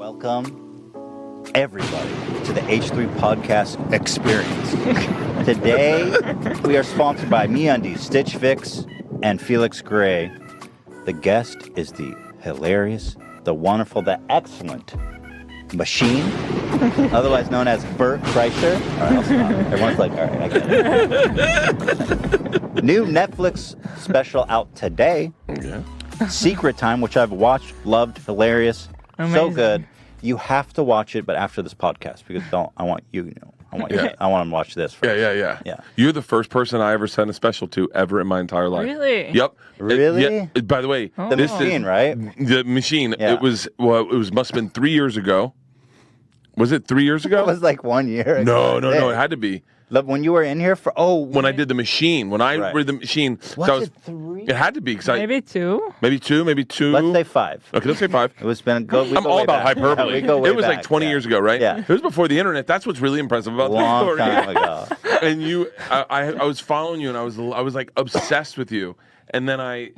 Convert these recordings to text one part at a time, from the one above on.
Welcome, everybody, to the H3 Podcast Experience. Today, we are sponsored by MeUndies, Stitch Fix, and Felix Gray. The guest is the hilarious, the wonderful, the excellent Machine, otherwise known as Bert Kreischer. All right, I'll stop. Everyone's like, all right, I get it. New Netflix special out today. Okay. Secret Time, which I've watched, loved, hilarious, Amazing. So good. You have to watch it, but after this podcast, because I want to watch this first. Yeah. You're the first person I ever sent a special to ever in my entire life. Really? Yep. Really? By the way, The Machine, right? The Machine. Yeah. It was must have been 3 years ago. Was it 3 years ago? It was like 1 year ago. No. It had to be. When you were in here when I did The Machine. When I read The Machine. Was it 3? It had to be. Maybe 2? Maybe two. Let's say 5. Okay, let's say 5. It was been I'm all about hyperbole. Yeah, we go way it was back. like 20 years ago, right? Yeah. It was before the internet. That's what's really impressive about the Long story. time ago. And I was following you, and I was like obsessed with you. And then I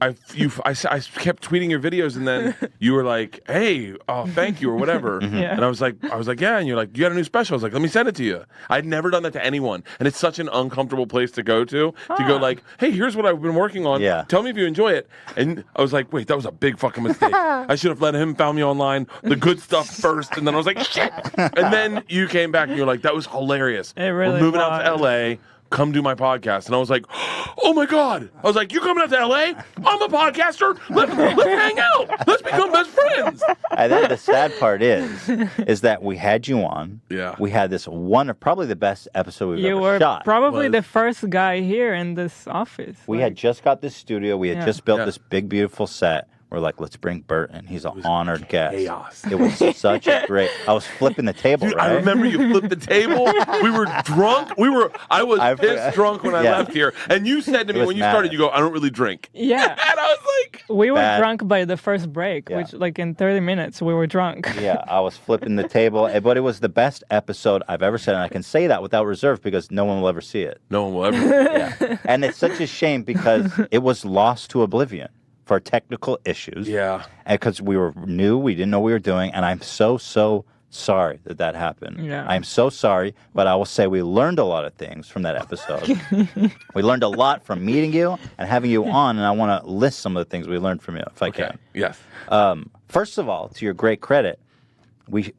kept tweeting your videos, and then you were like, "Hey, thank you," or whatever. Yeah. And I was like, "Yeah." And you're like, "You got a new special?" I was like, "Let me send it to you." I'd never done that to anyone, and it's such an uncomfortable place to go to go like, "Hey, here's what I've been working on. Yeah. Tell me if you enjoy it." And I was like, "Wait, that was a big fucking mistake. I should have let him found me online, the good stuff first." And then I was like, "Shit!" And then you came back, and you're like, "That was hilarious. It really We're moving out to was. LA." Come do my podcast. And I was like, oh my God. I was like, you coming out to LA? I'm a podcaster. Let's hang out. Let's become best friends. And then the sad part is that we had you on. Yeah. We had this probably the best episode we've You ever were shot. probably the first guy here in this office. We had just got this studio. We had Yeah. just built Yeah. this big, beautiful set. We're like, let's bring Bert in. He's an honored guest. chaos. It was such a great. I was flipping the table, Dude, right? I remember you flipped the table. We were drunk. I was I pissed forgot. drunk when I Yeah. left here. And you said to me was when you mad. started, you go, I don't really drink. Yeah. And I was like, We were Bad. drunk by the first break, Yeah. which like in 30 minutes we were drunk. Yeah, I was flipping the table, but it was the best episode I've ever said, and I can say that without reserve because no one will ever see it. no one will ever. Yeah, and it's such a shame because it was lost to oblivion for technical issues. Yeah. And because we were new, we didn't know what we were doing, and I'm so sorry that happened. Yeah. I'm so sorry, but I will say we learned a lot of things from that episode. We learned a lot from meeting you and having you on, and I want to list some of the things we learned from you, if I Okay. can. Yes. First of all, to your great credit,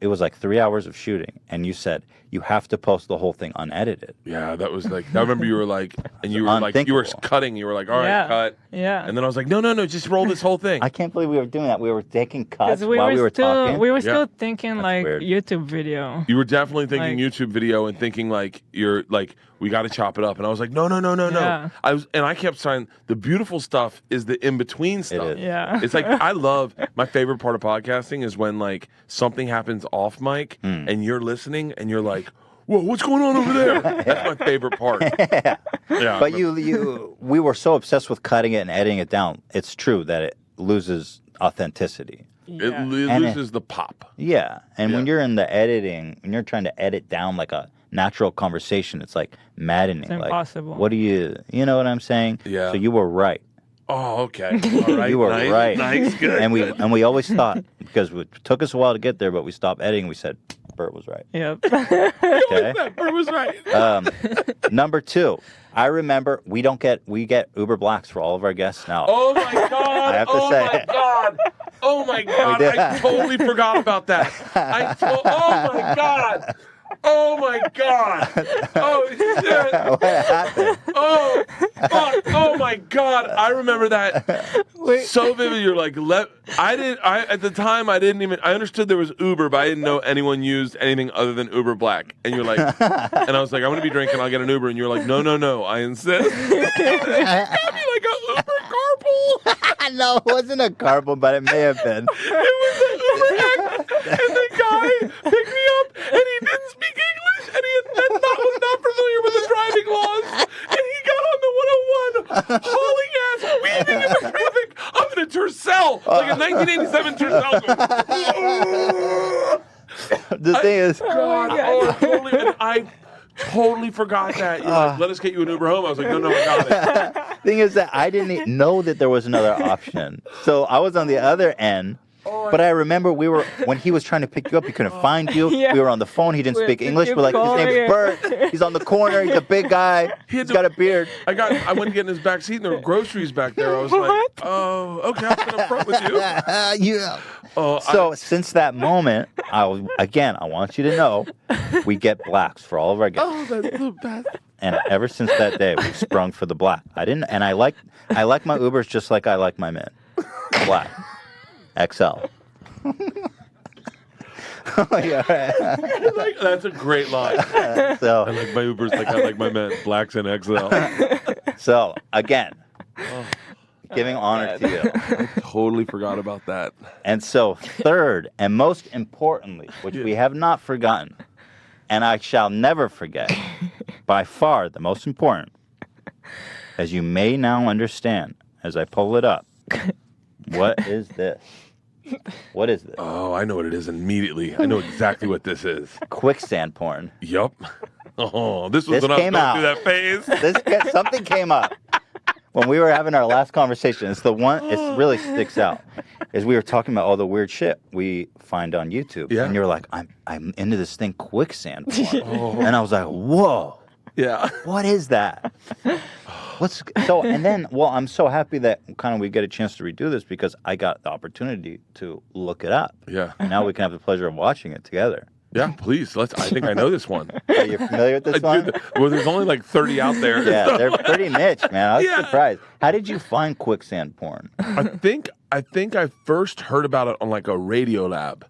it was like 3 hours of shooting, and you said you have to post the whole thing unedited. Yeah, that was like, I remember you were like, and you were like, you were Unthinkable. cutting. You were like, all right, Yeah. cut. Yeah. And then I was like, no, just roll this whole thing. I can't believe we were doing that. We were taking cuts Because while we were talking. we were still thinking That's like weird. YouTube video. You were definitely thinking Like- YouTube video and thinking like you're like we got to chop it up, and I was like no. Yeah. I kept saying the beautiful stuff is the in between stuff. is. Yeah. It's like I love my favorite part of podcasting is when like something happens off mic and you're listening and you're like, whoa, what's going on over there? That's my favorite part. Yeah. But we were so obsessed with cutting it and editing it down. It's true that it loses authenticity. It Yeah. And loses the pop. Yeah, and when Yeah. you're in the editing, when you're trying to edit down like a natural conversation, it's like maddening. It's like, impossible. what do you know what I'm saying? Yeah. So you were right. Oh, okay. All right. You were nice, right. Nice, good. And we always thought, because it took us a while to get there, but we stopped editing. We said, Bert was right. Yep. Okay. Bert was right. Number 2, I remember we get Uber Blacks for all of our guests now. Oh my God! I have to oh say. my God! Oh my God! did. I totally forgot about that. Oh my God! Oh my God! Oh shit! What happened? Oh fuck! Oh my God! I remember that so vivid. You're like, at the time I didn't even. I understood there was Uber, but I didn't know anyone used anything other than Uber Black. And you're like, and I was like, I'm gonna be drinking. I'll get an Uber. And you're like, no, I insist. Got me like a Uber carpool. No, it wasn't a carpool, but it may have been. It was an Uber X, and the guy picked me up, and he didn't speak English, and was not familiar with the driving laws, and he got on the 101, hauling ass, weaving in the traffic. I'm in a Tercel, like a 1987 Tercel. The thing is, I totally forgot that. You're like, let us get you an Uber home. I was like, no, I got it. thing is that I didn't know that there was another option. So I was on the other end. Oh But I remember when he was trying to pick you up, he couldn't find you. Yeah. We were on the phone. He didn't We speak had to English. keep We're like, his calling name's him. Bert. He's on the corner. He's a big guy. He's got a beard. I went to get in his back seat, and there were groceries back there. I was like, oh, okay, I'll sit up front with you. Yeah. Oh, So since that moment, I want you to know, we get blacks for all of our guests. oh, that's the best. And ever since that day, we've sprung for the black. I like my Ubers just like I like my men. Black. XL. Oh, yeah. That's a great line. I So like my Ubers like I like my men. Blacks and XL. so again, giving honor to you. Totally forgot about that. And so third and most importantly, which we have not forgotten, and I shall never forget, by far the most important, as you may now understand as I pull it up. What is this? What is this? Oh, I know what it is immediately. I know exactly what this is. Quicksand porn. Yup. Oh, this was This when I was came going out. through that phase. Something came up when we were having our last conversation. It's the one. It really sticks out. Is we were talking about all the weird shit we find on YouTube, Yeah. and you're like, I'm into this thing, quicksand porn, and I was like, whoa. Yeah. What is that? I'm so happy that kind of we get a chance to redo this because I got the opportunity to look it up. Yeah. And now we can have the pleasure of watching it together. Yeah, please. I think I know this one. Are you familiar with this one? Well, there's only like 30 out there. Yeah, they're pretty niche, man. I was Yeah. surprised. How did you find quicksand porn? I think I first heard about it on like a Radio Lab,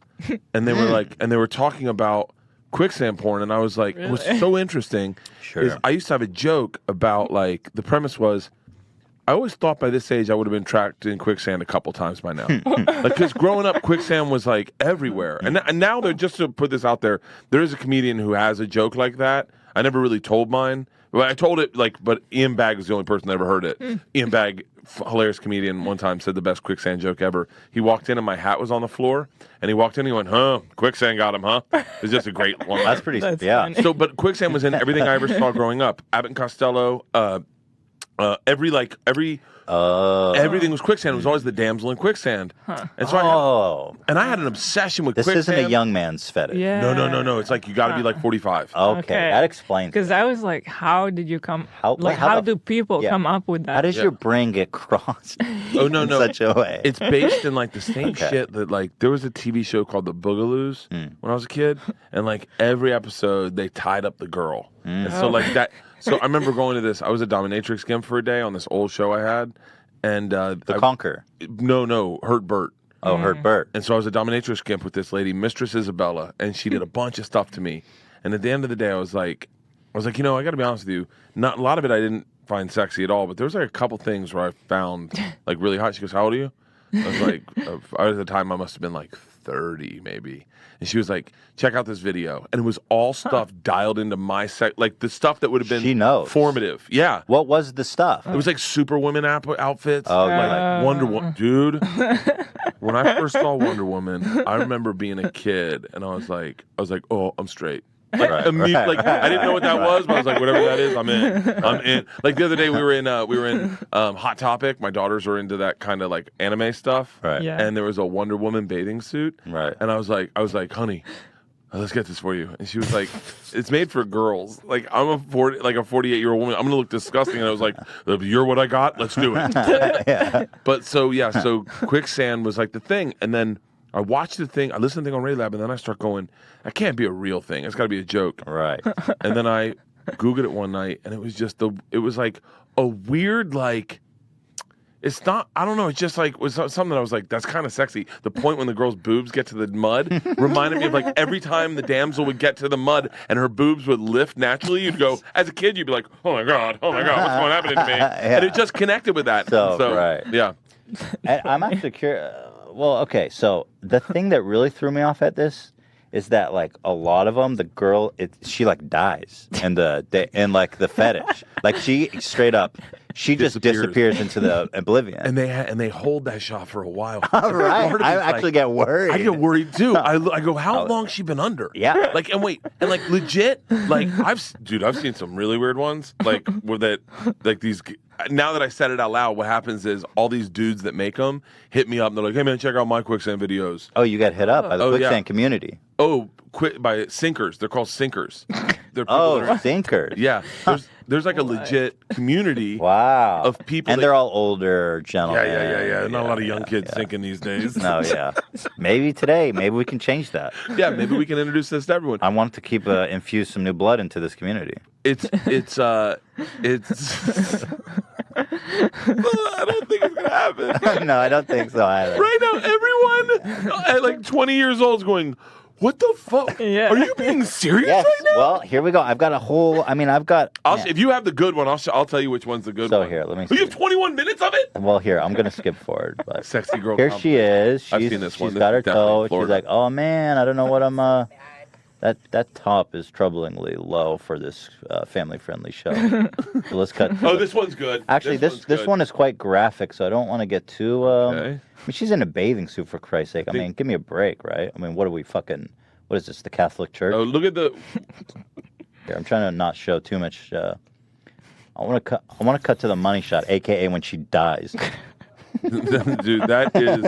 and they were talking about quicksand porn, and I was like, it was so interesting. Sure. Is I used to have a joke about like the premise was, I always thought by this age I would have been trapped in quicksand a couple times by now. Like, because growing up, quicksand was like everywhere, and now they're just to put this out there. There is a comedian who has a joke like that. I never really told mine. Well, I told it but Ian Bagg was the only person that ever heard it. Ian Bagg, hilarious comedian, one time said the best quicksand joke ever. He walked in and my hat was on the floor, and he walked in and he went, "Huh, quicksand got him, huh?" It was just a great one. That's pretty. That's yeah. funny. So, but quicksand was in everything I ever saw growing up. Abbott and Costello, everything was quicksand. It was always the damsel in quicksand. And so I had an obsession with This quicksand. isn't a young man's fetish. Yeah. No. It's like you got to be like 45. Okay, that explains. Because I was like, how did you come? How do people come up with that? How does your brain get crossed Oh no, in no. such a way? It's based in like the same shit that like there was a TV show called The Boogaloos when I was a kid, and like every episode they tied up the girl, and so like that. So I remember going to this. I was a dominatrix gimp for a day on this old show I had, and the Conquer. No, Hurt Bert. Oh, Hurt Bert. And so I was a dominatrix gimp with this lady, Mistress Isabella, and she did a bunch of stuff to me. And at the end of the day, I was like, I got to be honest with you. Not a lot of it I didn't find sexy at all, but there was like a couple things where I found like really hot. She goes, "How old are you?" I was like, at the time I must have been like 30 maybe. And she was like, "Check out this video." And it was all stuff dialed into my like the stuff that would have been She knows. formative. Yeah. What was the stuff? It was like Superwoman outfits. Oh, like Wonder Woman. Dude, when I first saw Wonder Woman, I remember being a kid and I was like, "Oh, I'm straight." Like, Right, like I didn't know what that was, but I was like, whatever that is, I'm in. Like the other day, we were in Hot Topic. My daughters were into that kind of like anime stuff, Right. Yeah. and there was a Wonder Woman bathing suit, Right. And I was like, "Honey, let's get this for you." And she was like, "It's made for girls. Like I'm a 48-year-old woman. I'm gonna look disgusting." And I was like, "You're what I got. Let's do it." Yeah. But so quicksand was like the thing, and then I watched the thing, I listened to the thing on Radio Lab, and then I start going, that can't be a real thing. It's got to be a joke. Right. And then I Googled it one night, and it was like a weird, like, it's not, I don't know, it's just like, was something I was like, that's kind of sexy. The point when the girl's boobs get to the mud reminded me of like every time the damsel would get to the mud and her boobs would lift naturally, you'd go, as a kid, you'd be like, oh my God, what's going to happen to me? Yeah. And it just connected with that. So, right. Yeah. And I'm actually curious. Well, okay, so the thing that really threw me off at this is that like a lot of them, the girl, she like dies in the fetish. Like she straight up, She just disappears into the oblivion. And they hold that shot for a while. All right. I actually get worried. I get worried too. I go, how long has she been under? Yeah. Like, and wait, and like legit, like I've seen some really weird ones. Like these. Now that I said it out loud, what happens is all these dudes that make them hit me up. And they're like, "Hey man, check out my quicksand videos." Oh, you got hit up by the quicksand community. Oh, by sinkers. They're called sinkers. They're sinkers. Yeah. There's like a legit community. Wow. Of people, and they're all older gentlemen. Yeah. Not a lot of young kids sinking these days. No, yeah. Maybe today, maybe we can change that. Yeah, maybe we can introduce this to everyone. I want to keep infuse some new blood into this community. It's I don't think it's gonna happen. No, I don't think so either. Right now, everyone at like 20 years old is going, "What the fuck? Yeah. Are you being serious Yes. right now?" Well, here we go. I've got a whole. I mean, I've got. If you have the good one, I'll tell you which one's the good one. So here, let me. You have 21 minutes of it. Well, here I'm gonna skip forward. But sexy girl. Here she is. I've seen this one. She's got her toe. She's She's like, "Oh man, I don't know what I'm." That top is troublingly low for this family-friendly show. So let's cut. Oh, this one's good. Actually, this one is quite graphic, so I don't want to get too. Okay. I mean, she's in a bathing suit for Christ's sake. I mean, give me a break, right? I mean, what are we fucking? What is this? The Catholic Church? Oh, look at the. Here, I'm trying to not show too much. I want to cut to the money shot, aka when she dies. Dude, that is.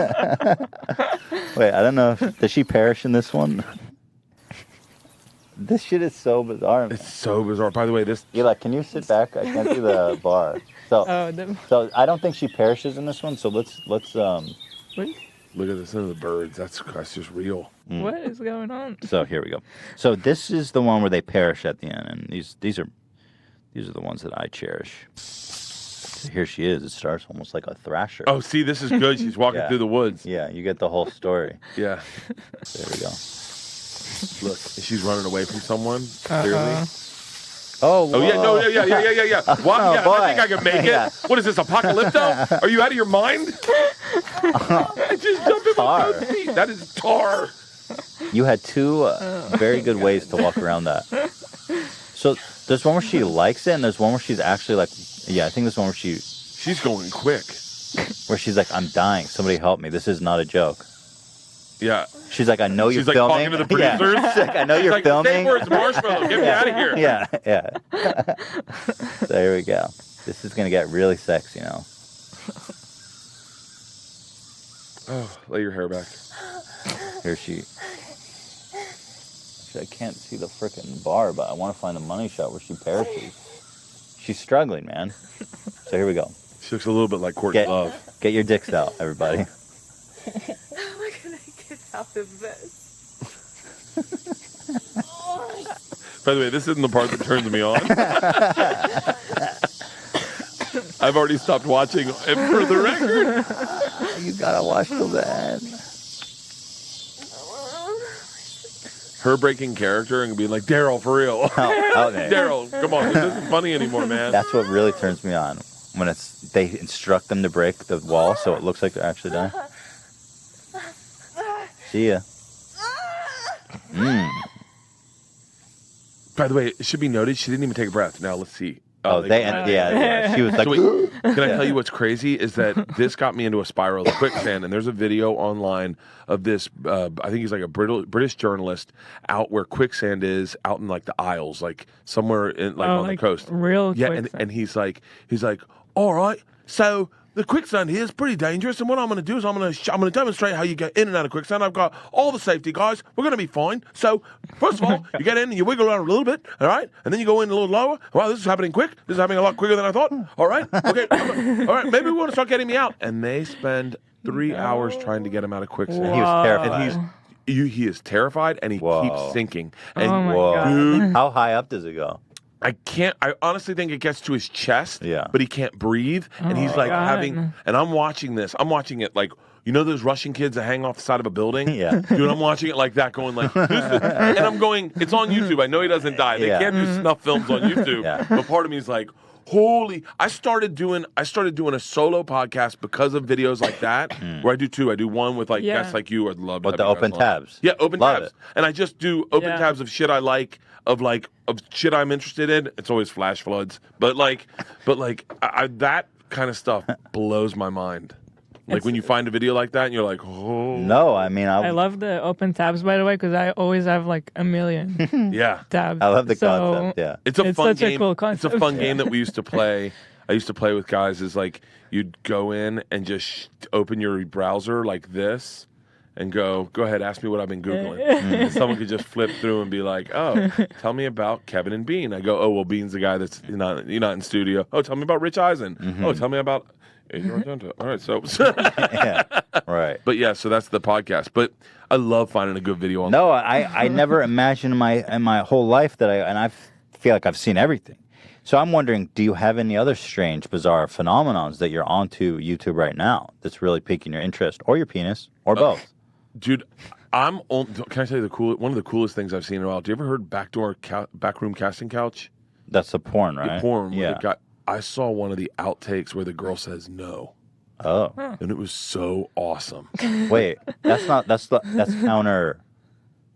Wait, I don't know. Does she perish in this one? This shit is so bizarre. Man. It's so bizarre. By the way, this. Eli, can you sit back? I can't see the bar. So I don't think she perishes in this one. So let's. What? Look at this. Look at the birds. That's just real. What is going on? So here we go. So this is the one where they perish at the end, and these are the ones that I cherish. So here she is. It starts almost like a thrasher. Oh, see, this is good. She's walking through the woods. Yeah, you get the whole story. Yeah. There we go. Look, she's running away from someone. Clearly. Oh yeah, no, yeah. What? Oh, yeah, boy. I think I can make it. Yeah. What is this, Apocalypto? Are you out of your mind? Just jump in with those feet. That is tar. You had two very good ways to walk around that. So there's one where she likes it, and there's one where she's actually like, yeah, I think there's one where she's going quick. Where she's like, I'm dying. Somebody help me. This is not a joke. Yeah. She's like, I know you're like filming. Talking to the producers. Yeah. She's like, I know you're filming. Say words, marshmallow. Get me out of here. Yeah. So here we go. This is gonna get really sexy now. Oh, lay your hair back. Here she. I can't see the frickin' bar, but I want to find the money shot where she perishes. She's struggling, man. So here we go. She looks a little bit like Courtney Love. Get your dicks out, everybody. How am I gonna get out of this? By the way, this isn't the part that turns me on. I've already stopped watching, and for the record, You gotta watch till the end. her breaking character and being like, Daryl, for real. Okay. Daryl, come on, this isn't funny anymore, man. That's what really turns me on. When they instruct them to break the wall so it looks like they're actually dying. See ya. By the way, it should be noted, she didn't even take a breath. Now, let's see. Yeah. She was like, So wait, can I tell you what's crazy is that this got me into a spiral of quicksand, and there's a video online of this, I think he's like a British journalist out where quicksand is, out in like the Isles, like somewhere in on the coast. Real quicksand. And he's like, all right, so the quicksand here is pretty dangerous, and what I'm going to do is I'm going to demonstrate how you get in and out of quicksand. I've got all the safety guys. We're going to be fine. So, first of all, you get in and you wiggle around a little bit, all right? And then you go in a little lower. Wow, this is happening quick. This is happening a lot quicker than I thought. All right? Okay. All right, maybe we want to start getting me out. And they spend 3 hours trying to get him out of quicksand. he was terrified. And he is terrified, and he keeps sinking. And Oh my God. How high up does it go? I honestly think it gets to his chest, Yeah. but he can't breathe. And he's like God. and I'm watching it like, you know those Russian kids that hang off the side of a building? Yeah. Dude, I'm watching it like that going like, and I'm going, it's on YouTube. I know he doesn't die. They can't do snuff films on YouTube. Yeah. But part of me is like, I started doing a solo podcast because of videos like that, where I do two. I do one with like guests like you. I'd love to With have the you guys open on. tabs. Yeah, open Love tabs. it. And I just do open Yeah. tabs of shit I like, of shit I'm interested in. It's always flash floods, but that kind of stuff blows my mind. Like when you find a video like that and you're like, oh. No, I mean, I love the open tabs, by the way, because I always have like a million Yeah. tabs. I love the So, concept. Yeah. It's a fun such game. a cool It's concept. a fun game that we used to play. I used to play with guys is like you'd go in and just open your browser like this and go ahead, ask me what I've been Googling. And someone could just flip through and be like, oh, tell me about Kevin and Bean. I go, oh, well, Bean's the guy that's not in studio. Oh, tell me about Rich Eisen. Oh, tell me about Adrian Argento. All right, so. Yeah. Right. But yeah, so that's the podcast. But I love finding a good video on. No, I never imagined in my whole life that I feel like I've seen everything. So I'm wondering, do you have any other strange, bizarre phenomenons that you're onto YouTube right now that's really piquing your interest, or your penis, or both? Dude, can I tell you one of the coolest things I've seen in a while? Do you ever heard backroom casting couch? That's the porn, right? The porn. Yeah. I saw one of the outtakes where the girl says no, Oh. and it was so awesome. Wait, that's counter.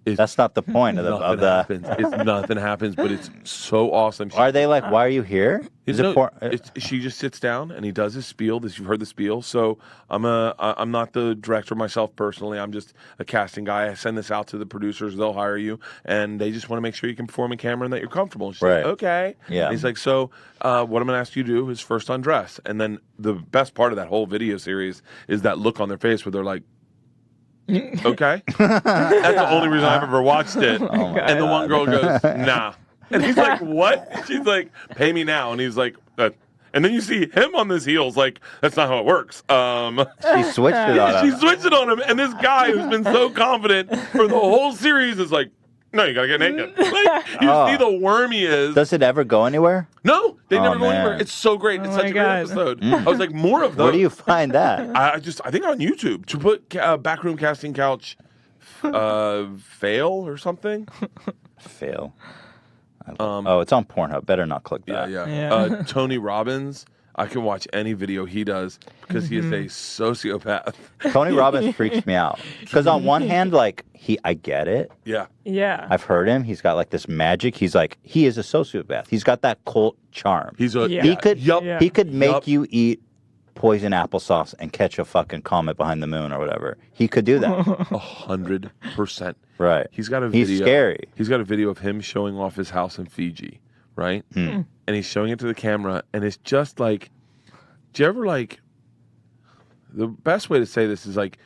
That's not the point of the. It's nothing happens, but it's so awesome. Are they like, why are you here? Is it porn? She just sits down and he does his spiel. You've heard the spiel. So I'm not the director myself personally. I'm just a casting guy. I send this out to the producers. They'll hire you, and they just want to make sure you can perform in camera and that you're comfortable. And she's Right. like, okay. Yeah. And he's like, so what I'm going to ask you to do is first undress, and then the best part of that whole video series is that look on their face where they're like, okay. That's the only reason I've ever watched it. And the one girl goes, nah. And he's like, what? She's like, pay me now. And he's like, and then you see him on his heels, like, that's not how it works. She switched it on She him. switched it on him. And this guy who's been so confident for the whole series is like, no, you gotta get naked. Like, you see the worm he is. Does it ever go anywhere? No, they never go man. anywhere. It's so great. It's Oh such my a great God. episode. I was like, more of those. Where do you find that? I think on YouTube to put backroom casting couch fail or something. Fail. Oh, it's on Pornhub. Better not click that. Yeah. Tony Robbins. I can watch any video he does because he is a sociopath. Tony Robbins freaks me out because on one hand, like I get it. Yeah. Yeah. I've heard him. He's got like this magic. He's like he is a sociopath. He's got that cult charm. He's a Yeah. He could Yeah. he could make Yup. you eat poison applesauce and catch a fucking comet behind the moon or whatever. He could do that. 100%. Right. He's got a video. He's scary. He's got a video of him showing off his house in Fiji, right? And he's showing it to the camera, and it's just like, do you ever like? The best way to say this is like,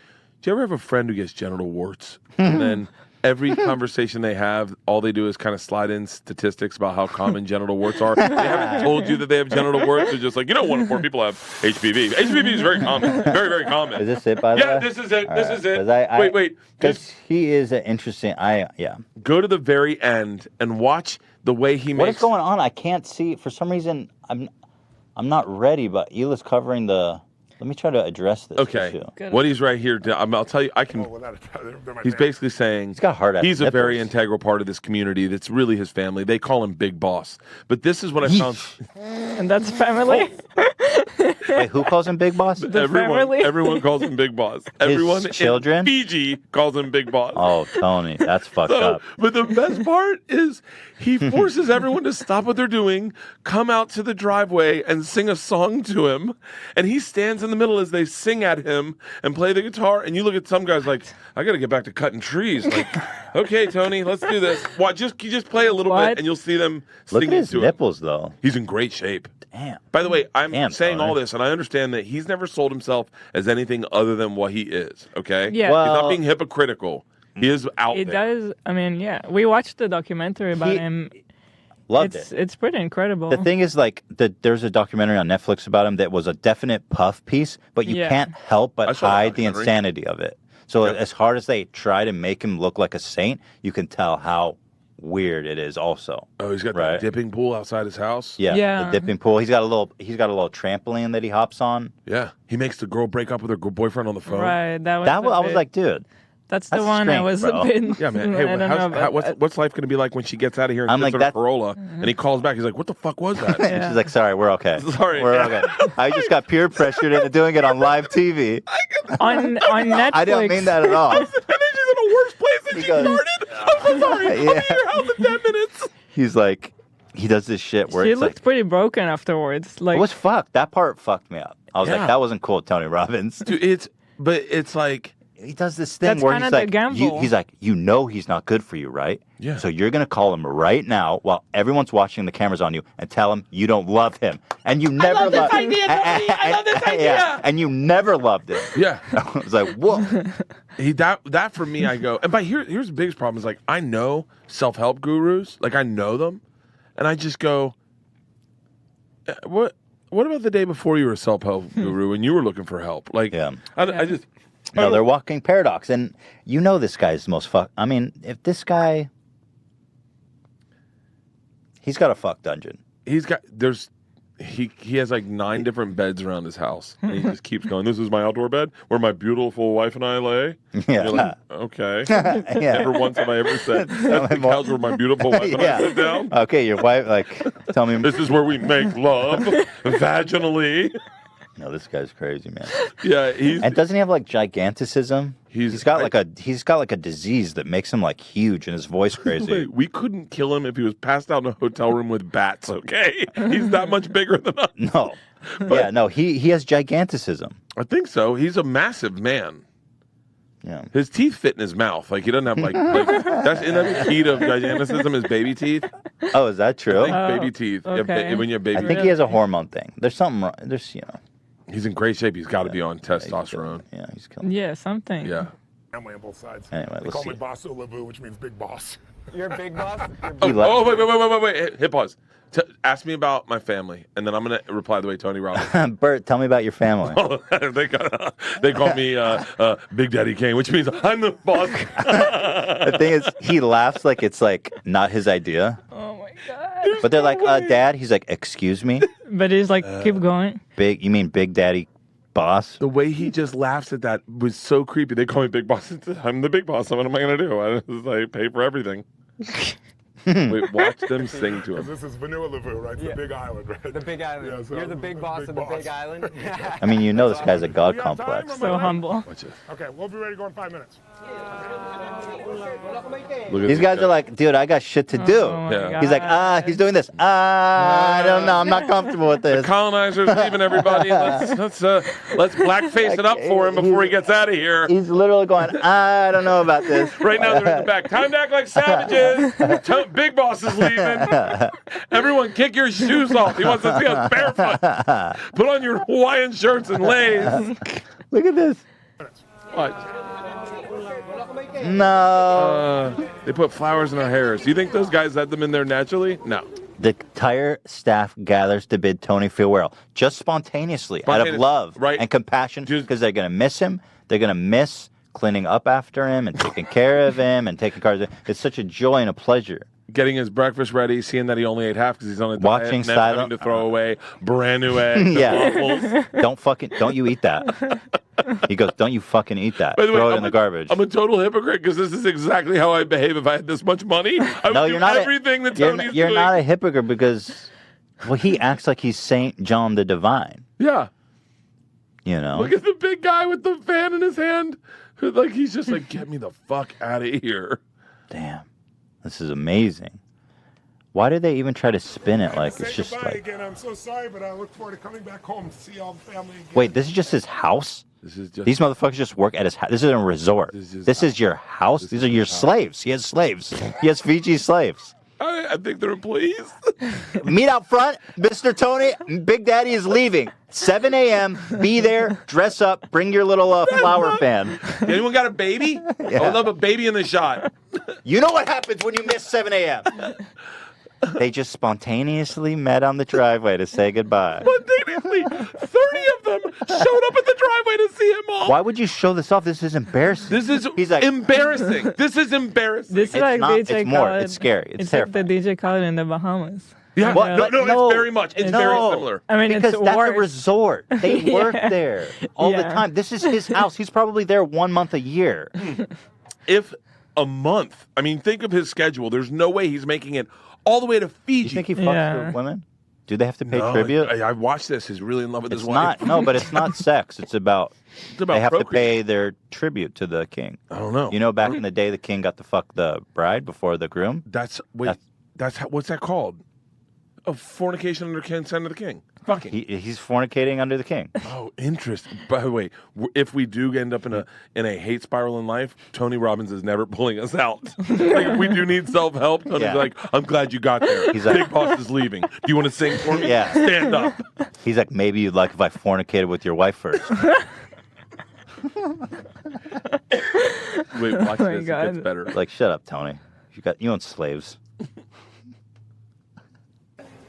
do you ever have a friend who gets genital warts, and then every conversation they have, all they do is kind of slide in statistics about how common genital warts are. They haven't told you that they have genital warts. They're just like, 1 in 4 people have HPV. HPV is very common, very, very common. Is this it, by the way? Yeah, this is it. This is it. Wait. Because Just he is an interesting. go to the very end and watch the way he What makes. is going on? I can't see. For some reason, I'm not ready. But Hila's covering the. Let me try to address this Okay, issue. Good. what he's right here. I'll tell you. I can. He's basically saying He's got hard-ass he's a very nipples. integral part of this community. That's really his family. They call him Big Boss. But this is what I found. And that's family. Wait, who calls him Big Boss? family? Everyone calls him Big Boss. Everyone children? in Fiji calls him Big Boss. Oh, Tony, that's fucked So, up. but the best part is he forces everyone to stop what they're doing, come out to the driveway, and sing a song to him. And he stands in the middle as they sing at him and play the guitar. And you look at some guys like, I got to get back to cutting trees. Like, okay, Tony, let's do this. Just play a little What? bit, and you'll see them Look at singing his to him. nipples, though. He's in great shape. Damn. By the way, I'm Damn, saying Tony. all this, and I understand that he's never sold himself as anything other than what he is. Okay. Yeah. He's Well- not being hypocritical. He is out It there. does. I mean, yeah. We watched the documentary about He- him. Loved It's it. it's pretty incredible. The thing is, like, there's a documentary on Netflix about him that was a definite puff piece, but you Yeah. can't help I but saw the hide the documentary. insanity of it. So Yep. as hard as they try to make him look like a saint, you can tell how weird it is also. Oh, he's got Right. that dipping pool outside his house. Yeah, Yeah. the dipping pool. He's got a little trampoline that he hops on. Yeah. He makes the girl break up with her boyfriend on the phone. Right. That was. That the I was bit. like, dude, That's the That's one I strange, was bro. a bit. Yeah, man. Hey, I don't know about what's life going to be like when she gets out of here and I'm sits like, in a that- Corolla and he calls back? He's like, "What the fuck was that?" And she's like, sorry, we're okay. Sorry. We're okay. I just got peer pressured into doing it on live TV. on Netflix. I don't mean that at all. And then she's in a worse place than she Because- started. I'm so sorry. I'll be Yeah. at your house in 10 minutes. He's like, he does this shit where She it's looked like, pretty broken afterwards. Like it was fucked. That part fucked me up. I was Yeah. like, that wasn't cool, Tony Robbins. Dude, it's like, He does this thing That's where kinda he's the like, gamble. he's like, you know he's not good for you, right? Yeah. So you're going to call him right now while everyone's watching the cameras on you and tell him you don't love him. And you never love this loved idea, Tony. I love this idea. Yeah. And you never loved him. yeah. I was like, whoa. That for me, I go, and by here's the biggest problem is like, I know self-help gurus, like I know them, and I just go, what about the day before you were a self-help guru and you were looking for help? Like, Yeah. I just, No, they're walking paradox. And you know this guy's the most I mean, if this guy, he's got a fuck dungeon. he has like 9 different beds around his house, and he just keeps going. This is my outdoor bed where my beautiful wife and I lay. Yeah. You're like, okay. Yeah. Never once have I ever said that's the couch where my beautiful wife and I sit down. Okay, your wife, like, tell me. This is where we make love vaginally. No, this guy's crazy, man. Yeah, And doesn't he have like giganticism? He's- he's got like a disease that makes him like huge and his voice crazy. Wait, we couldn't kill him if he was passed out in a hotel room with bats, okay? He's that much bigger than us. No. Yeah, no, he has giganticism. I think so. He's a massive man. Yeah. His teeth fit in his mouth. Like, he doesn't have, like that's in the key of giganticism is baby teeth. Oh, is that true? I think baby teeth. You have okay. when you have I baby think he has a hormone thing. There's something wrong. There's, He's in great shape. He's got to be on testosterone. Yeah, he's killing. yeah, something. Yeah. Family on both sides. Anyway, they let's call see. me Boss Olavu, which means big boss. You're a big boss? He left- Oh, wait. Hit pause. Ask me about my family, and then I'm going to reply the way Tony Robbins. Bert, tell me about your family. They call me Big Daddy Kane, which means I'm the boss. The thing is, he laughs like it's like not his idea. Oh my god. But they're like, Dad. He's like, excuse me, But he's like, keep going. big. You mean Big Daddy Boss? The way he just laughs at that was so creepy. They call me Big Boss. I'm the big boss. So what am I going to do? I pay for everything. Wait, watch them sing to him. This is Vanilla Lavu, right? It's the big island, right? The big island. Yeah, so You're the big boss of the big island? I mean, you know this guy's a god We have time, complex. am I So right? humble. Watch this. Okay, we'll be ready to go in 5 minutes. Look at These this guys guy. are like, dude, I got shit to do. Oh my Yeah. He's like, God. he's doing this. I don't know. I'm not comfortable with this. Colonizers leaving everybody. Let's blackface it up for him before he gets out of here. He's literally going, I don't know about this. Right now they're in the back. Time to act like savages. Big Boss is leaving. Everyone, kick your shoes off. He wants to see us barefoot. Put on your Hawaiian shirts and lays. Look at this. What? No. They put flowers in our hairs. Do you think those guys had them in there naturally? No. The entire staff gathers to bid Tony farewell, just spontaneously, out of Spontaneous, love right. and compassion, Just- because they're going to miss him. They're going to miss cleaning up after him and taking care of him and taking care of him. It's such a joy and a pleasure. Getting his breakfast ready, seeing that he only ate half because he's on a diet, Watching and then silent- having to throw away brand new eggs and Yeah. waffles. Don't you eat that. He goes, don't you fucking eat that. By the way, Throw it in the garbage. I'm a total hypocrite because this is exactly how I behave if I had this much money. I would No, do you're not. everything that You're, Tony's you're doing. not a hypocrite because, well, he acts like he's Saint John the Divine. Yeah. You know. Look at the big guy with the fan in his hand. Who, like, he's just like, get me the fuck out of here. Damn, this is amazing. Why did they even try to spin it like Say it's just goodbye like? again. I'm so sorry, but I look forward to coming back home to see all the family again. Wait, this is just his house? This is just These motherfuckers just work at his house. This isn't a resort. This is your house. These are your slaves. He has slaves. He has Fiji slaves. I think they're employees. Meet out front, Mr. Tony. Big Daddy is leaving. 7 a.m. Be there. Dress up. Bring your little flower fan. Anyone got a baby? I would love a baby in the shot. You know what happens when you miss 7 a.m. They just spontaneously met on the driveway to say goodbye. Spontaneously, 30 of them showed up at the driveway to see him off. Why would you show this off? This is embarrassing. This is He's like, embarrassing. This is embarrassing. This is It's like not- DJ it's more. Khaled. It's scary. It's It's like the terrifying. DJ Khaled in the Bahamas. yeah, What? no, No. it's very much. It's very No. similar. I mean, Because it's that's a worse. resort. They work Yeah. there all the Yeah. time. This is his house. He's probably there 1 month a year. if a month. I mean, think of his schedule. There's no way he's making it all the way to Fiji. You think he fucks with women? Do they have to pay tribute? I watched this. He's really in love with his wife. But it's not sex. It's about they have to pay procreate. their tribute to the king. I don't know. You know, back in the day, the king got to fuck the bride before the groom. What's that called? Oh, fornication under consent of the king. Fucking. He's fornicating under the king. Oh, interesting. By the way, if we do end up in a hate spiral in life, Tony Robbins is never pulling us out. Like, if we do need self-help, Tony's like, I'm glad you got there. He's like, Big Boss is leaving. Do you want to sing for me? Yeah. Stand up. He's like, maybe you'd like if I fornicated with your wife first. Wait, watch this. It gets better. Like, shut up, Tony. You own slaves. It's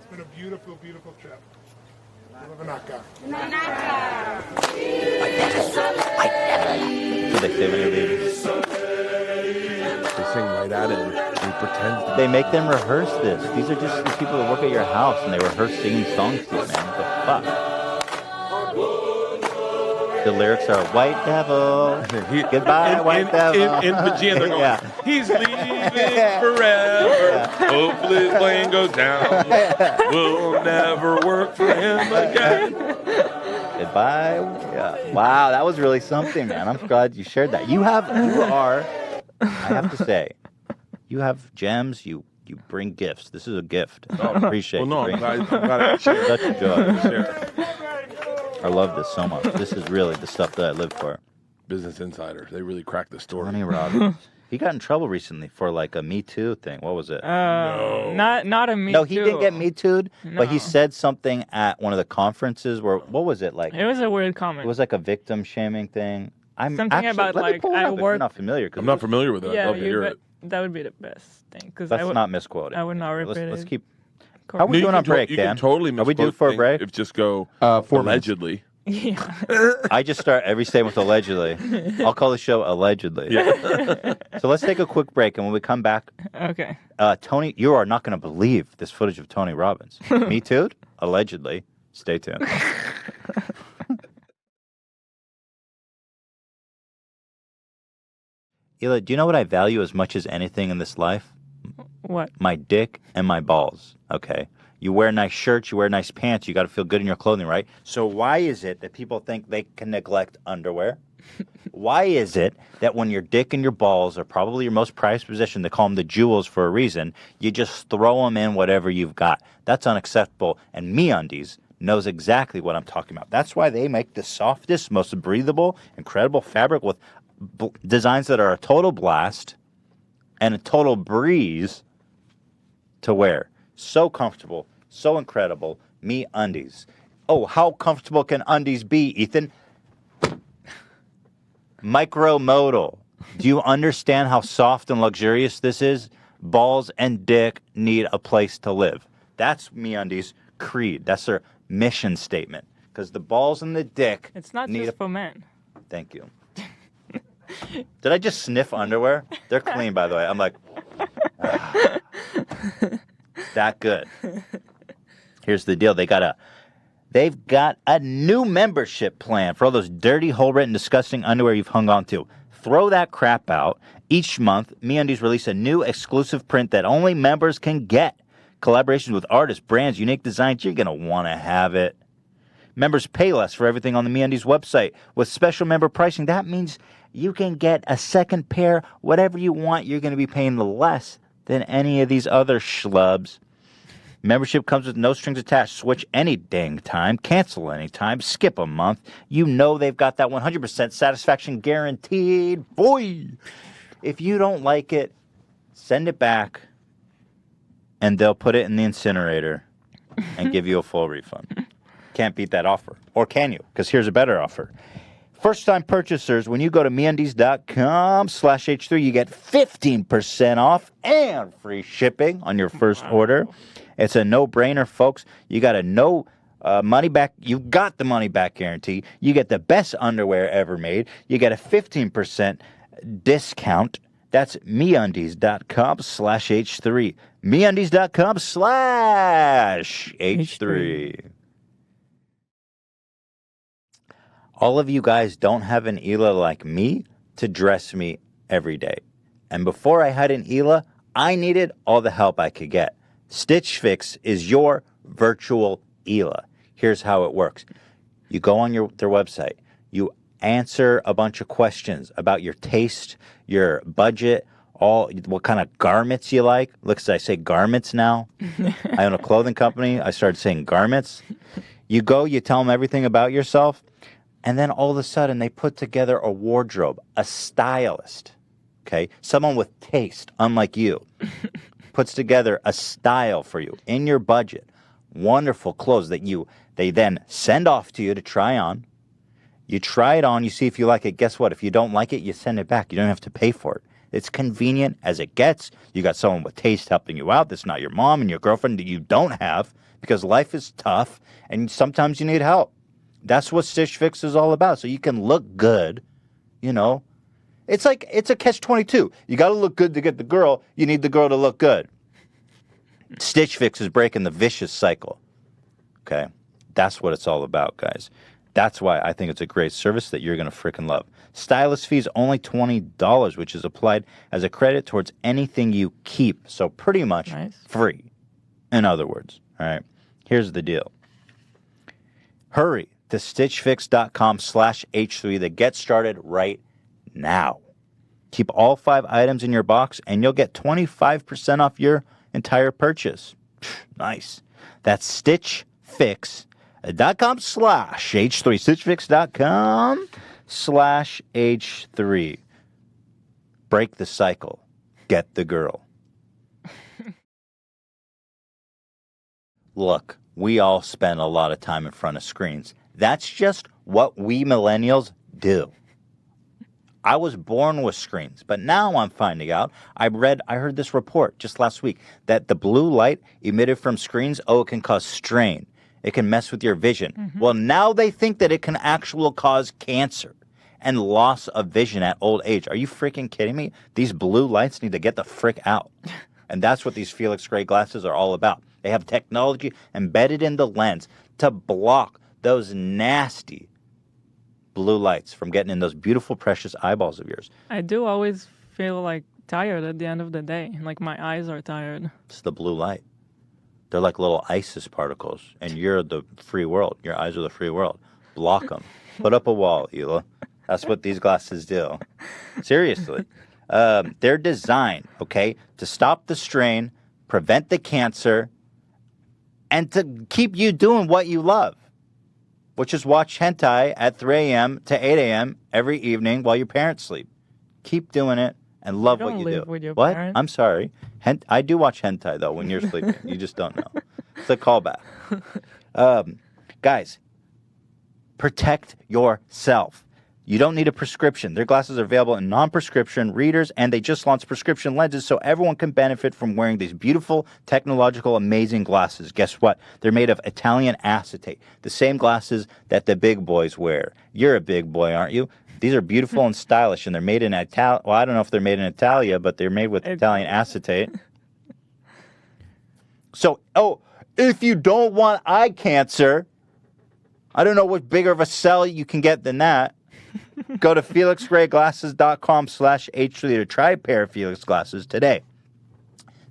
been a beautiful, beautiful trip. Naka. Did they say when they leave? They sing right at him. He pretends. They make them rehearse this. These are just the people that work at your house, and they rehearse singing songs to you, man. What the fuck? The lyrics are "White Devil, goodbye, White Devil." In Fijian, they're going, he's leaving forever. Hopefully his plane goes down. We'll never work for him again. Goodbye. Yeah. Wow, that was really something, man. I'm glad you shared that. I have to say, you have gems. You bring gifts. This is a gift. So I appreciate Well, no, you. I'm glad I shared. Such a joy. Share. I love this so much. This is really the stuff that I live for. Business Insider. They really cracked the story. Tony Robbins. He got in trouble recently for like a Me Too thing. What was it? Not a Me Too. No, he didn't get Me Too'd, but he said something at one of the conferences where, what was it like? It was a weird comment. It was like a victim shaming thing. Something about let me like pull it I up if you're work. not familiar. I'm not familiar with that. Yeah, I'd love to hear it. that would be the best thing because Let's not misquote it. I would not repeat Let's it. keep. How are we doing on break, You Dan? can totally Are we due misquote for a things break? If just go 4 minutes. allegedly. Yeah. I just start every statement with allegedly. I'll call the show allegedly. Yeah. So let's take a quick break, and when we come back, Okay. Tony, you are not going to believe this footage of Tony Robbins. Me too? Allegedly. Stay tuned. Hila, do you know what I value as much as anything in this life? What? My dick and my balls. Okay. You wear nice shirts, you wear nice pants, you got to feel good in your clothing, right? So why is it that people think they can neglect underwear? Why is it that when your dick and your balls are probably your most prized possession, they call them the jewels for a reason, you just throw them in whatever you've got? That's unacceptable. And MeUndies knows exactly what I'm talking about. That's why they make the softest, most breathable, incredible fabric with designs that are a total blast and a total breeze to wear. So comfortable, so incredible. MeUndies. Oh, how comfortable can undies be, Ethan? Micromodal. Do you understand how soft and luxurious this is? Balls and dick need a place to live. That's MeUndies' creed. That's their mission statement. Because the balls and the dick It's not need just for men. Thank you. Did I just sniff underwear? They're clean, by the way. I'm like, that good. Here's the deal. They've got a new membership plan for all those dirty, hole-written, disgusting underwear you've hung on to. Throw that crap out. Each month, MeUndies release a new exclusive print that only members can get. Collaborations with artists, brands, unique designs. You're going to want to have it. Members pay less for everything on the MeUndies website with special member pricing. That means you can get a second pair, whatever you want. You're going to be paying less than any of these other schlubs. Membership comes with no strings attached. Switch any dang time, cancel any time, skip a month. You know they've got that 100% satisfaction guaranteed. Boy, if you don't like it, send it back, and they'll put it in the incinerator and give you a full refund. Can't beat that offer. Or can you? Because here's a better offer. First-time purchasers, when you go to MeUndies.com/H3, you get 15% off and free shipping on your first order. It's a no-brainer, folks. You got a money back. You've got the money back guarantee. You get the best underwear ever made. You get a 15% discount. That's MeUndies.com/H3. MeUndies.com/H3. All of you guys don't have an Hila like me to dress me every day. And before I had an ELA, I needed all the help I could get. Stitch Fix is your virtual ELA. Here's how it works. You go on their website. You answer a bunch of questions about your taste, your budget, what kind of garments you like. Look, I say garments now. I own a clothing company. I started saying garments. You go, you tell them everything about yourself, and then all of a sudden they put together a wardrobe, a stylist, okay? Someone with taste, unlike you, puts together a style for you in your budget. Wonderful clothes that they then send off to you to try on. You try it on, you see if you like it. Guess what? If you don't like it, you send it back. You don't have to pay for it. It's convenient as it gets. You got someone with taste helping you out. That's not your mom and your girlfriend that you don't have because life is tough and sometimes you need help. That's what Stitch Fix is all about. So you can look good, you know. It's a catch-22. You got to look good to get the girl. You need the girl to look good. Stitch Fix is breaking the vicious cycle. Okay? That's what it's all about, guys. That's why I think it's a great service that you're going to freaking love. Stylist fees only $20, which is applied as a credit towards anything you keep. So pretty much free, in other words. All right. Here's the deal. Hurry to stitchfix.com/H3 to get started right now. Keep all 5 items in your box and you'll get 25% off your entire purchase. Nice. That's stitchfix.com/H3. stitchfix.com/H3. Break the cycle. Get the girl. Look, we all spend a lot of time in front of screens. That's just what we millennials do. I was born with screens, but now I'm finding out. I heard this report just last week that the blue light emitted from screens, it can cause strain. It can mess with your vision. Mm-hmm. Well, now they think that it can actually cause cancer and loss of vision at old age. Are you freaking kidding me? These blue lights need to get the frick out. And that's what these Felix Gray glasses are all about. They have technology embedded in the lens to block those nasty blue lights from getting in those beautiful, precious eyeballs of yours. I do always feel like tired at the end of the day. Like my eyes are tired. It's the blue light. They're like little ISIS particles, and you're the free world. Your eyes are the free world. Block them. Put up a wall, Hila. That's what these glasses do. Seriously. They're designed, okay, to stop the strain, prevent the cancer, and to keep you doing what you love, which is watch hentai at 3 a.m. to 8 a.m. every evening while your parents sleep. Keep doing it and love what you do. With your what? Parents? I'm sorry. I do watch hentai, though, when you're sleeping. You just don't know. It's a callback. Guys, protect yourself. You don't need a prescription. Their glasses are available in non-prescription readers, and they just launched prescription lenses so everyone can benefit from wearing these beautiful, technological, amazing glasses. Guess what? They're made of Italian acetate, the same glasses that the big boys wear. You're a big boy, aren't you? These are beautiful and stylish, and they're made in Italia. Well, I don't know if they're made in Italia, but they're made with Italian acetate. So, if you don't want eye cancer, I don't know what bigger of a sell you can get than that. Go to felixgrayglasses.com/H3 to try a pair of Felix glasses today.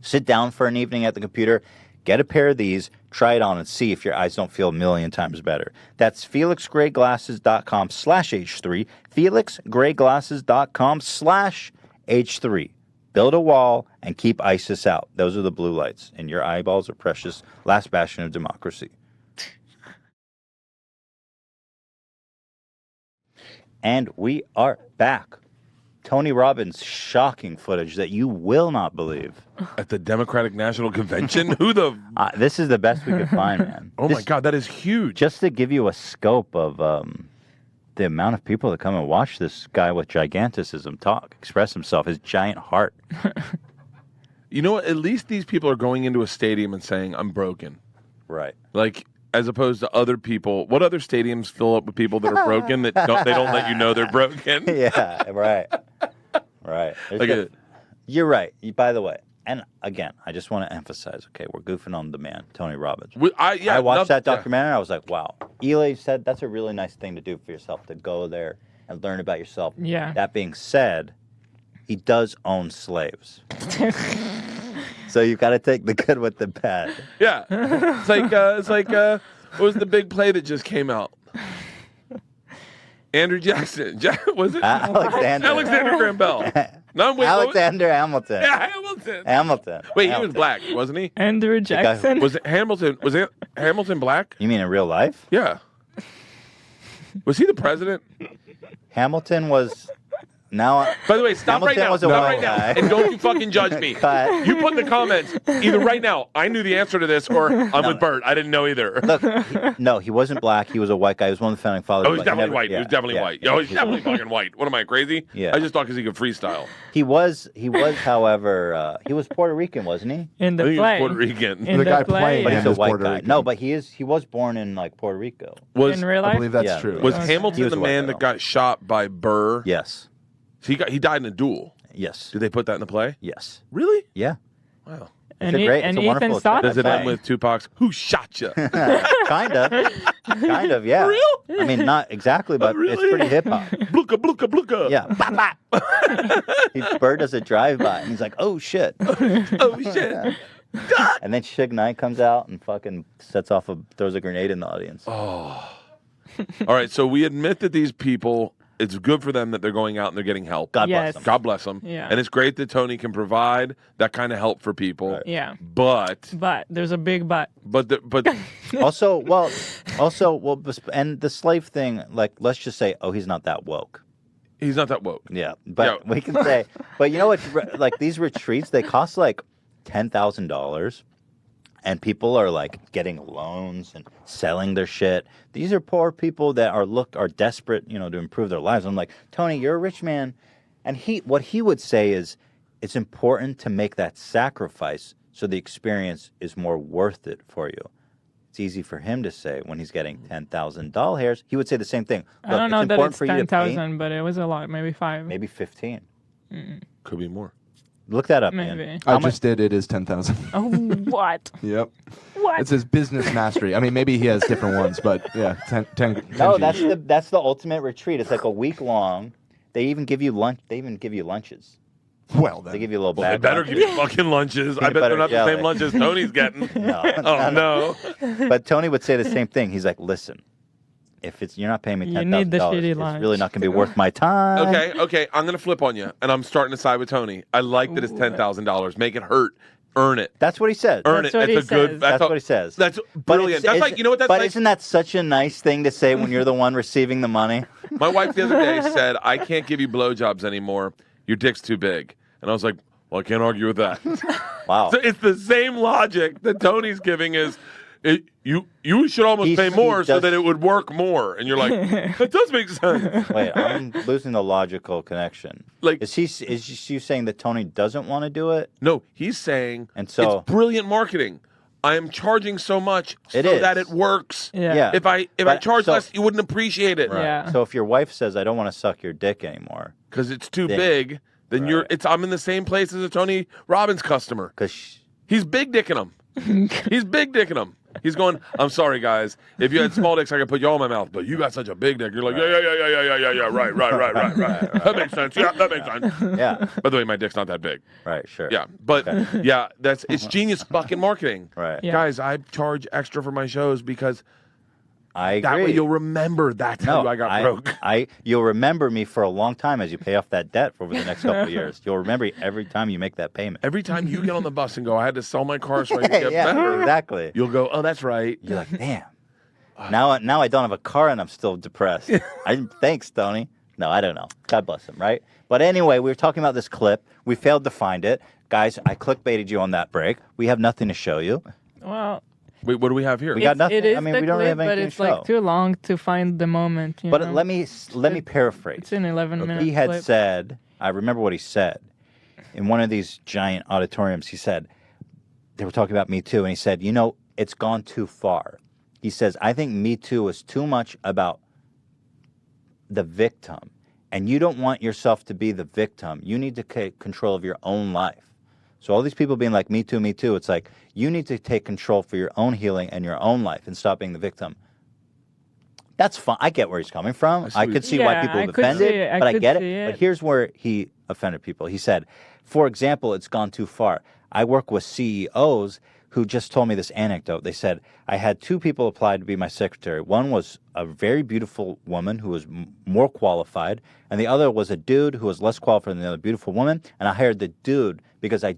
Sit down for an evening at the computer, get a pair of these, try it on, and see if your eyes don't feel a million times better. That's felixgrayglasses.com/H3, felixgrayglasses.com/H3. Build a wall and keep ISIS out. Those are the blue lights, and your eyeballs are precious. Last bastion of democracy. And we are back. Tony Robbins' shocking footage that you will not believe. At the Democratic National Convention? Who the... this is the best we could find, man. My God, that is huge. Just to give you a scope of the amount of people that come and watch this guy with giganticism express himself, his giant heart. You know what? At least these people are going into a stadium and saying, I'm broken. Right. Like... as opposed to other people. What other stadiums fill up with people that are broken that they don't let you know they're broken? Yeah, right. Right. You're right. By the way, and again, I just want to emphasize, okay, we're goofing on the man, Tony Robbins. I watched that documentary, and I was like, wow. Eli said that's a really nice thing to do for yourself, to go there and learn about yourself. Yeah. That being said, he does own slaves. So you got to take the good with the bad. Yeah. It's like what was the big play that just came out? Andrew Jackson. Was it? Alexander Graham Bell. No, wait, Alexander Hamilton. Yeah, Hamilton. Hamilton. Wait, he was black, wasn't he? Andrew Jackson. Was it Hamilton black? You mean in real life? Yeah. Was he the president? Hamilton was... Now, by the way, stop Hamilton right now. Stop right now. And don't you fucking judge me. Cut. You put in the comments, either right now, I knew the answer to this, or I'm with Bert. I didn't know either. Look, he wasn't black. He was a white guy. He was one of the founding fathers. Oh, he's definitely white. Yeah, he was definitely white. Yo, he's definitely fucking white. What am I, crazy? Yeah. I just thought because he could freestyle. He was, however, he was Puerto Rican, wasn't he? In the I think play. he was Puerto Rican. In the guy playing But he's a white Puerto guy. Rican. No, but he was born in like Puerto Rico. In real life? I believe that's Yeah. true. Was Okay. Hamilton the man that got shot by Burr? Yes. He died in a duel. Yes. Did they put that in the play? Yes. Really? Yeah. Wow. And, It's a great- and it's a wonderful Ethan saw Does it that end play. with Tupac's "Who shot you"? Kind of, yeah. For real? I mean, not exactly, but really? it's pretty hip hop. Bluka, bluka, bluka. Yeah. Bop, bop. Bird does a drive-by, and he's like, "Oh shit!" Oh shit. And then Suge Knight comes out and fucking throws a grenade in the audience. All right, so we admit that these people, it's good for them that they're going out and they're getting help. God Yes. bless them. God bless them. Yeah. And it's great that Tony can provide that kind of help for people. Right. Yeah. But But there's a big but. Also, and the slave thing, like, let's just say, oh, he's not that woke. he's not that woke. Yeah, but Yeah. we can say, but you know what? Like these retreats, they cost like $10,000, and people are like getting loans and selling their shit. These are poor people that are desperate, to improve their lives. I'm like, Tony, you're a rich man, and what he would say is, it's important to make that sacrifice so the experience is more worth it for you. It's easy for him to say when he's getting $10,000 hairs. He would say the same thing. I don't know it's that important it's for you to pay- 10,000, but it was a lot. Maybe 5. Maybe 15. Could be more. Look that up, Maybe. man. I just did. It is 10,000. Oh, what? Yep. What? It's his business mastery. I mean, maybe he has different ones, but yeah, 10 No, G's. that's the ultimate retreat. It's like a week long. They even give you lunch. They even give you lunches. Well, They then. give you a little Well, they bag. better lunch. give you fucking lunches. I Peanut bet butter they're not the jelly. same lunches Tony's getting. No, Oh, no. But Tony would say the same thing. He's like, listen, if you're not paying me You $10,000, need the shitty it's lunch. really not going to be worth my time. Okay. I'm going to flip on you, and I'm starting to side with Tony. I like that it's $10,000. Make it hurt. Earn it. That's what he said. Earn That's it. what That's he a good. says. That's what he says. That's But brilliant. That's like, you know what that's but like? isn't that such a nice thing to say when you're the one receiving the money? My wife the other day said, I can't give you blowjobs anymore. Your dick's too big. And I was like, well, I can't argue with that. Wow. So it's the same logic that Tony's giving is, you should almost He pay more so does- that it would work more. And you're like, that does make sense. Wait, I'm losing the logical connection. Like- is you saying that Tony doesn't want to do it? No, he's saying And so- it's brilliant marketing. I am charging so much It so is. that it works. Yeah. Yeah. If I But- charge so- less, you wouldn't appreciate it. Right. Yeah. So if your wife says, I don't want to suck your dick anymore, Because it's too Then- big, then I'm in the same place as a Tony Robbins customer. because He's big dicking them. He's big dicking them. He's going, I'm sorry, guys. If you had small dicks, I could put you all in my mouth. But you got such a big dick. You're like, yeah. Right. That makes sense. Yeah, that makes sense. yeah, By the way, my dick's not that big. right, sure. Yeah. But, yeah, it's genius fucking marketing. Right. Yeah. Guys, I charge extra for my shows because I agree. that way you'll remember that's how I got broke. You'll remember me for a long time as you pay off that debt over the next couple of years. You'll remember me every time you make that payment. Every time you get on the bus and go, I had to sell my car so I could get better. Exactly. You'll go, oh, that's right. You're like, damn. Now I don't have a car and I'm still depressed. Thanks, Tony. No, I don't know. God bless him, right? But anyway, we were talking about this clip. We failed to find it. Guys, I clickbaited you on that break. We have nothing to show you. Well, Wait, what do we have here? We got nothing. It is I mean, the we don't clip, have anything but to it's show. like too long to find the moment. You But know? let me paraphrase. It's an 11-minute He had clip. said, I remember what he said in one of these giant auditoriums. He said, they were talking about Me Too, and he said, it's gone too far. He says, I think Me Too is too much about the victim, and you don't want yourself to be the victim. You need to take control of your own life. So all these people being like, Me Too, it's like, you need to take control for your own healing and your own life and stop being the victim. That's fine. I get where he's coming from. I could see why people I have could offended, see it. I but I could get see it. it. But here's where he offended people. He said, for example, it's gone too far. I work with CEOs who just told me this anecdote. They said, I had 2 people apply to be my secretary. One was a very beautiful woman who was more qualified, and the other was a dude who was less qualified than the other beautiful woman. And I hired the dude because I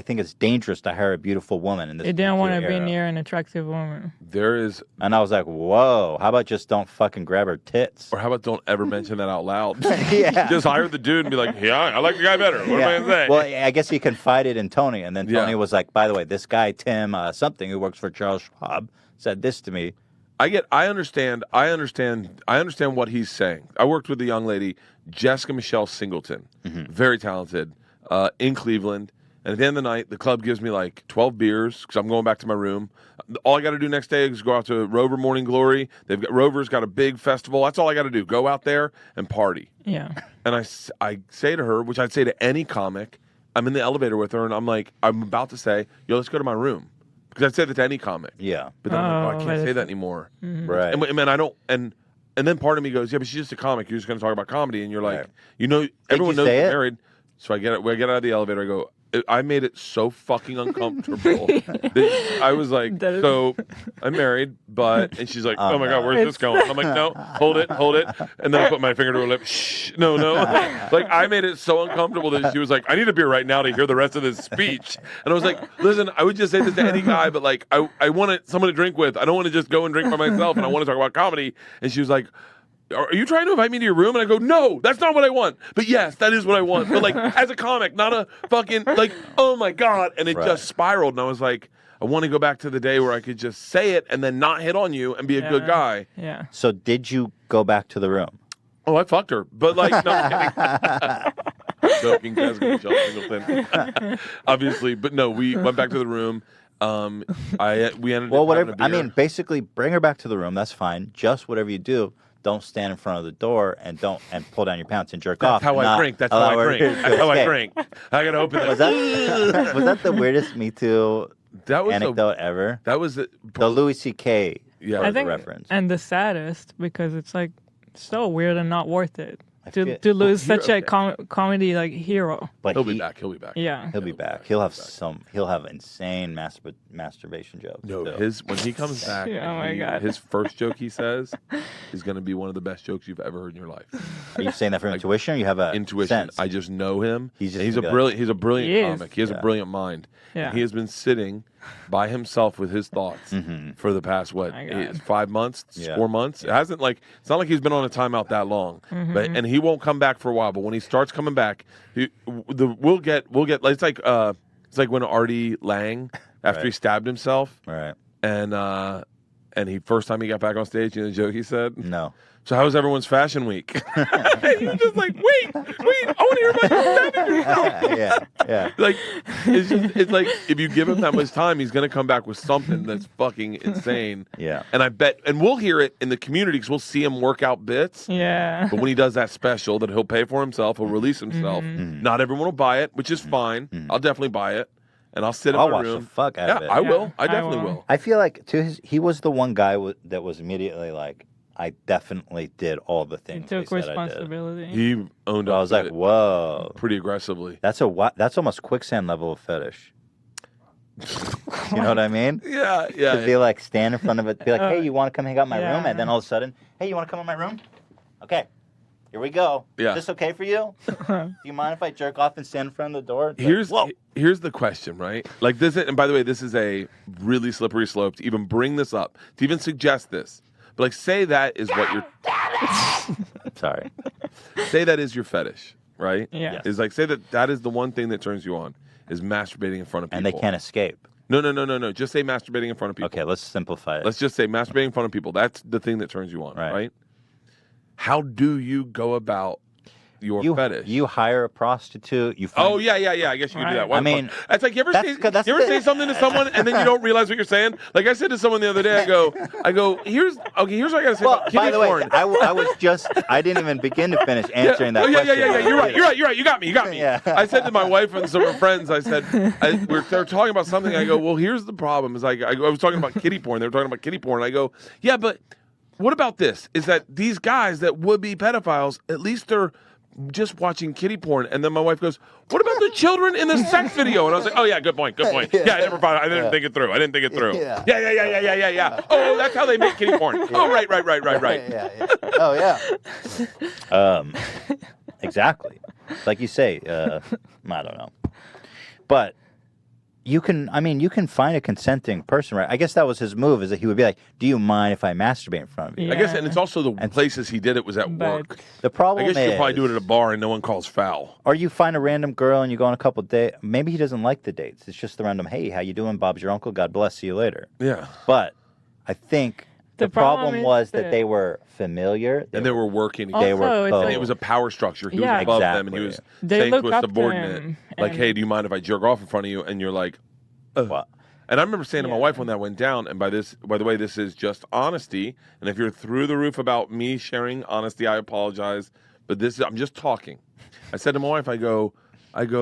think it's dangerous to hire a beautiful woman in this He didn't want to be era. near an attractive woman. There is, And I was like, whoa, how about just don't fucking grab her tits? or how about don't ever mention that out loud? Yeah. Just hire the dude and be like, yeah, I like the guy better. What am I going to say? Well, I guess he confided in Tony, and then Yeah. Tony was like, by the way, this guy, Tim something, who works for Charles Schwab, said this to me. I understand what he's saying. I worked with a young lady, Jessica Michelle Singleton, very talented, in Cleveland. And at the end of the night, the club gives me like 12 beers because I'm going back to my room. All I got to do next day is go out to Rover Morning Glory. Rover's got a big festival. That's all I got to do. Go out there and party. Yeah. And I say to her, which I'd say to any comic, I'm in the elevator with her, and I'm about to say, yo, let's go to my room. Because I'd say that to any comic. Yeah. But then I'm like, Oh, I can't but say that anymore. Right. And man, I don't. And then part of me goes, yeah, but she's just a comic. You're just going to talk about comedy, and you're like, Right. everyone you knows say you're it? married. So I get out of the elevator. I go, I made it so fucking uncomfortable. that I was like, That is- so I'm married, and she's like, oh my no. God, where's this going? I'm like, no, hold it. And then I put my finger to her lip. Shh, no. Like I made it so uncomfortable that she was like, I need a beer right now to hear the rest of this speech. And I was like, listen, I would just say this to any guy, but like I want someone to drink with. I don't want to just go and drink by myself, and I want to talk about comedy. And she was like, are you trying to invite me to your room? And I go, no, that's not what I want. But yes, that is what I want. But like as a comic, not a fucking like, oh my God. And it just spiraled. And I was like, I want to go back to the day where I could just say it and then not hit on you and be a good guy. Yeah. So did you go back to the room? Oh, I fucked her. But like, no, I'm kidding. Joking, Jessica Michelle Singleton. Obviously. But no, we went back to the room. We ended Well, up whatever. having a I beer. mean, basically, bring her back to the room. That's fine. Just whatever you do, don't stand in front of the door and pull down your pants and jerk off. That's how I not drink. That's how allow I her drink. to That's how I escape. drink. I gotta open Was that. that the weirdest Me Too That was anecdote ever? That was The Louis C.K. Yeah. I think, reference. and the saddest because it's like so weird and not worth it feel- to lose Well, such a comedy like hero. But He'll be back. He'll be back. Yeah. He'll be back. He'll have insane masturbation jokes. No, too. when he comes back, Oh my God. his first joke he says is going to be one of the best jokes you've ever heard in your life. Are you saying that from intuition, or you have a Intuition. sense? I just know him. He's just He's gonna a be brilliant. He's a brilliant He is. comic. He has a brilliant mind. Yeah. And he has been sitting by himself with his thoughts for the past My God. 5 months, Yeah. 4 months. It hasn't it's not like he's been on a timeout that long. But and he won't come back for a while. But when he starts coming back, we'll get. It's like when Artie Lang after he stabbed himself Right. and he first time he got back on stage, you know the joke he said? No. So how was everyone's fashion week? And you're just like, wait, I want to hear about you stabbing yourself. Yeah. Like, it's like if you give him that much time, he's going to come back with something that's fucking insane. Yeah. And I bet, and we'll hear it in the community because we'll see him work out bits. Yeah. But when he does that special that he'll pay for himself, he'll release himself. Not everyone will buy it, which is fine. I'll definitely buy it. And I'll sit in I'll my watch room. the fuck out Yeah, of it. I will. I I definitely will. will. I feel like he was the one guy that was immediately like, I definitely did all the He things. took they said I did. responsibility. He owned I up was to like, it whoa, pretty aggressively. that's almost quicksand level of fetish. You know what I mean? Yeah, To yeah. be like stand in front of it, be like, hey, you want to come hang out in my room? yeah. And then all of a sudden, hey, you want to come in my room? Okay, here we go. Yeah. Is this okay for you? Do you mind if I jerk off and stand in front of the door? It's like, Here's the question, right? Like this, and by the way, this is a really slippery slope to even bring this up, to even suggest this. But like, say that is what you're. Sorry. Say that is your fetish, right? Yeah. Is like say that is the one thing that turns you on is masturbating in front of people. And they can't escape. No. Just say masturbating in front of people. Okay, let's simplify it. Let's just say masturbating in front of people. That's the thing that turns you on, Right. right? How do you go about your fetish? You hire a prostitute. You find, Oh yeah. I guess you could do that. Right. Why I the mean, fuck? It's like you ever that's the- say something to someone and then you don't realize what you're saying. Like I said to someone the other day, I go, here's what I gotta say Well, about by kitty the way, porn. I didn't even begin to finish answering that yeah, question. yeah. You're right. You got me. Yeah. I said to my wife and some of her friends, I said, they're talking about something. I go, well, here's the problem. Is I was talking about kitty porn. They were talking about kitty porn. I go, yeah, but what about this? Is that these guys that would be pedophiles, at least they're just watching kiddie porn. And then my wife goes, what about the children in the sex video? And I was like, oh, yeah, good point. Yeah, I didn't think it through. Yeah. Oh, that's how they make kiddie porn. Oh, right. Yeah. Oh, yeah. Exactly. Like you say, I don't know. But you can find a consenting person, right? I guess that was his move, is that he would be like, do you mind if I masturbate in front of you? Yeah. I guess, and it's also the places he did it was at work. The problem I guess you is, could probably do it at a bar and no one calls foul. or you find a random girl and you go on a couple dates. Maybe he doesn't like the dates. It's just the random, hey, how you doing? Bob's your uncle. God bless. See you later. Yeah. But I think the problem is was that they were familiar. And they were working They together. were Also, it's close. like- It was a power structure. He was Yeah. above them, and he was They saying look to a up to subordinate, him, like, and- hey, do you mind if I jerk off in front of you? And you're like, Well, And I remember saying to my wife when that went down, and by the way, this is just honesty. And if you're through the roof about me sharing honesty, I apologize. But I'm just talking. I said to my wife, I go,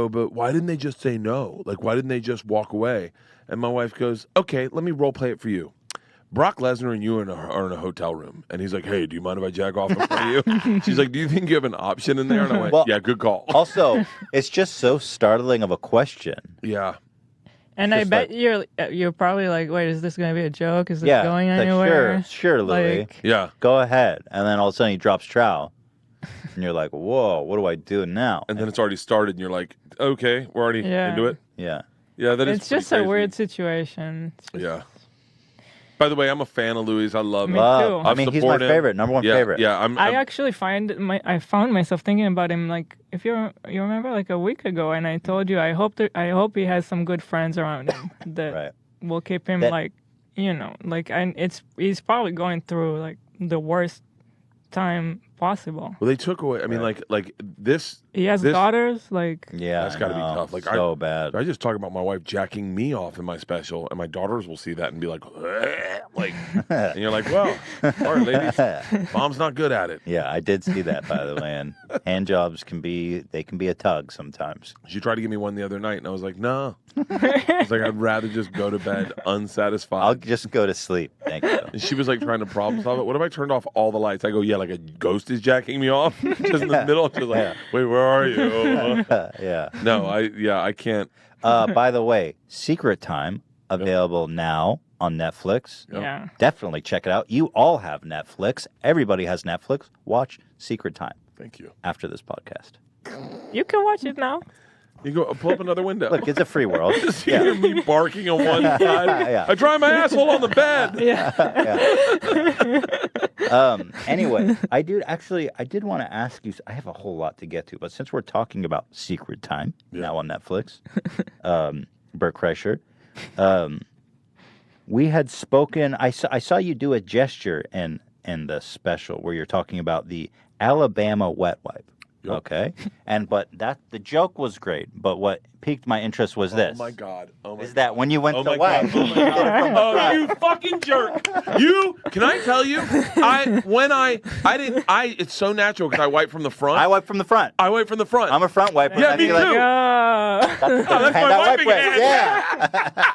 but why didn't they just say no? Like, why didn't they just walk away? And my wife goes, okay, let me role play it for you. Brock Lesnar and you are in a hotel room. And he's like, hey, do you mind if I jack off in front of you? She's like, do you think you have an option in there? And I went, Well, yeah, good call. also, it's just so startling of a question. Yeah. And I Just bet like- you're probably like, wait, is this going to be a joke? Is this Yeah, going like, anywhere? sure, Louis. Like, Yeah. Go ahead. And then all of a sudden he drops trow. And you're like, whoa, what do I do now? And then it's already started, and you're like, okay, we're already Yeah. into it. Yeah. Yeah, that is it's just pretty a crazy. weird situation. It's just- Yeah. By the way, I'm a fan of Louis. I love him. Me Love. too. I mean, he's my support him. favorite, number one Yeah, favorite. Yeah, I actually I found myself thinking about him, like, if you remember, like a week ago, and I told you I hope he has some good friends around him that Right. will keep him That- he's probably going through like the worst time possible. Well, they took away. I mean, like this. He has This- daughters, like Yeah. That's gotta be I know. tough. Like, so bad. I just talk about my wife jacking me off in my special, and my daughters will see that and be like, like, and you're like, well, sorry, ladies, mom's not good at it. Yeah, I did see that, by the way. And hand jobs can be a tug sometimes. She tried to give me one the other night, and I was like, no. I was like, I'd rather just go to bed unsatisfied. I'll just go to sleep. Thank you. And she was like trying to problem solve it. What if I turned off all the lights? I go, yeah, like a ghost is jacking me off, just in the middle. She was like, wait, where are you? Yeah. No, I can't. By the way, Secret Time, available now on Netflix. yeah. Definitely check it out. You all have Netflix. Everybody has Netflix. Watch Secret Time Thank you. after this podcast. You can watch it now. You go pull up another window. Look, it's a free world. Just hear me barking on one side. Yeah. I dry my asshole on the bed. Anyway, I did want to ask you. I have a whole lot to get to, but since we're talking about Secret Time now on Netflix, Bert Kreischer, we had spoken. I saw you do a gesture in the special where you're talking about the Alabama wet wipe. Yep. Okay, but the joke was great. But what piqued my interest was this. Oh my god! Oh my Is that when you went Oh to my wipe? god! Oh my god! Oh, you fucking jerk! Can I tell you? It's so natural because I wipe from the front. I wipe from the front. I wipe from the front. I'm a front wiper. Yeah, I me feel like, too. Yeah. that's hand my out wipe wiping way. hand. Yeah.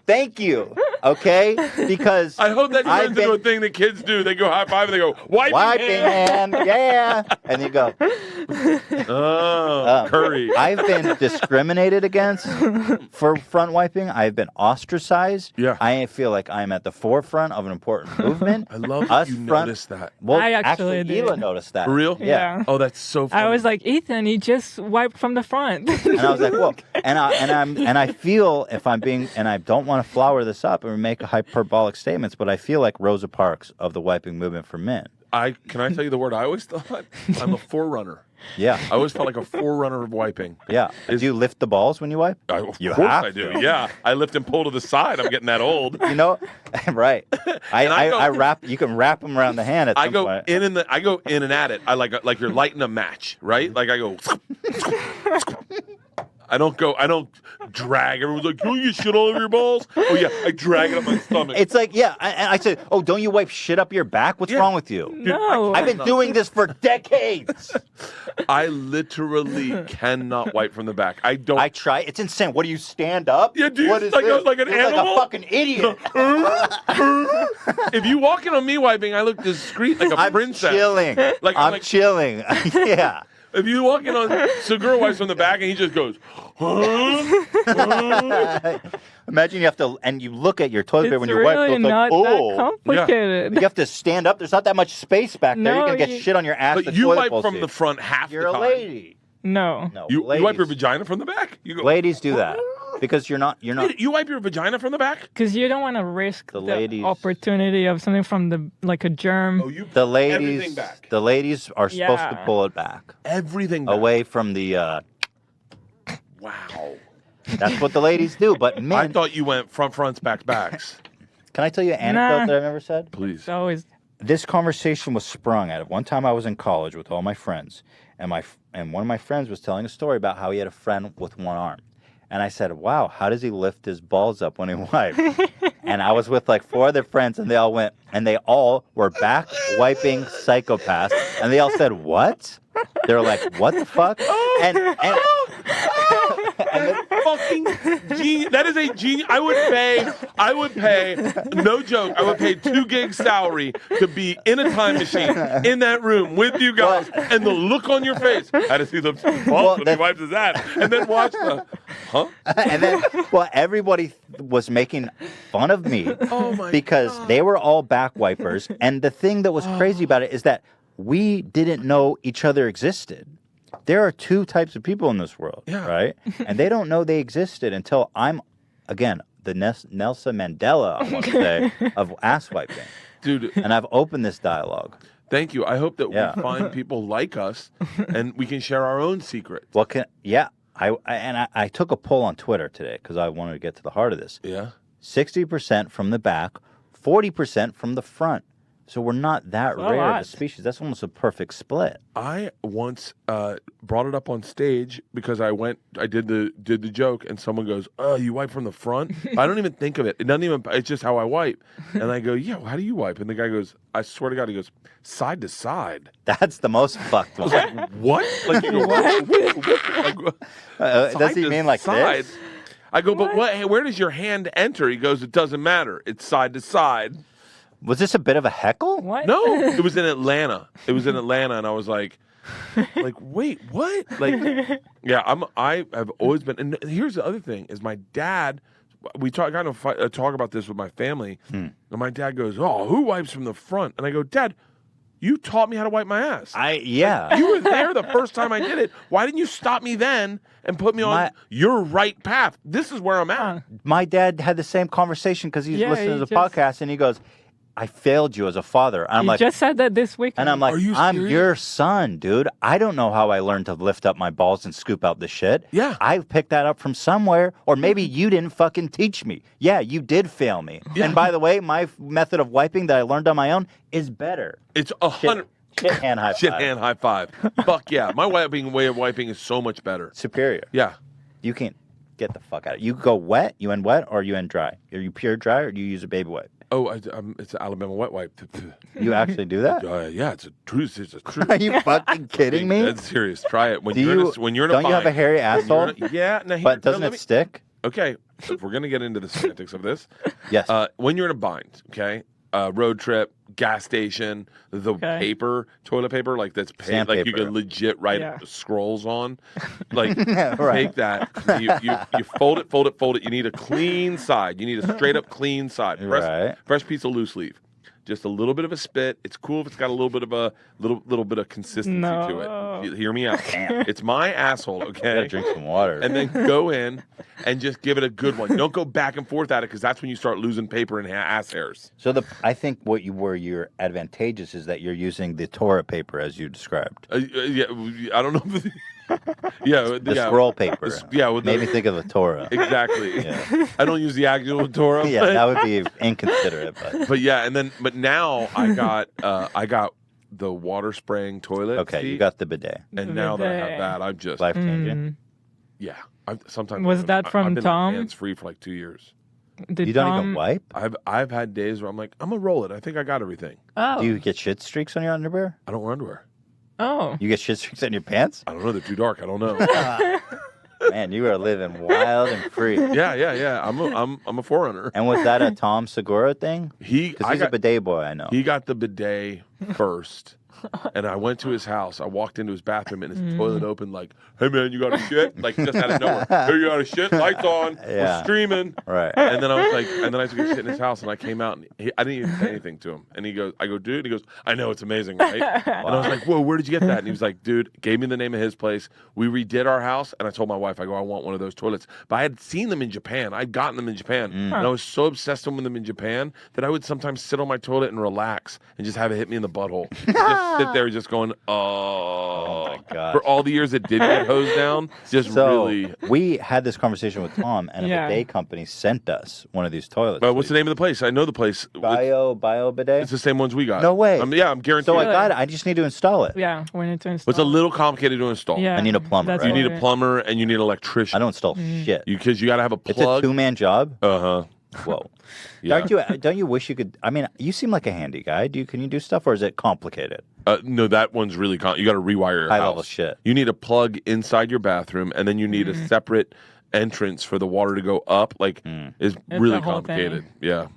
Thank you. Okay? Because I hope that I've turns into a thing that kids do. They go high five and they go wiping hand. Yeah. And you go, Oh, curry. I've been discriminated against for front wiping. I've been ostracized. Yeah. I feel like I'm at the forefront of an important movement. I love Us that you front- noticed that. Well, I actually did. Hila noticed that. For real? Yeah. Oh, that's so funny. I was like, Ethan, he just wiped from the front. And I was like, whoa. And I feel if I'm being, and I don't want to flower this up and make hyperbolic statements, but I feel like Rosa Parks of the wiping movement for men. Can I tell you the word I always thought? I'm a forerunner. Yeah. I always felt like a forerunner of wiping. Yeah. Do you lift the balls when you wipe? Of You course have I do. to. Yeah, I lift and pull to the side. I'm getting that old. You know, right? I go- I wrap. You can wrap them around the hand. At I some go point. I go in and at it. I like you're lighting a match, right? Like I go. I don't drag. Everyone's like, "Oh, you shit all over your balls." Oh yeah, I drag it up my stomach. It's like, yeah. And I said, oh, don't you wipe shit up your back? What's wrong with you? No. I've been doing this for decades. I literally cannot wipe from the back. I don't. I try. It's insane. What do you stand up? Yeah, do you What is like this? like an You're animal? like a fucking idiot. If you walk in on me wiping, I look discreet like a I'm princess. chilling. Like I'm chilling. Yeah. If you walk in on Segura wipes from the back and he just goes, Imagine you have to, and you look at your toilet paper It's when you wipe. really It's like, not oh. that complicated. You have to stand up. There's not that much space back there. You're No, going to get you- shit on your ass. but the you toilet wipe bowl from seat. the front half You're the a time. lady. No. No, You wipe your ladies. vagina from the back? You go, Ladies do that because you're not. You wipe your vagina from the back? Because you don't want to risk The the, ladies- opportunity of something from the like a germ. Oh, you The pull everything ladies. back. The ladies are supposed to Yeah. pull it back Everything back. away from the. Wow. That's what the ladies do. But I men, thought you went fronts, backs. can I tell you an anecdote Nah. that I've ever said? Please. It's always This conversation was sprung out of one time I was in college with all my friends, and one of my friends was telling a story about how he had a friend with one arm, and I said, "Wow, how does he lift his balls up when he wipes?" And I was with like 4 other friends, and they all went, and they all were back wiping psychopaths, and they all said, "What?" They were like, "What the fuck?" And Fucking genius. That is a genius. I would pay, no joke, I would pay 2 gigs salary to be in a time machine in that room with you guys and the look on your face. How does he lift his balls when he wipes his ass? And then watch the, huh? and then, well, everybody was making fun of me because they were all back wipers. And the thing that was crazy about it is that we didn't know each other existed. There are 2 types of people in this world, right? And they don't know they existed until I'm, again, the Nelson Mandela, I want to say, of ass wiping. Dude, And I've opened this dialogue. thank you. I hope that Yeah. we find people like us and we can share our own secrets. Well, I took a poll on Twitter today because I wanted to get to the heart of this. Yeah. 60% from the back, 40% from the front. So we're not that That's a rare of a lot. species. That's almost a perfect split. I once brought it up on stage because I did the joke, and someone goes, "Oh, you wipe from the front?" I don't even think of it. It doesn't even. It's just how I wipe. And I go, "Yeah, well, how do you wipe?" And the guy goes, "I swear to God," he goes, "Side to side." That's the most fucked one. What? Like you go, like, Does side he to mean like side? this? I go, but what? Where does your hand enter? He goes, "It doesn't matter. It's side to side." Was this a bit of a heckle? what? No, it was in Atlanta. And I was like, wait, what? Like, yeah, I have always been. And here's the other thing: is my dad. We talk about this with my family, and my dad goes, "Oh, who wipes from the front?" And I go, "Dad, you taught me how to wipe my ass. Yeah. You were there the first time I did it. Why didn't you stop me then and put me on your right path? This is where I'm at." My dad had the same conversation because he's listening to the podcast, and he goes, "I failed you as a father." And I'm You like, just said that this weekend. and I'm like, Are you I'm serious? your son, dude. I don't know how I learned to lift up my balls and scoop out the shit. Yeah. I picked that up from somewhere, or maybe you didn't fucking teach me. Yeah, you did fail me. Yeah. And by the way, my method of wiping that I learned on my own is better. It's 100. Shit hand high Shit five. hand high five. Fuck yeah. My way of wiping is so much better. Superior. Yeah. You can't get the fuck out of it. You go wet, you end wet, or you end dry. Are you pure dry, or do you use a baby wipe? Oh, it's an Alabama wet wipe. You actually do that? Yeah, it's a truth. It's a truth. Are you fucking kidding me? That's serious. Try it. When Do you're you? when you're in a Don't you have a bind- hairy when you're asshole? in a- yeah. Now, But doesn't let it stick? Okay, so if we're gonna get into the semantics of this, Yes. when you're in a bind, okay, road trip, gas station, the paper, toilet paper, like that's like you Sandpaper. can legit write scrolls on, like Right. take that, you fold it. You need a clean side. You need a straight up clean side. Right. Fresh piece of loose leaf. Just a little bit of a spit. It's cool if it's got a little bit of a little bit of consistency to it. You hear me out. It's my asshole, okay? Gotta drink some water. And then go in and just give it a good one. Don't go back and forth at it because that's when you start losing paper and ass hairs. So I think where you're advantageous is that you're using the toilet paper as you described. Yeah, I don't know. The scroll paper. Made me think of the Torah. Exactly. Yeah. I don't use the actual Torah. Yeah, that would be inconsiderate. But yeah, but now I got the water spraying toilet. Okay, seat, you got the bidet. and now that I have that, I'm just Life changing. Yeah. Sometimes Was that from I've been Tom? hands free for like 2 years. Did You don't Tom... even wipe? I've had days where I'm like, I'm gonna roll it. I think I got everything. Oh. Do you get shit streaks on your underwear? I don't wear underwear. Oh. You get shit streaks on your pants? I don't know. They're too dark. I don't know. Man, you are living wild and free. Yeah. I'm a forerunner. And was that a Tom Segura thing? Because he's a bidet boy, I know. He got the bidet first. And I went to his house. I walked into his bathroom and his toilet opened like, hey man, you got a shit? Like just out of nowhere. Hey, you got a shit? Lights on. Yeah. We're streaming. Right. And then I was like, and then I took a shit in his house and I came out and I didn't even say anything to him. And I go, dude. He goes, I know, it's amazing, right? And I was like, whoa, where did you get that? And he was like, dude, gave me the name of his place. We redid our house. And I told my wife, I go, I want one of those toilets. But I had seen them in Japan. I'd gotten them in Japan. And I was so obsessed with them in Japan that I would sometimes sit on my toilet and relax and just have it hit me in the butthole. Just sit there just going, oh my God. For all the years it did get hosed down, really. We had this conversation with Tom, and a bidet company sent us one of these toilets. What's the name of the place? I know the place. Bio bidet? It's the same ones we got. No way. I'm guaranteed. So I got it. I just need to install it. Yeah, we need to install. It's a little complicated to install. Yeah, I need a plumber, that's right? You need a plumber and you need an electrician. I don't install shit. Because you got to have a It's a plug. 2-man job. Uh-huh. Whoa. Yeah. Don't you wish you could? I mean, you seem like a handy guy. Can you do stuff, or is it complicated? No, that one's really you got to rewire your High house. level shit. You need a plug inside your bathroom, and then you need a separate entrance for the water to go up. Like, it's really a whole complicated. thing. Yeah.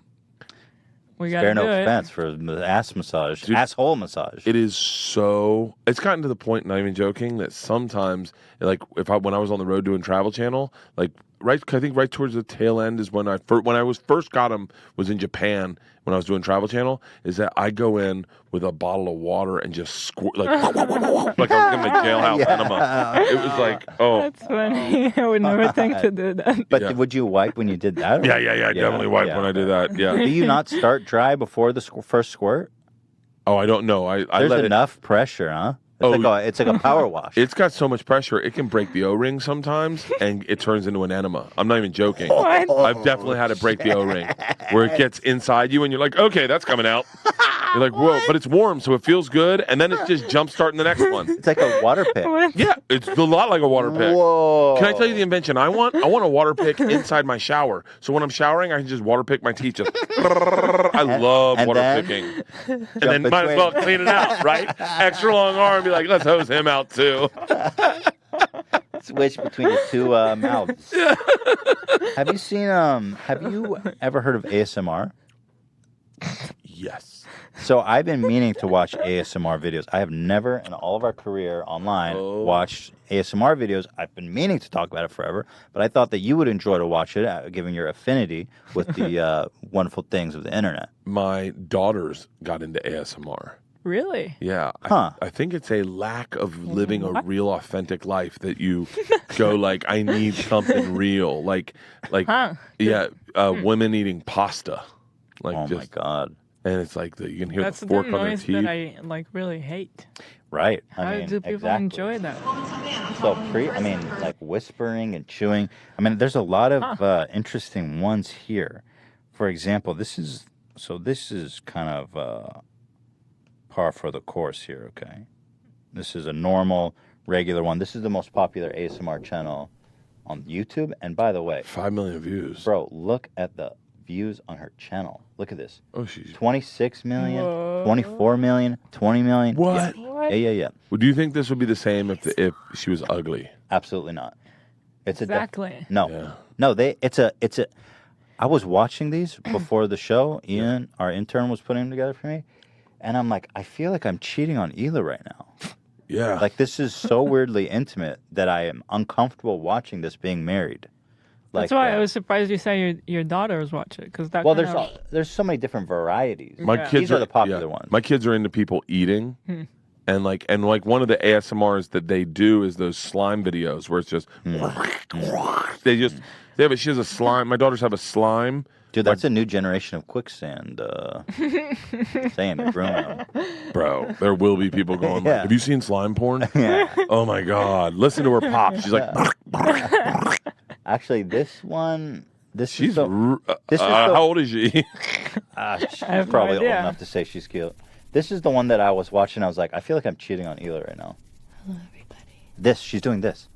We got Spare to no do it. expense for the ass massage, Dude, asshole massage. It is so. It's gotten to the point, not even joking, that sometimes, like, when I was on the road doing Travel Channel, like, I think right towards the tail end is when I first got him was in Japan when I was doing Travel Channel. Is that I go in with a bottle of water and just squirt like I was getting a jailhouse enema. It was like, oh, That's funny. I would never think to do that. But would you wipe when you did that? or- yeah. I definitely wiped when I did that. Yeah. Do you not start dry before the first squirt? Oh, I don't know. I There's let enough pressure, huh? It's like a power wash. It's got so much pressure, it can break the O-ring sometimes, and it turns into an enema. I'm not even joking. What? I've definitely had it break the O-ring, where it gets inside you, and you're like, okay, that's coming out. You're like, whoa, but it's warm, so it feels good, and then it's just jump starting the next one. It's like a water pick. Yeah, it's a lot like a water pick. Whoa. Can I tell you the invention I want? I want a water pick inside my shower. So when I'm showering, I can just water pick my teeth. Just I love and water then picking. And then might as well clean it out, right? Extra long arm, be like, let's hose him out too. Switch between the two mouths. Have you seen? Have you ever heard of ASMR? Yes. So I've been meaning to watch ASMR videos. I have never, in all of our career online, watched ASMR videos. I've been meaning to talk about it forever, but I thought that you would enjoy to watch it, given your affinity with the wonderful things of the internet. My daughters got into ASMR. Really? Yeah. Huh. I think it's a lack of living a real authentic life that you go like, I need something real. Like women eating pasta. Like Oh my God. And it's like you can hear That's the the fork on their noise teeth. that I really hate. Right. How do people enjoy that? So like whispering and chewing. I mean, there's a lot of interesting ones here. For example, this is kind of par for the course here. Okay, this is a normal, regular one. This is the most popular ASMR channel on YouTube. And by the way, 5 million views. bro, look at the views on her channel. Look at this. Oh, she's 26 million, 24 million, 20 million. What? Yeah. Yeah. Well, do you think this would be the same if she was ugly? Absolutely not. It's Exactly. no. It's a. I was watching these before the show. Ian, our intern, was putting them together for me, and I'm like, I feel like I'm cheating on Hila right now. Yeah. Like this is so weirdly intimate that I am uncomfortable watching this being married. That's why I was surprised you say your daughters watch it, because that. Well, kind of... there's so many different varieties. My Yeah. kids These are the popular ones. My kids are into people eating, and like one of the ASMRs that they do is those slime videos where it's just she has a slime. My daughters have a slime. Dude, that's a new generation of quicksand. Saying it, Bruno. Bro, there will be people going like, have you seen slime porn? Yeah. Oh my God. Listen to her pop. She's like, Actually, this one. she's how how old is she? She's have no probably old idea. enough to say she's cute. This is the one that I was watching. I was like, I feel like I'm cheating on Hila right now. Hello, everybody. She's doing this.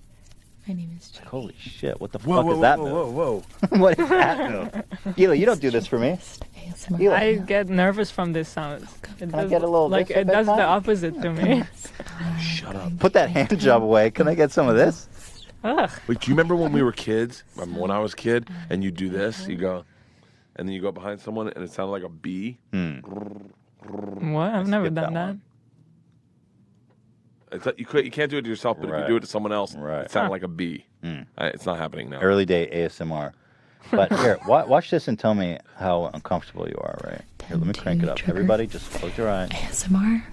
My name is Judy. Holy shit! What the Whoa, fuck whoa, is that whoa, move? whoa, whoa. What is that move? Hila, you don't do this for me. ASMR. Hila. I get nervous from this sound. It I get a little like this it does the bedtime? opposite to me. Shut up. Put that hand job away. Can I get some of this? Ugh. Wait, do you remember when we were kids? When I was a kid, and you do this, you go, and then you go behind someone, and it sounded like a bee. What? I've never skipped done that that. one. It's like, you can't do it to yourself, but if Right. you do it to someone else, Right. it sounded like a bee. It's not happening now. Early day ASMR. But here, watch this and tell me how uncomfortable you are, right? Here, let me crank it up. Trigger. Everybody, just close your eyes. ASMR.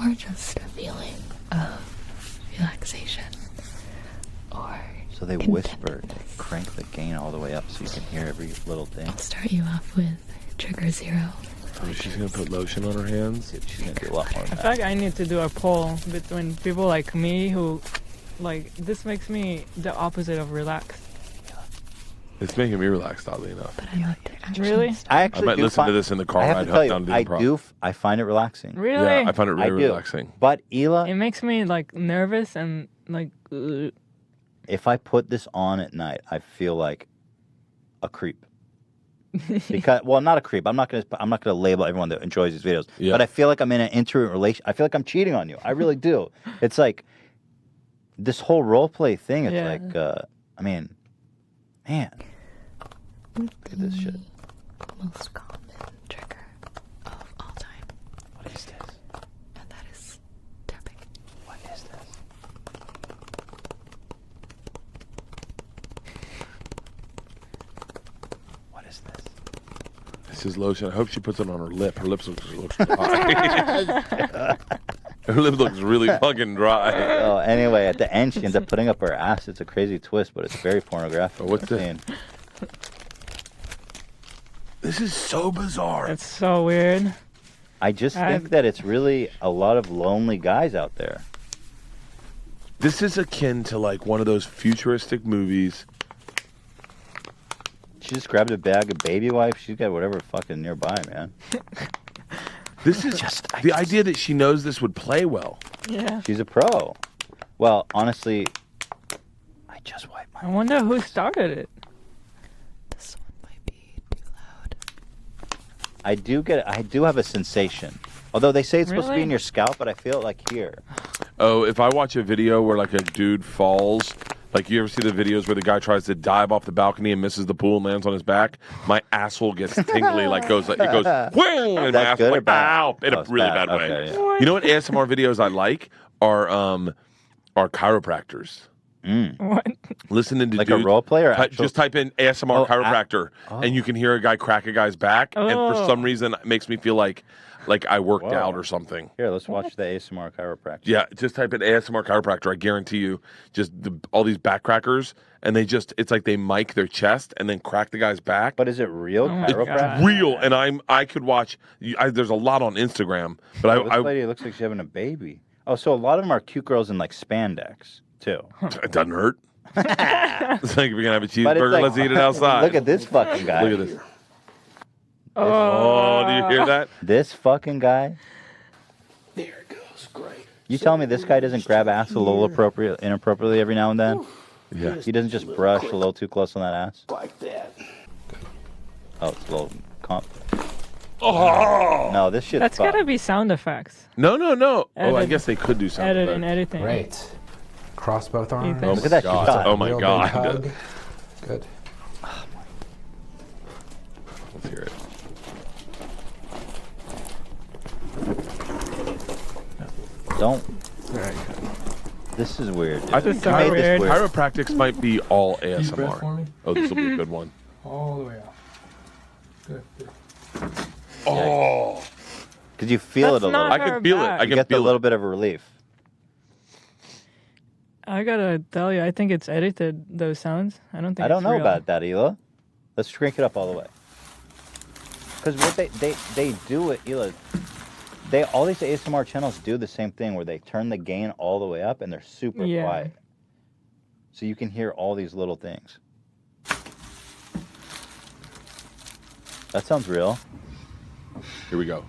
Or just a feeling of relaxation. Or So they whisper, they crank the gain all the way up so you can hear every little thing. I'll start you off with trigger 0. Oh, she's going to put lotion on her hands? She's going to do a lot more than I that. feel like I need to do a poll between people like me who, like, this makes me the opposite of relaxed. It's making me relaxed, oddly enough. But I like to actually Really? I I actually might do listen to find- this in the car I have ride to tell down you, to I the improv. do. I find it relaxing. Really? Yeah, I find it I really do. relaxing. But Hila, It makes me like nervous and like. if I put this on at night, I feel like a creep. Because, well, not a creep. I'm not gonna label everyone that enjoys these videos. Yeah. But I feel like I'm in an intimate relation. I feel like I'm cheating on you. I really do. It's like this whole role play thing. It's Yeah. like, I mean, man, look at this shit. most common trigger of all time. What is this? And that is tapping. What is this? What is this? This is lotion. I hope she puts it on her lip. Her lips look dry. Her lip looks really fucking dry. Oh, anyway, at the end, she ends up putting up her ass. It's a crazy twist, but it's very pornographic. Oh, what's I've this? seen. This is so bizarre. It's so weird. I just I've- think that it's really a lot of lonely guys out there. This is akin to like one of those futuristic movies. She just grabbed a bag of baby wipes. She's got whatever fucking nearby, man. This is the idea that she knows this would play well. Yeah. She's a pro. Well, honestly, I just wiped my. I wonder who started it. This one might be too loud. I do have a sensation. Although they say it's supposed to be Really? in your scalp, but I feel it like here. Oh, if I watch a video where like a dude falls, like you ever see the videos where the guy tries to dive off the balcony and misses the pool and lands on his back, my asshole gets tingly, like it goes, whang, and my That's asshole good or like, bad? ow, in Oh, a it's really bad. bad way. Okay, yeah. You know what ASMR videos I like are chiropractors. What? Listening to Like dudes, a role play or actual? just type in ASMR Oh, chiropractor, and you can hear a guy crack a guy's back, and for Oh. some reason it makes me feel like I worked Whoa. out or something. Here, let's watch the ASMR chiropractor. Yeah, just type in ASMR chiropractor. I guarantee you, just all these back crackers, and it's like they mic their chest and then crack the guy's back. But is it real my chiropractor? God. Real, and I could watch. There's a lot on Instagram, but Oh, this lady looks like she's having a baby. Oh, so a lot of them are cute girls in like spandex too. it doesn't hurt. It's like if you're gonna have a But it's cheeseburger, like- let's eat it outside. Look at this fucking guy. Look at this. Oh, do you hear that? This fucking guy. There it goes. Great. You tell me this guy doesn't grab ass a little inappropriately every now and then? Yeah. He doesn't just brush a little too close on that ass? Like that. Oh, it's a little comp. Oh No, this shit's That's fucked. gotta be sound effects. no. Oh, I Edit- guess they could do something. Edit and editing. Great. Cross both arms. Ethan. Oh Look my at that god! shot. Oh my Real big god! hug. Good. Let's hear it. Don't. This is weird. Dude. I think so weird. chiropractics might be all Deep breath for ASMR. me. Oh, this will be a good one. All the way out. Good. Good. Oh, Because you feel That's it a not little. I her can feel it. back. I You can get a feel little it. bit of a relief. I gotta tell you, I think it's edited, those sounds. I don't think I don't it's know real. about that, Hila. Let's crank it up all the way. Because what they do it, Hila. All these ASMR channels do the same thing where they turn the gain all the way up and they're super Yeah. quiet. So you can hear all these little things. That sounds real. Here we go.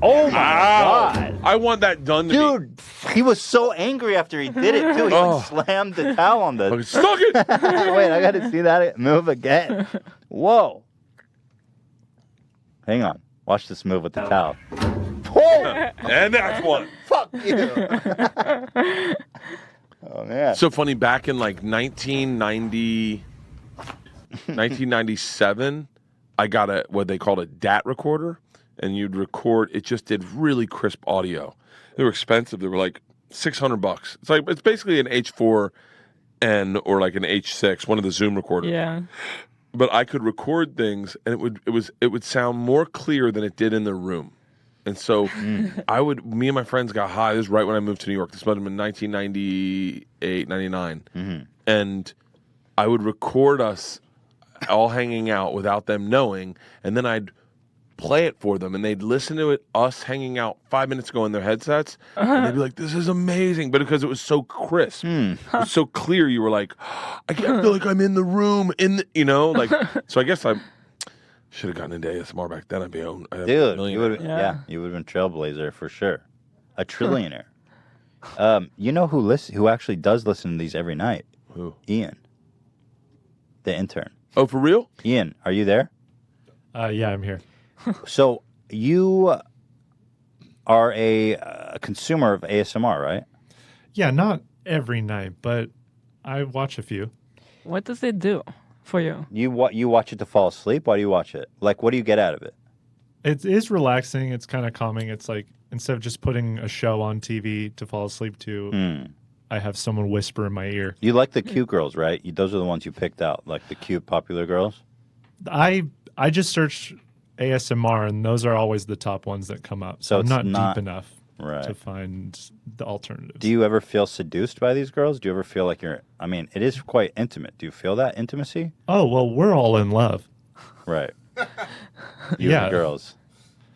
Oh, my God. I want that done to me. Dude, he was so angry after he did it, too. He like, slammed the towel on the... Suck it! Wait, I got to see that move again. Whoa. Hang on. Watch this move with the towel. Whoa! And that's one. Fuck you. Oh, man. So funny, back in like 1997, I got what they called a DAT recorder, and you'd record. It just did really crisp audio. They were expensive. They were like $600. It's basically an H4N or like an H6, one of the Zoom recorders. Yeah. But I could record things, and it would sound more clear than it did in the room. And so me and my friends got high. This is right when I moved to New York. This must have been 1998, 99. Mm-hmm. And I would record us all hanging out without them knowing, and then I'd play it for them, and they'd listen to it, us hanging out 5 minutes ago in their headsets, and they'd be like, this is amazing. But because it was so crisp, it was so clear, you were like, I feel like I'm in the room, so I guess I should have gotten into ASMR back then. Dude, you would have been trailblazer for sure. A trillionaire. You know who actually does listen to these every night? Who? Ian, the intern. Oh, for real? Ian, are you there? Yeah, I'm here. So you are a consumer of ASMR, right? Yeah, not every night, but I watch a few. What does it do for you? You watch it to fall asleep? Why do you watch it? Like, what do you get out of it? It is relaxing. It's kind of calming. It's like instead of just putting a show on TV to fall asleep to, I have someone whisper in my ear. You like the cute girls, right? Those are the ones you picked out, like the cute, popular girls? I just searched ASMR, and those are always the top ones that come up. So I'm not deep enough to find the alternatives. Do you ever feel seduced by these girls? Do you ever feel like it is quite intimate. Do you feel that intimacy? Oh, well, we're all in love. Right. You and the girls.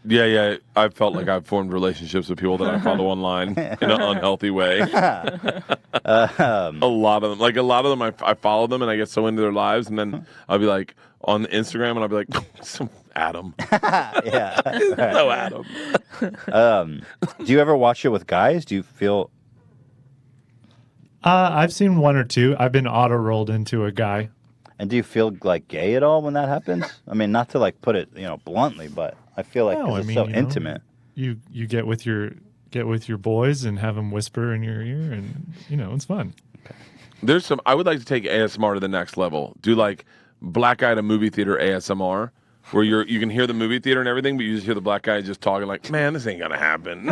Yeah. I felt like I've formed relationships with people that I follow online in an unhealthy way. A lot of them, I follow them and I get so into their lives, and then I'll be like on Instagram and I'll be like, some Adam. Yeah. No Adam. Do you ever watch it with guys? Do you feel? I've seen one or two. I've been auto rolled into a guy. And do you feel like gay at all when that happens? I mean, not to like put it, bluntly, but I feel like it's so intimate. You get with your boys and have them whisper in your ear, and it's fun. There's I would like to take ASMR to the next level. Do like black guy to movie theater ASMR, where you can hear the movie theater and everything, but you just hear the black guy just talking like, man, this ain't gonna happen.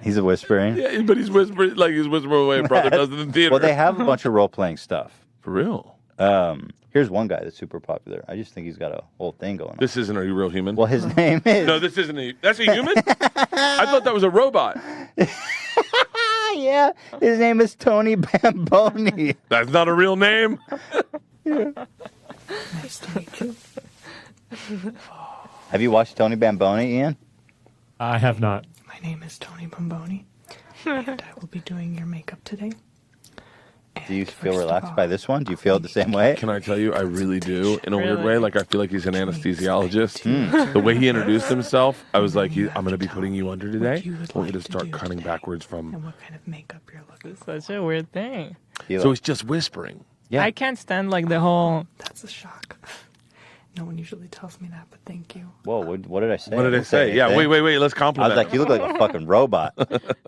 He's whispering. Yeah, but he's whispering like he's whispering away. Brother does it in the theater. Well, they have a bunch of role playing stuff. For real. Here's one guy that's super popular. I just think he's got a whole thing going on. This isn't a real human. Well, his name is. No, this isn't that's a human? I thought that was a robot. Yeah, his name is Tony Bamboni. That's not a real name. Nice to meet you. Have you watched Tony Bamboni, Ian? I have not. My name is Tony Bamboni, and I will be doing your makeup today. Do you feel relaxed by this one? Do you feel it the same way? Can I tell you, I really do, in a weird way. Like, I feel like he's an anesthesiologist. The way he introduced himself, I was like, I'm going to be putting you under today. We're going to start cutting backwards from... And what kind of makeup you're looking for. It's such a weird thing. So he's just whispering. Yeah. I can't stand like the whole... That's a shock. No one usually tells me that, but thank you. Whoa, what did I say? What did I say? Yeah, wait, let's I compliment was like, you look like a fucking robot.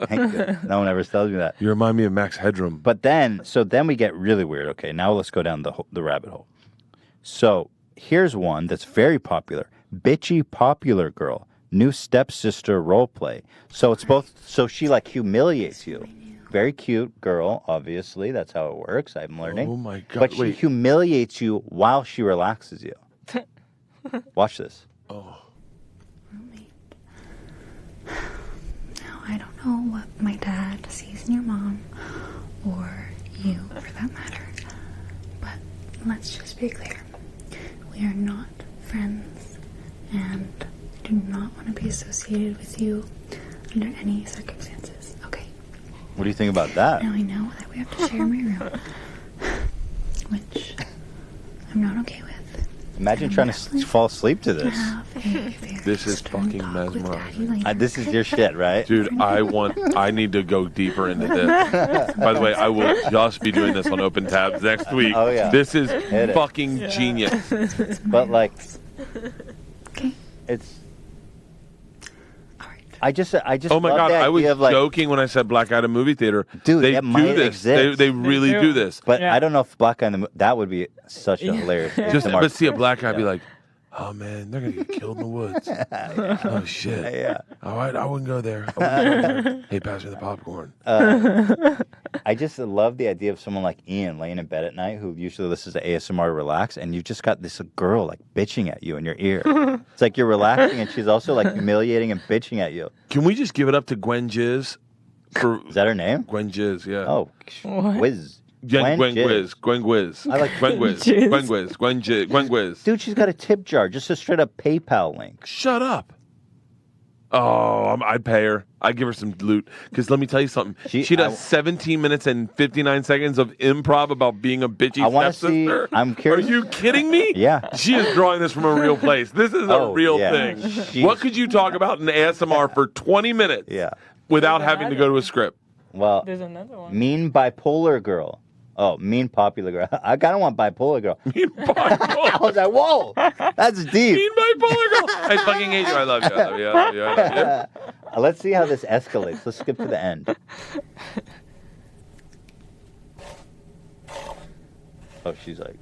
Thank you. No one ever tells me that. You remind me of Max Headroom. But then we get really weird. Okay, now let's go down the rabbit hole. So here's one that's very popular. Bitchy popular girl. New stepsister role play. So it's both, so she like humiliates you. Very cute girl, obviously. That's how it works. I'm learning. Oh my God. But she humiliates you while she relaxes you. Watch this. Oh. Roommate. Now, I don't know what my dad sees in your mom, or you for that matter, but let's just be clear. We are not friends, and I do not want to be associated with you under any circumstances, okay? What do you think about that? Now, I know that we have to share my room, which I'm not okay with. Imagine trying to fall asleep to this. Have This is fucking mesmerizing. This is your shit, right? Dude, I need to go deeper into this. By the way, I will just be doing this on Open Tabs next week. Oh, yeah. This is fucking genius. But, like, it's... I just oh my love God! the I was idea of, like, joking when I said Black Adam movie theater. Dude, they that do might this. exist. They really do this. But I don't know if Black Guy that would be such a hilarious. But see a black guy be like, oh man, they're gonna get killed in the woods. Oh shit. Yeah. All right, I wouldn't go there. Hey, pass me the popcorn. I just love the idea of someone like Ian laying in bed at night who usually listens to ASMR to relax, and you just got this girl like bitching at you in your ear. It's like you're relaxing, and she's also like humiliating and bitching at you. Can we just give it up to Gwen Jizz? Is that her name? Gwen Jizz, yeah. Oh, Whiz. Gwen Gwiz. Gwen Gwiz. I like Gwen Gwiz. Gwen Gwiz. Gwen Gwiz. Dude, she's got a tip jar, just a straight up PayPal link. Shut up. Oh, I'd pay her. I'd give her some loot. Because let me tell you something. She does 17 minutes and 59 seconds of improv about being a bitchy stepsister. I'm curious. Are you kidding me? Yeah. She is drawing this from a real place. This is a real thing. What could you talk about in ASMR for 20 minutes without having to go to a script? Well, there's another one. Mean bipolar girl. Oh, mean popular girl. I kind of want bipolar girl. Mean bipolar. I was like, whoa, that's deep. Mean bipolar girl. I fucking hate you. I love you. I love you. I love you. I love you. Let's see how this escalates. Let's skip to the end. Oh, she's like,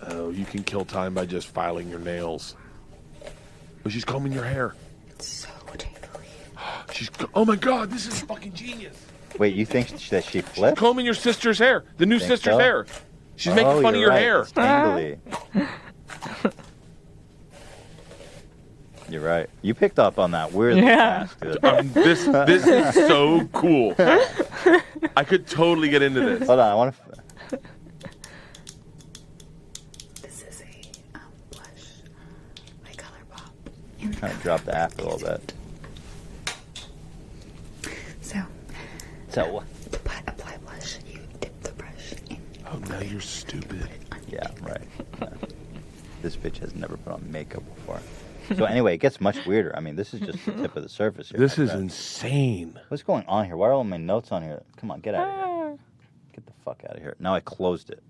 oh, you can kill time by just filing your nails. Oh, she's combing your hair. So tingly. Oh my God, this is fucking genius. Wait, you think that she flipped? Combing your sister's hair, the new sister's hair. She's making fun of your hair. It's tangly. You're right. You picked up on that weirdly fast, dude. This is so cool. I could totally get into this. Hold on, I want to. This is a blush by ColourPop. Kind of drop the app a little bit. So what? To apply blush, you dip the brush in. Oh, now you're stupid. Yeah, right. Yeah. This bitch has never put on makeup before. So anyway, it gets much weirder. I mean, this is just the tip of the surface here. This is insane. What's going on here? Why are all my notes on here? Come on, get out of here. Get the fuck out of here. Now I closed it.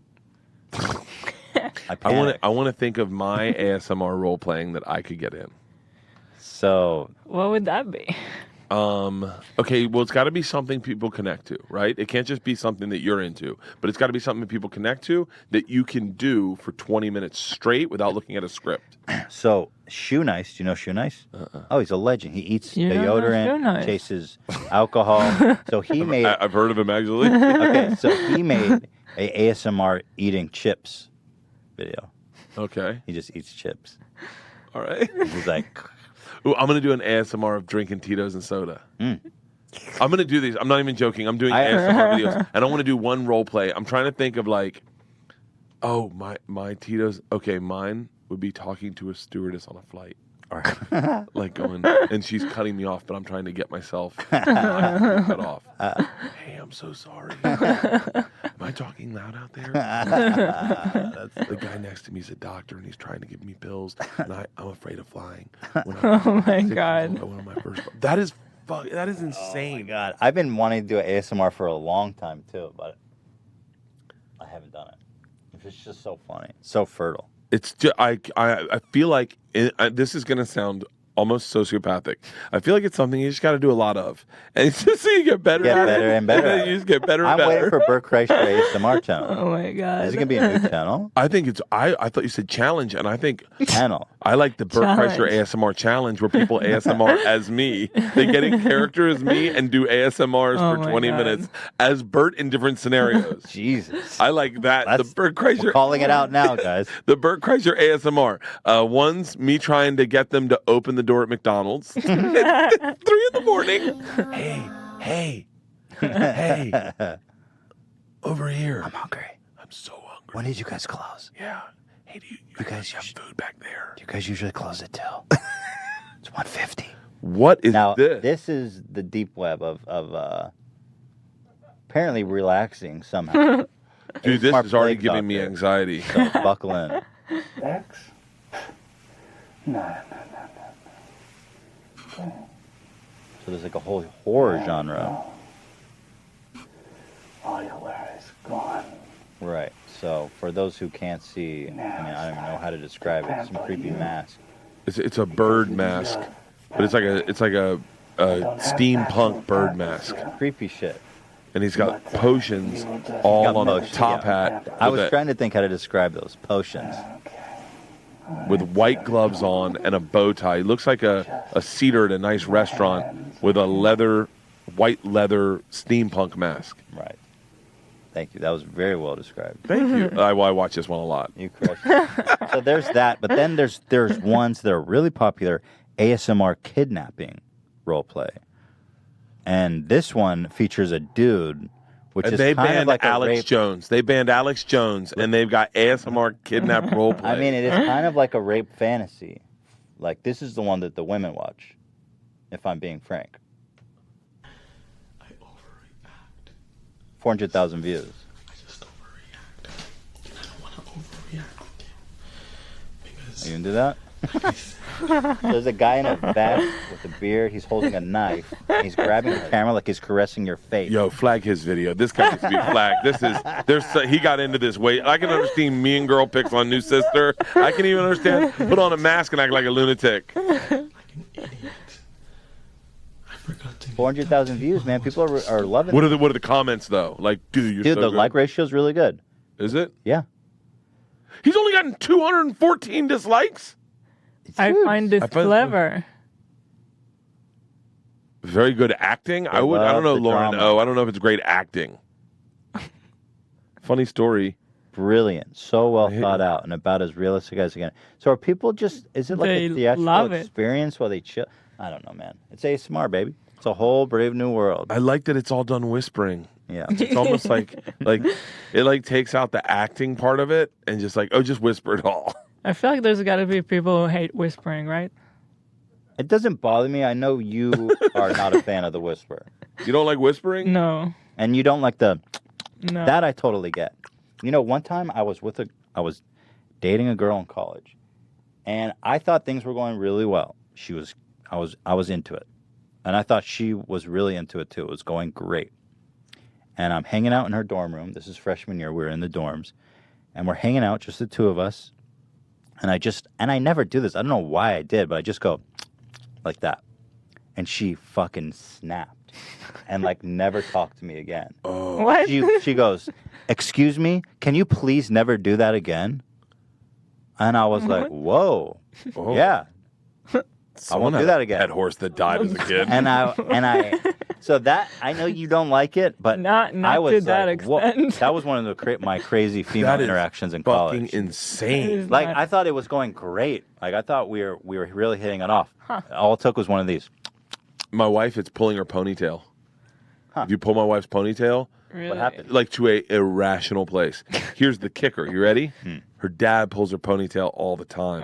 I want to think of my ASMR role playing that I could get in. So what would that be? Okay, well, it's got to be something people connect to, right? It can't just be something that you're into, but it's got to be something that people connect to that you can do for 20 minutes straight without looking at a script. So, Shoe Nice, do you know Shoe Nice? Oh, he's a legend. He eats deodorant, chases alcohol. So he made... I've heard of him, actually. Okay, so he made a ASMR eating chips video. Okay. He just eats chips. All right. He's like... Ooh, I'm going to do an ASMR of drinking Tito's and soda. I'm going to do these. I'm not even joking. I'm doing ASMR videos. And I want to do one role play. I'm trying to think of like, oh, my Tito's. Okay, mine would be talking to a stewardess on a flight. Like going, and she's cutting me off, but I'm trying to get myself cut off. Hey, I'm so sorry. Am I talking loud out there? The guy next to me is a doctor, and he's trying to give me pills, and I'm afraid of flying. Oh my God! That is insane. Oh my God, I've been wanting to do an ASMR for a long time too, but I haven't done it. It's just so funny, so fertile. It's just, I feel like this is going to sound almost sociopathic. I feel like it's something you just got to do a lot of. And it's just so you get better at it. And better. You just get better and better. I'm waiting for Bert Kreischer ASMR channel. Oh my God. Is it going to be a new channel? I think it's, I thought you said challenge, and I think channel. I like the Bert Kreischer ASMR challenge where people ASMR as me. They get in character as me and do ASMRs for 20 minutes as Bert in different scenarios. Jesus. I like that. That's, the Bert Kreischer. We're calling it out now, guys. The Bert Kreischer ASMR. One's me trying to get them to open the door at McDonald's. It's 3 in the morning. Hey. Over here. I'm hungry. I'm so hungry. When did you guys close? Yeah. Hey, do you guys have food back there? Do you guys usually close at 2? It's 1:50. What is now, this? This is the deep web of apparently relaxing somehow. Dude, this is already giving me anxiety. So buckle in. X? No. So there's like a whole horror genre. All your hair is gone. Right. So for those who can't see, I mean, I don't even know how to describe it. It's some creepy mask. It's a bird mask, but it's like a steampunk bird mask. Creepy shit. And he's got potions all on the top hat. I was trying to think how to describe those potions. With white gloves on and a bow tie. He looks like a seater at a nice restaurant with a white leather steampunk mask. Right. Thank you. That was very well described. Thank you. I watch this one a lot. You crushed it. So there's that, but then there's ones that are really popular, ASMR kidnapping role play. And this one features a dude, which is kind of like Alex Jones. They banned Alex Jones, and they've got ASMR kidnap role play. I mean, it is kind of like a rape fantasy. Like, this is the one that the women watch, if I'm being frank. I overreact. 400,000 views. I just overreact. And I don't want to overreact with you. Because Are you into that? There's a guy in a vest with a beard. He's holding a knife. And he's grabbing the camera like he's caressing your face. Yo, flag his video. This guy needs to be flagged. He got into this way. I can understand mean girl pics on New Sister. I can even understand put on a mask and act like a lunatic. like an idiot. I forgot to 400,000 views, man. People are loving it. it. What are the comments though? Like, dude, the good. like ratio is really good. Is it? Yeah. He's only gotten 214 dislikes. I find this clever. Very good acting. I don't know, Lauren. Drama. I don't know if it's great acting. Funny story. Brilliant. So well thought out and about as realistic as again. So are people is it like a theatrical experience while they chill? I don't know, man. It's ASMR, baby. It's a whole brave new world. I like that it's all done whispering. Yeah. It's almost like it takes out the acting part of it and just just whisper it all. I feel like there's got to be people who hate whispering, right? It doesn't bother me. I know you are not a fan of the whisper. You don't like whispering? No. And you don't like the... No. That I totally get. You know, one time I was dating a girl in college, and I thought things were going really well. I was into it. And I thought she was really into it too. It was going great. And I'm hanging out in her dorm room. This is freshman year. We were in the dorms. And we're hanging out, just the two of us. And I never do this. I don't know why I did, but I just go like that. And she fucking snapped and never talked to me again. Oh. What? She goes, "Excuse me, can you please never do that again?" And I was like, "Whoa, yeah, I won't do that again." That horse that died as a kid. And I so that I know you don't like it, but not I was to that extent. That was one of my crazy female interactions in college. Fucking insane. I thought it was going great. I thought we were really hitting it off. All it took was one of these. My wife, it's pulling her ponytail. If you pull my wife's ponytail, Really? What happened? to a irrational place. Here's the kicker. You ready? Her dad pulls her ponytail all the time,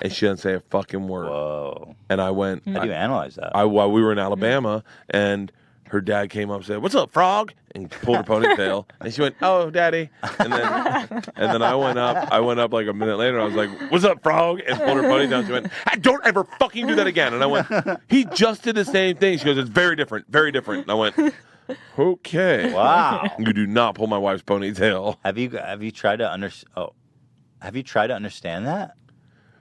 and she doesn't say a fucking word. Whoa! And I went. How do you analyze that? While we were in Alabama, and her dad came up and said, "What's up, frog?" and pulled her ponytail, and she went, "Oh, daddy." And then I went up like a minute later. I was like, "What's up, frog?" and pulled her ponytail. And she went, "Don't ever fucking do that again." And I went, "He just did the same thing." She goes, "It's very different, very different." And I went, "Okay, wow, you do not pull my wife's ponytail." Have you tried to Have you tried to understand that?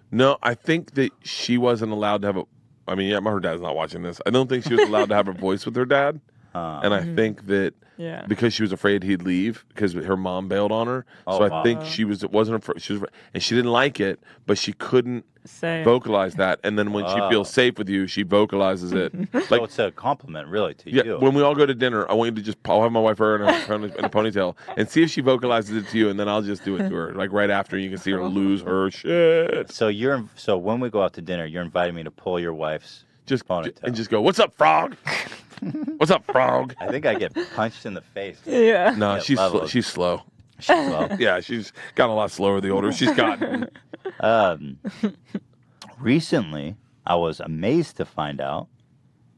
No, I think that she wasn't allowed to have her dad's not watching this. I don't think she was allowed to have a voice with her dad. And I think that because she was afraid he'd leave because her mom bailed on her. So I think she wasn't afraid. And she didn't like it, but she couldn't vocalize that. And then when she feels safe with you, she vocalizes it. So it's a compliment, really, to you. When we all go to dinner, I want you to I'll have my wife in a ponytail and see if she vocalizes it to you, and then I'll just do it to her. Right after, you can see her lose her shit. So when we go out to dinner, you're inviting me to pull your wife's ponytail. And just go, "What's up, frog?" "What's up, frog?" I think I get punched in the face. Yeah. No, she's slow. She's slow. Yeah, she's gotten a lot slower the older she's gotten. Recently, I was amazed to find out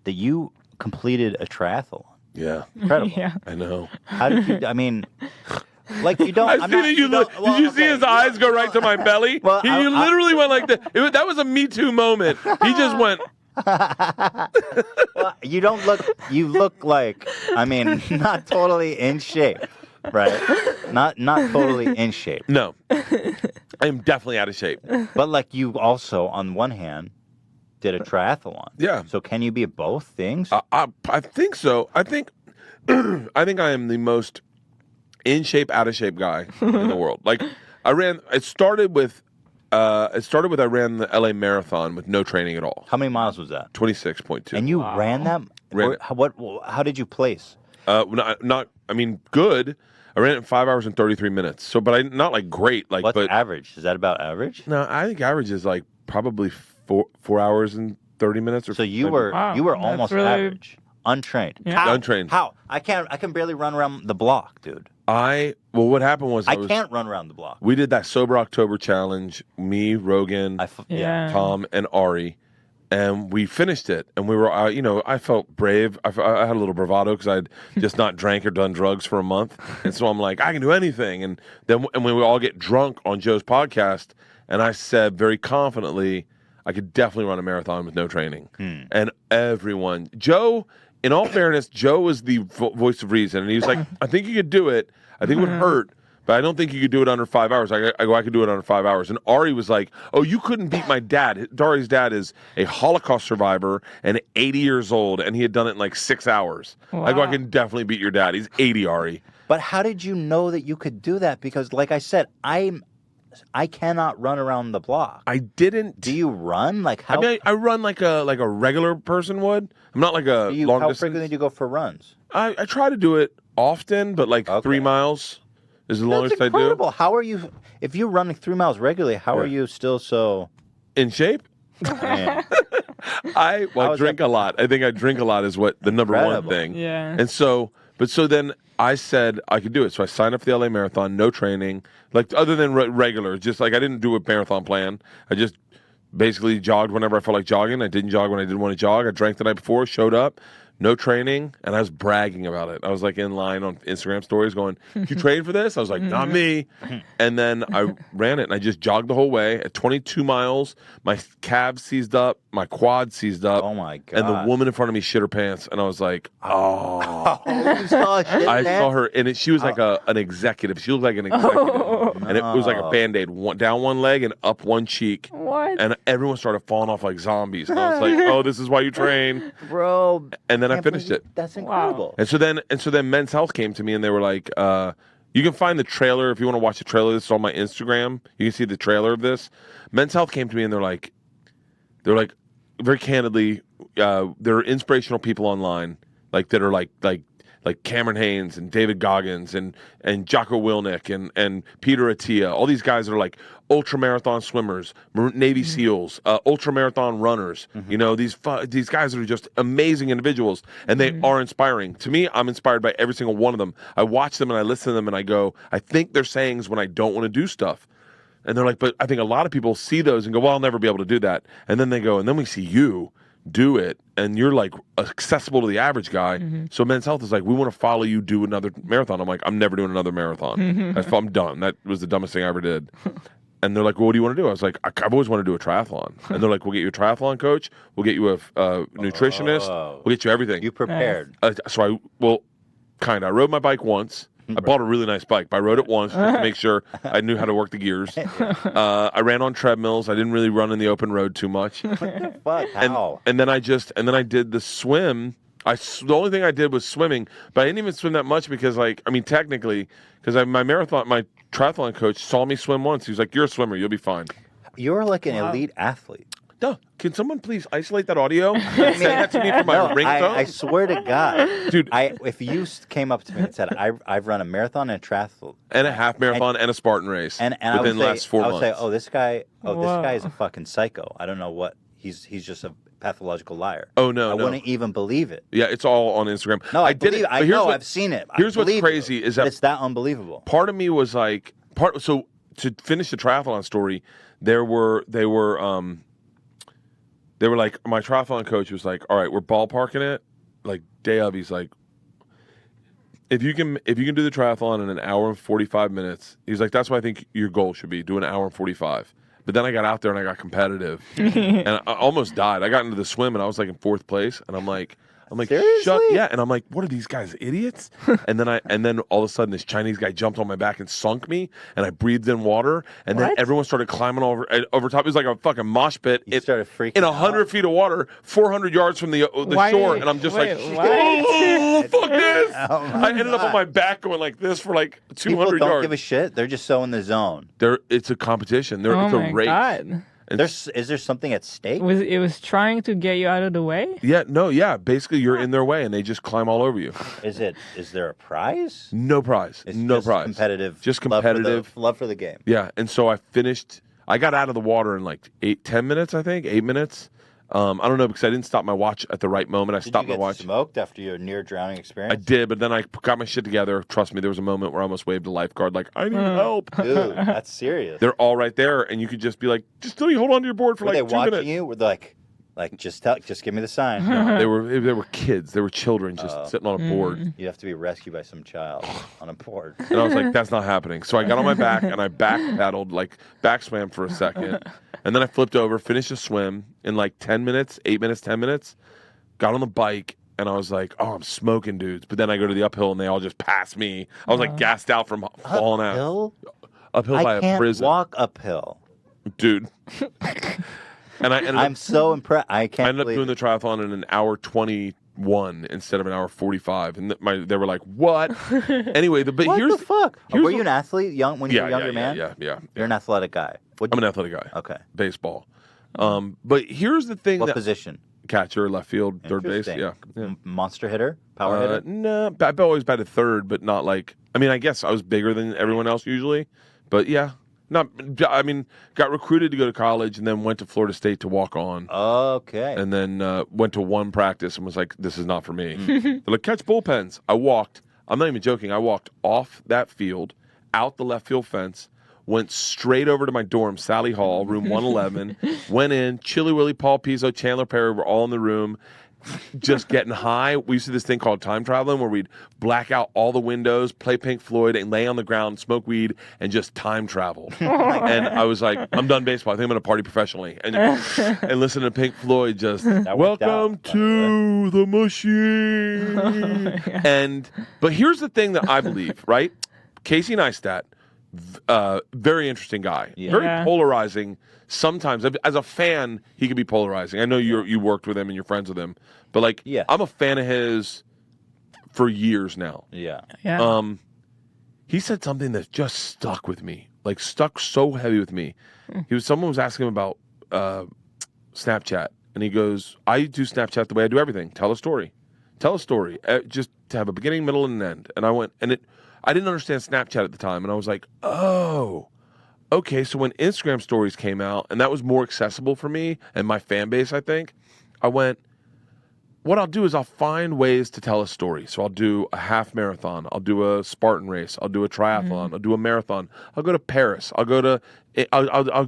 that you completed a triathlon. Yeah. Incredible. Yeah. I know. How did you, you don't... I've seen it. Did you see his eyes go right to my belly? Well, he literally went like that. That was a Me Too moment. He just went... Well, you don't look. You look like. I mean, not totally in shape, right? Not totally in shape. No, I'm definitely out of shape. But like you also, on one hand, did a triathlon. Yeah. So can you be both things? I think so. I think I am the most in shape, out of shape guy in the world. Like I ran. It started with I ran the LA Marathon with no training at all. How many miles was that? 26.2. And you ran that? How did you place? Not. I mean, good. I ran it in 5 hours and 33 minutes. So, but not like great. Like, what's average? Is that about average? No, I think average is like probably 4 hours and 30 minutes. Or so you were almost really average, untrained. Yeah. Untrained. How? I can barely run around the block, dude. What happened was I can't run around the block. We did that Sober October challenge. Me, Rogan, Tom, and Ari. And we finished it, and we were, I felt brave. I had a little bravado because I'd just not drank or done drugs for a month, and so I'm like, I can do anything. And then, when we all get drunk on Joe's podcast, and I said very confidently, I could definitely run a marathon with no training. And everyone, Joe, in all fairness, Joe was the voice of reason, and he was like, I think you could do it. I think it would hurt. But I don't think you could do it under 5 hours. I could do it under 5 hours. And Ari was like, oh, you couldn't beat my dad. Ari's dad is a Holocaust survivor and 80 years old, and he had done it in like 6 hours. Wow. I can definitely beat your dad. He's 80, Ari. But how did you know that you could do that? Because like I said, I cannot run around the block. I didn't. Do you run? Like how? I mean, I run like a regular person would. I'm not like a long how distance. frequently do you go for runs? I try to do it often, but like 3 miles. Is the longest I do. How are you? If you're running 3 miles regularly, how are you still so in shape? I drink a lot. I think I drink a lot is what the number one thing. Yeah. And so then I said I could do it. So I signed up for the LA Marathon, no training, like other than regular. Just like I didn't do a marathon plan. I just basically jogged whenever I felt like jogging. I didn't jog when I didn't want to jog. I drank the night before, showed up. No training, and I was bragging about it. I was like in line on Instagram stories going, "You trained for this?" I was like, "Not me." And then I ran it, and I just jogged the whole way. At 22 miles, my calves seized up, my quad seized up. Oh my god! And the woman in front of me shit her pants, and I was like, "Oh!" You saw I saw her, and she was like an executive. She looked like an executive, and it was like a Band-Aid, down one leg and up one cheek. What? And everyone started falling off like zombies. And I was like, "Oh, this is why you train, bro." And then I finished it. That's incredible. And so then Men's Health came to me and they were like, you can find the trailer if you want to watch the trailer. This is on my Instagram. You can see the trailer of this. Men's Health came to me and they're like very candidly, there are inspirational people online like that are like Cameron Haynes and David Goggins and Jocko Willnick and Peter Attia. All these guys are like ultra marathon swimmers, Navy SEALs, ultra marathon runners. You know, these guys are just amazing individuals, and they are inspiring. To me, I'm inspired by every single one of them. I watch them and I listen to them and I go, I think their sayings when I don't want to do stuff. And they're like, but I think a lot of people see those and go, well, I'll never be able to do that. And then they go, and then we see you do it, and you're like accessible to the average guy. So Men's Health is like, we want to follow you do another marathon. I'm like, I'm never doing another marathon. I'm done. That was the dumbest thing I ever did. And they're like, well, what do you want to do? I was like, I've always wanted to do a triathlon. And they're like, we'll get you a triathlon coach. We'll get you a nutritionist. We'll get you everything. You prepared. So I rode my bike once. I bought a really nice bike, but I rode it once just to make sure I knew how to work the gears. I ran on treadmills. I didn't really run in the open road too much. What the fuck? How? And then I did the swim. The only thing I did was swimming, but I didn't even swim that much because, technically, because my triathlon coach saw me swim once. He was like, "You're a swimmer. You'll be fine." You're like an elite athlete. Duh. Can someone please isolate that audio? Send that to me for my ringtone. I swear to God, dude. If you came up to me and said, "I've run a marathon and a triathlon, and a half marathon and a Spartan race," and within the last 4 months, I would say, this guy is a fucking psycho. I don't know what he's just a pathological liar. Oh no, I wouldn't even believe it. Yeah, it's all on Instagram. No, I did it. I know. I've seen it. Here's what's crazy is that it's that unbelievable. Part of me was like, so to finish the triathlon story, they were like, my triathlon coach was like, all right, we're ballparking it. Like day of, he's like, if you can do the triathlon in an hour and 45 minutes, he's like, that's what I think your goal should be. Do an hour and 45. But then I got out there and I got competitive, and I almost died. I got into the swim and I was like in 4th place, and I'm like, Seriously? yeah, and I'm like, what are these guys, idiots? and then all of a sudden this Chinese guy jumped on my back and sunk me, and I breathed in water, and then everyone started climbing over top. It was like a fucking mosh pit. You started freaking in out. 100 feet of water, 400 yards from the shore, and I'm just what? fuck this. Oh I ended up on my back going like this for like 200 People don't yards. give a shit. They're just so in the zone. It's a competition. Oh It's a my race. God. Is there something at stake? It was trying to get you out of the way? Yeah. Basically, you're in their way, and they just climb all over you. Is there a prize? No prize. It's no just prize. Competitive. Just competitive. Love for the game. Yeah, and so I got out of the water in like 10 minutes, I think, 8 minutes. I don't know, because I didn't stop my watch at the right moment. I stopped Did you my get watch. smoked after your near drowning experience? I did, but then I got my shit together. Trust me, there was a moment where I almost waved a lifeguard like, I need help. Dude, that's serious. They're all right there, and you could just be like, just let me hold on to your board for Were like they 2 minutes. watching you? Were they like just give me the sign? No, they were kids. They were children just sitting on a board. You'd have to be rescued by some child on a board. And I was like, that's not happening. So I got on my back and I back paddled, like back swam for a second. And then I flipped over, finished a swim in like 10 minutes, 8 minutes, 10 minutes. Got on the bike and I was like, oh, I'm smoking dudes. But then I go to the uphill and they all just pass me. I was like gassed out from falling out. Uphill by a prison. I can't walk uphill. Dude. And I'm so impressed. I ended up doing the triathlon in an hour 21 instead of an hour 45, and they were like, "What?" Anyway, but what here's the fuck. Here's were you an athlete when you were a younger man? Yeah. You're an athletic guy. I'm an athletic guy. Okay. Baseball. But here's the thing. What position? Catcher, left field, third base. Yeah. Monster hitter, power hitter. No, I've always batted third, but not like. I mean, I guess I was bigger than everyone else usually, but yeah. Got recruited to go to college and then went to Florida State to walk on. Okay. And then went to one practice and was like, this is not for me. They're like, catch bullpens. I walked. I'm not even joking. I walked off that field, out the left field fence, went straight over to my dorm, Sally Hall, room 111, went in. Chili Willy, Paul Pizzo, Chandler Perry were all in the room. Just getting high. We used to do this thing called time traveling where we'd black out all the windows, play Pink Floyd, and lay on the ground, smoke weed, and just time travel. And I was like, I'm done baseball. I think I'm going to party professionally. And listen to Pink Floyd just, welcome to the machine. But here's the thing that I believe, right? Casey Neistat, very interesting guy. Yeah. Very polarizing. Sometimes, as a fan, he could be polarizing. I know you worked with him and you're friends with him, but like, I'm a fan of his for years now. Yeah. He said something that just stuck with me, like stuck so heavy with me. Someone was asking him about Snapchat, and he goes, "I do Snapchat the way I do everything. Tell a story, just to have a beginning, middle, and an end." And I went, I didn't understand Snapchat at the time, and I was like, oh. Okay, so when Instagram stories came out, and that was more accessible for me and my fan base, I think, I went, what I'll do is I'll find ways to tell a story. So I'll do a half marathon. I'll do a Spartan race. I'll do a triathlon. I'll do a marathon. I'll go to Paris. I'll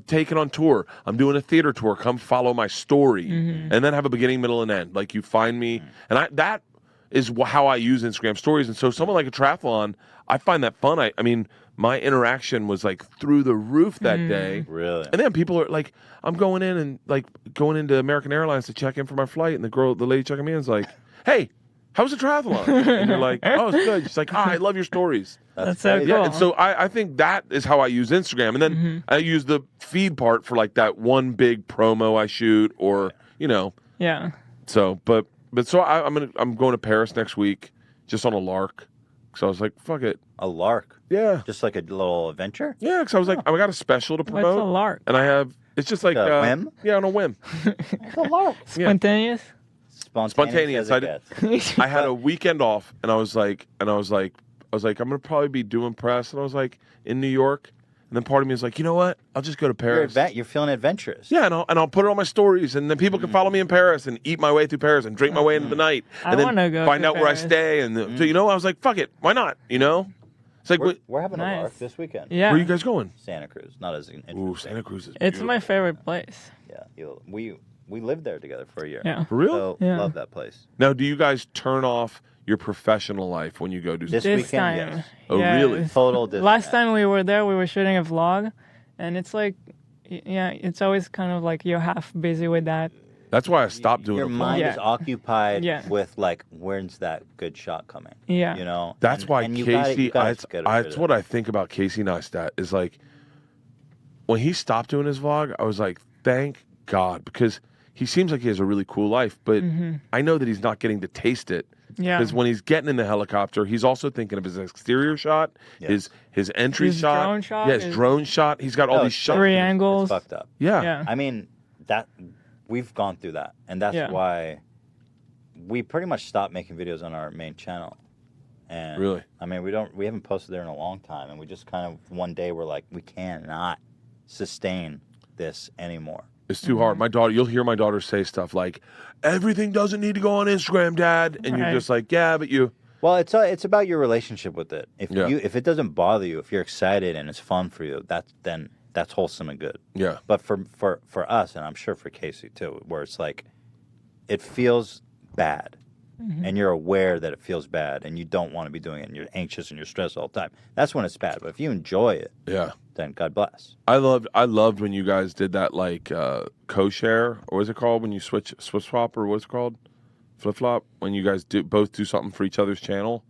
take it on tour. I'm doing a theater tour. Come follow my story. And then have a beginning, middle, and end. Like you find me. And that is how I use Instagram stories. And so someone like a triathlon, I find that fun. I mean, my interaction was like through the roof that day. Really? And then people are like, I'm going in and like going into American Airlines to check in for my flight. And the lady checking me in is like, hey, how was the triathlon? And you're like, oh, it's good. She's like, I love your stories. That's so cool. Yeah, and so I think that is how I use Instagram. And then I use the feed part for like that one big promo I shoot or, Yeah. So, but so I'm going to Paris next week just on a lark. So I was like, fuck it. A lark? Yeah. Just like a little adventure? Yeah, because I was like, I got a special to promote. What's a lark? And it's just like a whim? Yeah, on a whim. It's a lark. Spontaneous? Spontaneous. I had a weekend off, and I was like, I'm gonna probably be doing press, and I was like, in New York, and then part of me is like, you know what? I'll just go to Paris. You're feeling adventurous. Yeah, and I'll put it on my stories, and then people can follow me in Paris and eat my way through Paris and drink my way into the night, and then find out where I stay, and so I was like, fuck it, why not? It's like we're having a lark this weekend. Yeah. Where are you guys going? Santa Cruz. Not as interesting. Ooh, Santa Cruz is It's my favorite place. Yeah, we lived there together for a year. Yeah. For real? So love that place. Now, do you guys turn off your professional life when you go do this something? weekend? Yes. Oh, really? Total disconnect. Last time we were there, we were shooting a vlog, and it's like it's always kind of like you're half busy with that. That's why I stopped doing your it. mind is occupied Yeah. with like, when's that good shot coming? Yeah. You know? That's why and you Casey, gotta get rid of that's what I think about Casey Neistat is like, when he stopped doing his vlog, I was like, thank God, because he seems like he has a really cool life, but I know that he's not getting to taste it. Yeah. Because when he's getting in the helicopter, he's also thinking of his exterior shot, his entry His shot. drone shot Yeah, his is- drone shot. He's got all these shots. 3 angles. It's fucked up. Yeah. I mean, that we've gone through that, and that's why we pretty much stopped making videos on our main channel. And Really? I mean, we haven't posted there in a long time, and we just kind of one day we're like, we cannot sustain this anymore. It's too hard. My daughter, you'll hear my daughter say stuff like, "Everything doesn't need to go on Instagram, Dad," and you're just like, "Yeah, but you." Well, it's about your relationship with it. If it doesn't bother you, if you're excited and it's fun for you, that's wholesome and good. Yeah. But for us, and I'm sure for Casey too, where it's like, it feels bad, and you're aware that it feels bad, and you don't want to be doing it, and you're anxious and you're stressed all the time. That's when it's bad. But if you enjoy it, then God bless. I loved when you guys did that like co-share, or what's it called when you switch swap, or what's it called, flip flop, when you guys both do something for each other's channel.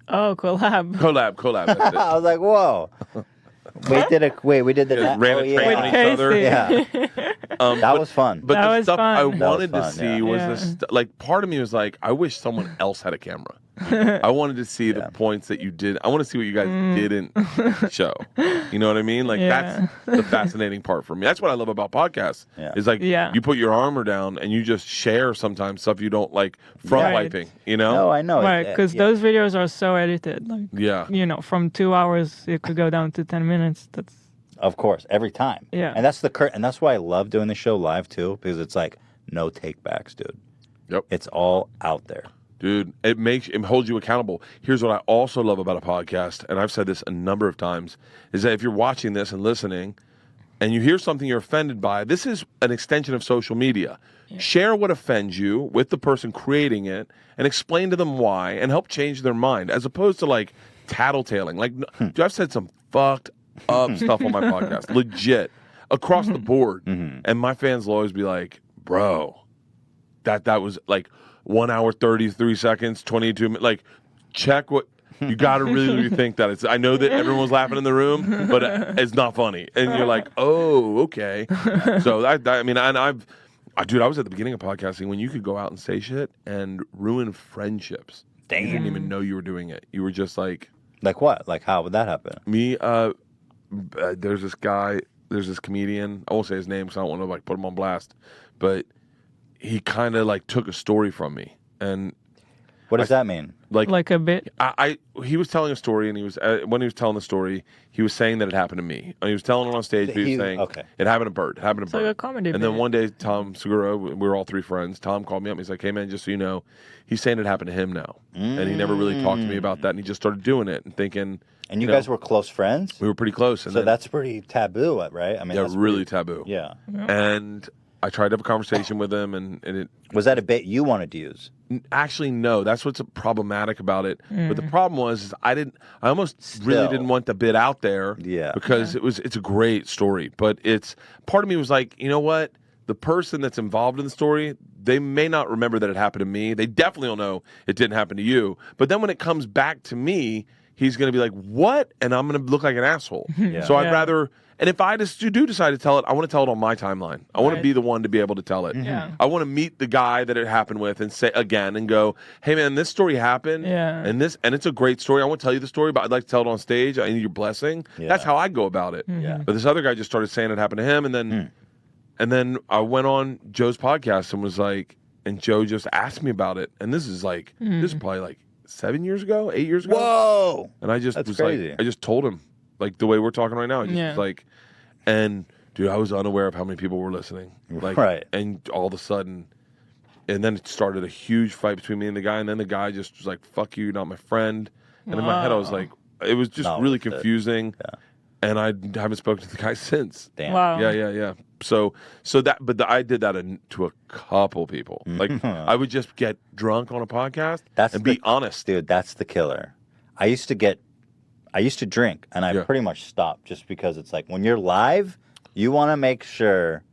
Oh, collab. Collab. That's it. I was like, whoa. We did the ran a train on each other. Yeah. That was fun. But That the was stuff fun. I That was wanted to fun, see was like part of me was like, I wish someone else had a camera. I wanted to see the points that you did. I want to see what you guys didn't show. You know what I mean? Like that's the fascinating part for me. That's what I love about podcasts. Is like you put your armor down and you just share sometimes stuff you don't like front wiping. You know? No, I know. Right, because those videos are so edited. Like, you know, from 2 hours it could go down to 10 minutes. That's Of course, every time. Yeah. And that's and that's why I love doing the show live too, because it's like no takebacks, dude. Yep. It's all out there. Dude, it holds you accountable. Here's what I also love about a podcast, and I've said this a number of times, is that if you're watching this and listening and you hear something you're offended by, this is an extension of social media. Share what offends you with the person creating it and explain to them why and help change their mind, as opposed to like tattletaling. Like, dude, I've said some fucked up stuff on my podcast, legit, across the board. And my fans will always be like, bro, that was like 1 hour, 33 seconds, 22 minutes. Like, check what you got to really think that it's. I know that everyone's laughing in the room, but it's not funny. And you're like, oh, okay. So I mean, and dude, I was at the beginning of podcasting when you could go out and say shit and ruin friendships. Damn. You didn't even know you were doing it. You were just like what? Like, how would that happen? Me, there's this guy, there's this comedian. I won't say his name because I don't want to like put him on blast, but he kind of like took a story from me. And what does that mean? Like a bit. He was telling a story, and he was when he was telling the story, he was saying that it happened to me. And he was telling it on stage. But he was saying it happened to Bert. It happened to Bert. Like a comedy. And then one day, Tom Segura, we were all three friends. Tom called me up. He's like, "Hey man, just so you know, he's saying it happened to him now." And he never really talked to me about that. And he just started doing it and thinking. And you guys were close friends? We were pretty close. And so that's pretty taboo, right? I mean, that's really taboo. Yeah. And I tried to have a conversation with him, and it was that a bit you wanted to use? Actually, no. That's what's problematic about it. But the problem was, I almost really didn't want the bit out there. Yeah. Because it's a great story, but part of me was like, you know what? The person that's involved in the story, they may not remember that it happened to me. They definitely don't know it didn't happen to you. But then when it comes back to me, he's going to be like, what? And I'm going to look like an asshole. So I'd rather. And if I do decide to tell it, I want to tell it on my timeline. I want to be the one to be able to tell it. I want to meet the guy that it happened with and say again and go, hey man, this story happened. And it's a great story. I won't tell you the story, but I'd like to tell it on stage. I need your blessing. That's how I go about it. But this other guy just started saying it happened to him, and then I went on Joe's podcast and was like, and Joe just asked me about it. And this is probably like 7 years ago, 8 years ago. Whoa. And I just was crazy. like, I just told him. Like the way we're talking right now, I just was like, and dude, I was unaware of how many people were listening. Like, and all of a sudden, and then it started a huge fight between me and the guy, and then the guy just was like, "Fuck you, you're not my friend." And in my head, I was like, it was just really confusing, and I haven't spoken to the guy since. Damn. Wow. Yeah. So I did that to a couple people. Like I would just get drunk on a podcast and be honest, dude. That's the killer. I used to drink, and I pretty much stopped just because it's like when you're live, You want to make sure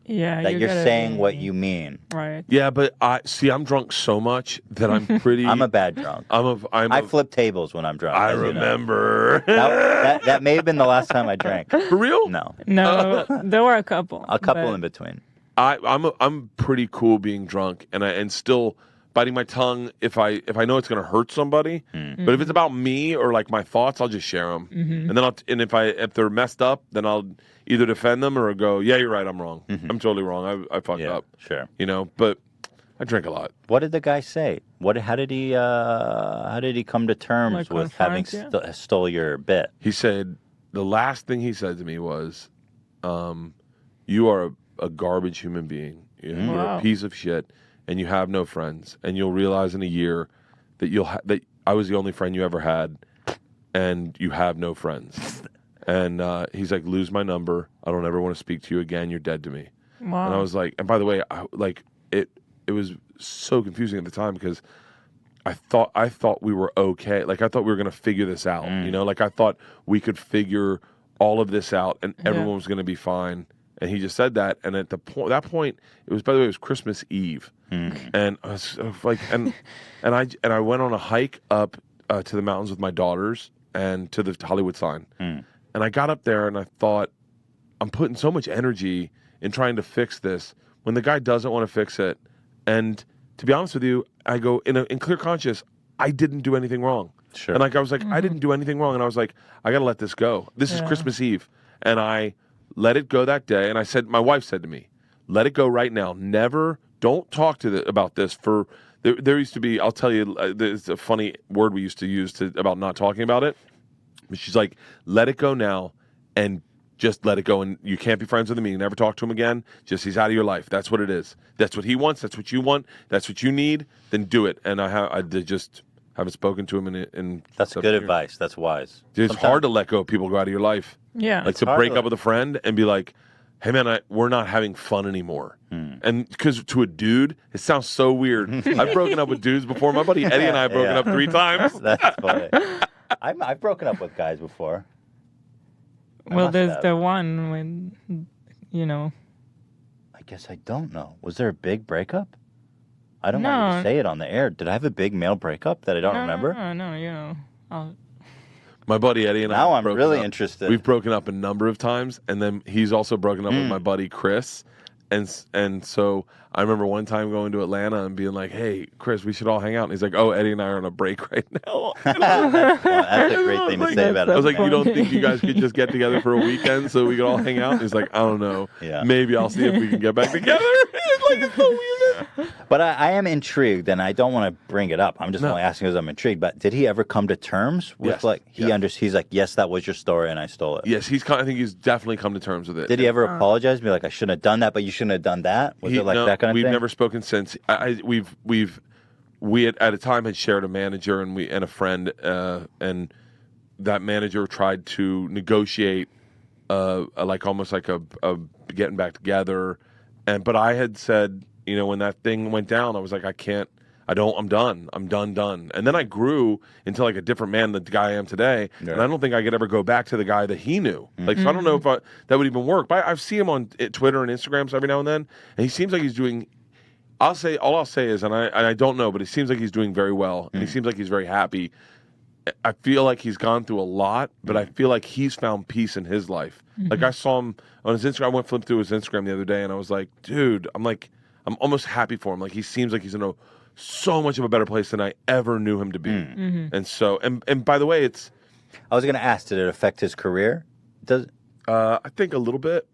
that you're gotta saying what you mean. Right. Yeah, but I'm drunk so much that I'm pretty. I'm a bad drunk. I flip tables when I'm drunk. I remember. That may have been the last time I drank. For real? No. No, there were a couple. In between. I'm pretty cool being drunk, and still biting my tongue if I know it's gonna hurt somebody. But if it's about me or like my thoughts, I'll just share them. And then if they're messed up, then I'll either defend them or go, yeah, you're right, I'm wrong. I'm totally wrong. I fucked up. Sure. But I drink a lot. What did the guy say? How did he come to terms with having stole your bit? He said the last thing he said to me was, "You are a garbage human being. You're a piece of shit, and you have no friends. And you'll realize in a year that that I was the only friend you ever had, and you have no friends." And he's like, "Lose my number. I don't ever want to speak to you again. You're dead to me." Wow. And I was like, and by the way, it was so confusing at the time because I thought we were okay. Like I thought we were gonna figure this out. Like I thought we could figure all of this out and everyone was gonna be fine. And he just said that. And at that point, it was, by the way, it was Christmas Eve. And I was like, and I went on a hike up to the mountains with my daughters and to the Hollywood sign. And I got up there and I thought, I'm putting so much energy in trying to fix this when the guy doesn't want to fix it. And to be honest with you, I go in clear conscience, I didn't do anything wrong. Sure. And like I was like, I didn't do anything wrong. And I was like, I gotta let this go. This is Christmas Eve. And I let it go that day. And I said, my wife said to me, let it go right now. Don't talk about this for, there used to be, I'll tell you, there's a funny word we used to use about not talking about it. But she's like, let it go now and just let it go. And you can't be friends with him. You never talk to him again. Just he's out of your life. That's what it is. That's what he wants. That's what you want. That's what you need. Then do it. And I just haven't spoken to him in That's good advice. That's wise. It's hard to let go of people who go out of your life. Yeah. Like to break up with a friend and be like, hey man, we're not having fun anymore. And because to a dude, it sounds so weird. I've broken up with dudes before. My buddy Eddie and I have broken up 3 times. That's funny. I've broken up with guys before. Well, there's the one when, I guess I don't know. Was there a big breakup? I don't want you to say it on the air. Did I have a big male breakup that I don't remember? No. My buddy Eddie and I. Now I'm really interested. We've broken up a number of times, and then he's also broken up with my buddy Chris. And so I remember one time going to Atlanta and being like, hey, Chris, we should all hang out. And he's like, oh, Eddie and I are on a break right now. That's a great thing to say about it. I was like, you don't think you guys could just get together for a weekend so we could all hang out? And he's like, I don't know. Yeah. Maybe I'll see if we can get back together. It's so weird. But I am intrigued, and I don't want to bring it up. I'm just only asking because I'm intrigued. But did he ever come to terms with he's like, yes, that was your story, and I stole it. Yes, I think he's definitely come to terms with it. Did he ever apologize? Be like, I shouldn't have done that, but you shouldn't have done that. Was it like that kind of thing? We've never spoken since. We at a time had shared a manager and a friend, and that manager tried to negotiate, almost like a getting back together, but I had said, when that thing went down, I was like, I'm done. I'm done. And then I grew into like a different man than the guy I am today. Yeah. And I don't think I could ever go back to the guy that he knew. Like, so I don't know if that would even work. But I see him on Twitter and Instagram every now and then, and he seems like he's doing. All I'll say is, and I don't know, but it seems like he's doing very well, and he seems like he's very happy. I feel like he's gone through a lot, but I feel like he's found peace in his life. Like I saw him on his Instagram. I went flip through his Instagram the other day, and I was like, dude, I'm almost happy for him. Like he seems like he's in so much of a better place than I ever knew him to be. And so, and by the way, I was going to ask, did it affect his career? I think a little bit.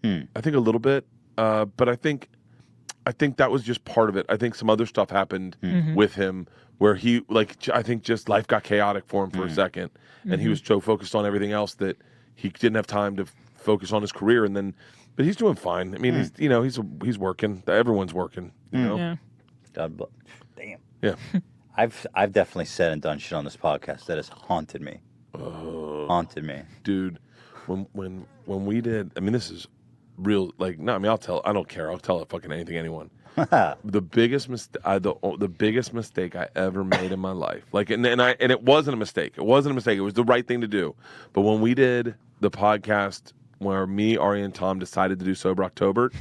But I think that was just part of it. I think some other stuff happened with him where he, I think just life got chaotic for him for a second, and he was so focused on everything else that he didn't have time to focus on his career. But he's doing fine. I mean, he's working. Everyone's working. You know. Yeah. God bless. Damn. Yeah. I've definitely said and done shit on this podcast that has haunted me. Haunted me, dude. When we did, I mean, this is real. Like, no, I mean, I don't care. I'll tell fucking anyone. The biggest mistake I ever made in my life. Like, and it wasn't a mistake. It wasn't a mistake. It was the right thing to do. But when we did the podcast where me, Ari, and Tom decided to do Sober October,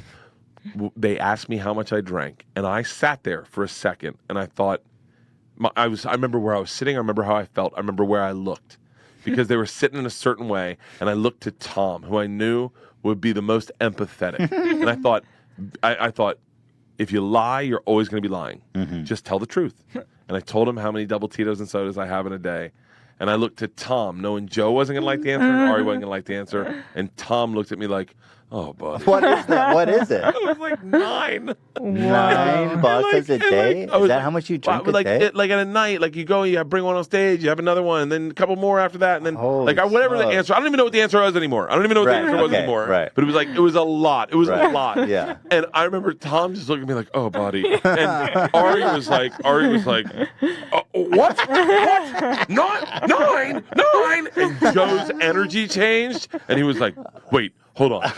they asked me how much I drank, and I sat there for a second, and I thought, I remember where I was sitting, I remember how I felt, I remember where I looked, because they were sitting in a certain way, and I looked to Tom, who I knew would be the most empathetic, and I thought, if you lie, you're always going to be lying. Just tell the truth. And I told him how many double Tito's and sodas I have in a day. And I looked at Tom, knowing Joe wasn't going to like the answer and Ari wasn't going to like the answer. And Tom looked at me like, oh, bud. What is that? What is it? It was like $9. $9 a day? Is that how much you drink a day? Like at a night, like you go, you bring one on stage, you have another one, and then a couple more after that, and then whatever the answer. I don't even know what the answer was anymore. I don't even know what the answer was anymore. Right. But it was a lot. It was a lot. Yeah. And I remember Tom just looking at me like, oh, buddy. And Ari was like, what? Not 9. And Joe's energy changed, and he was like, wait. Hold on.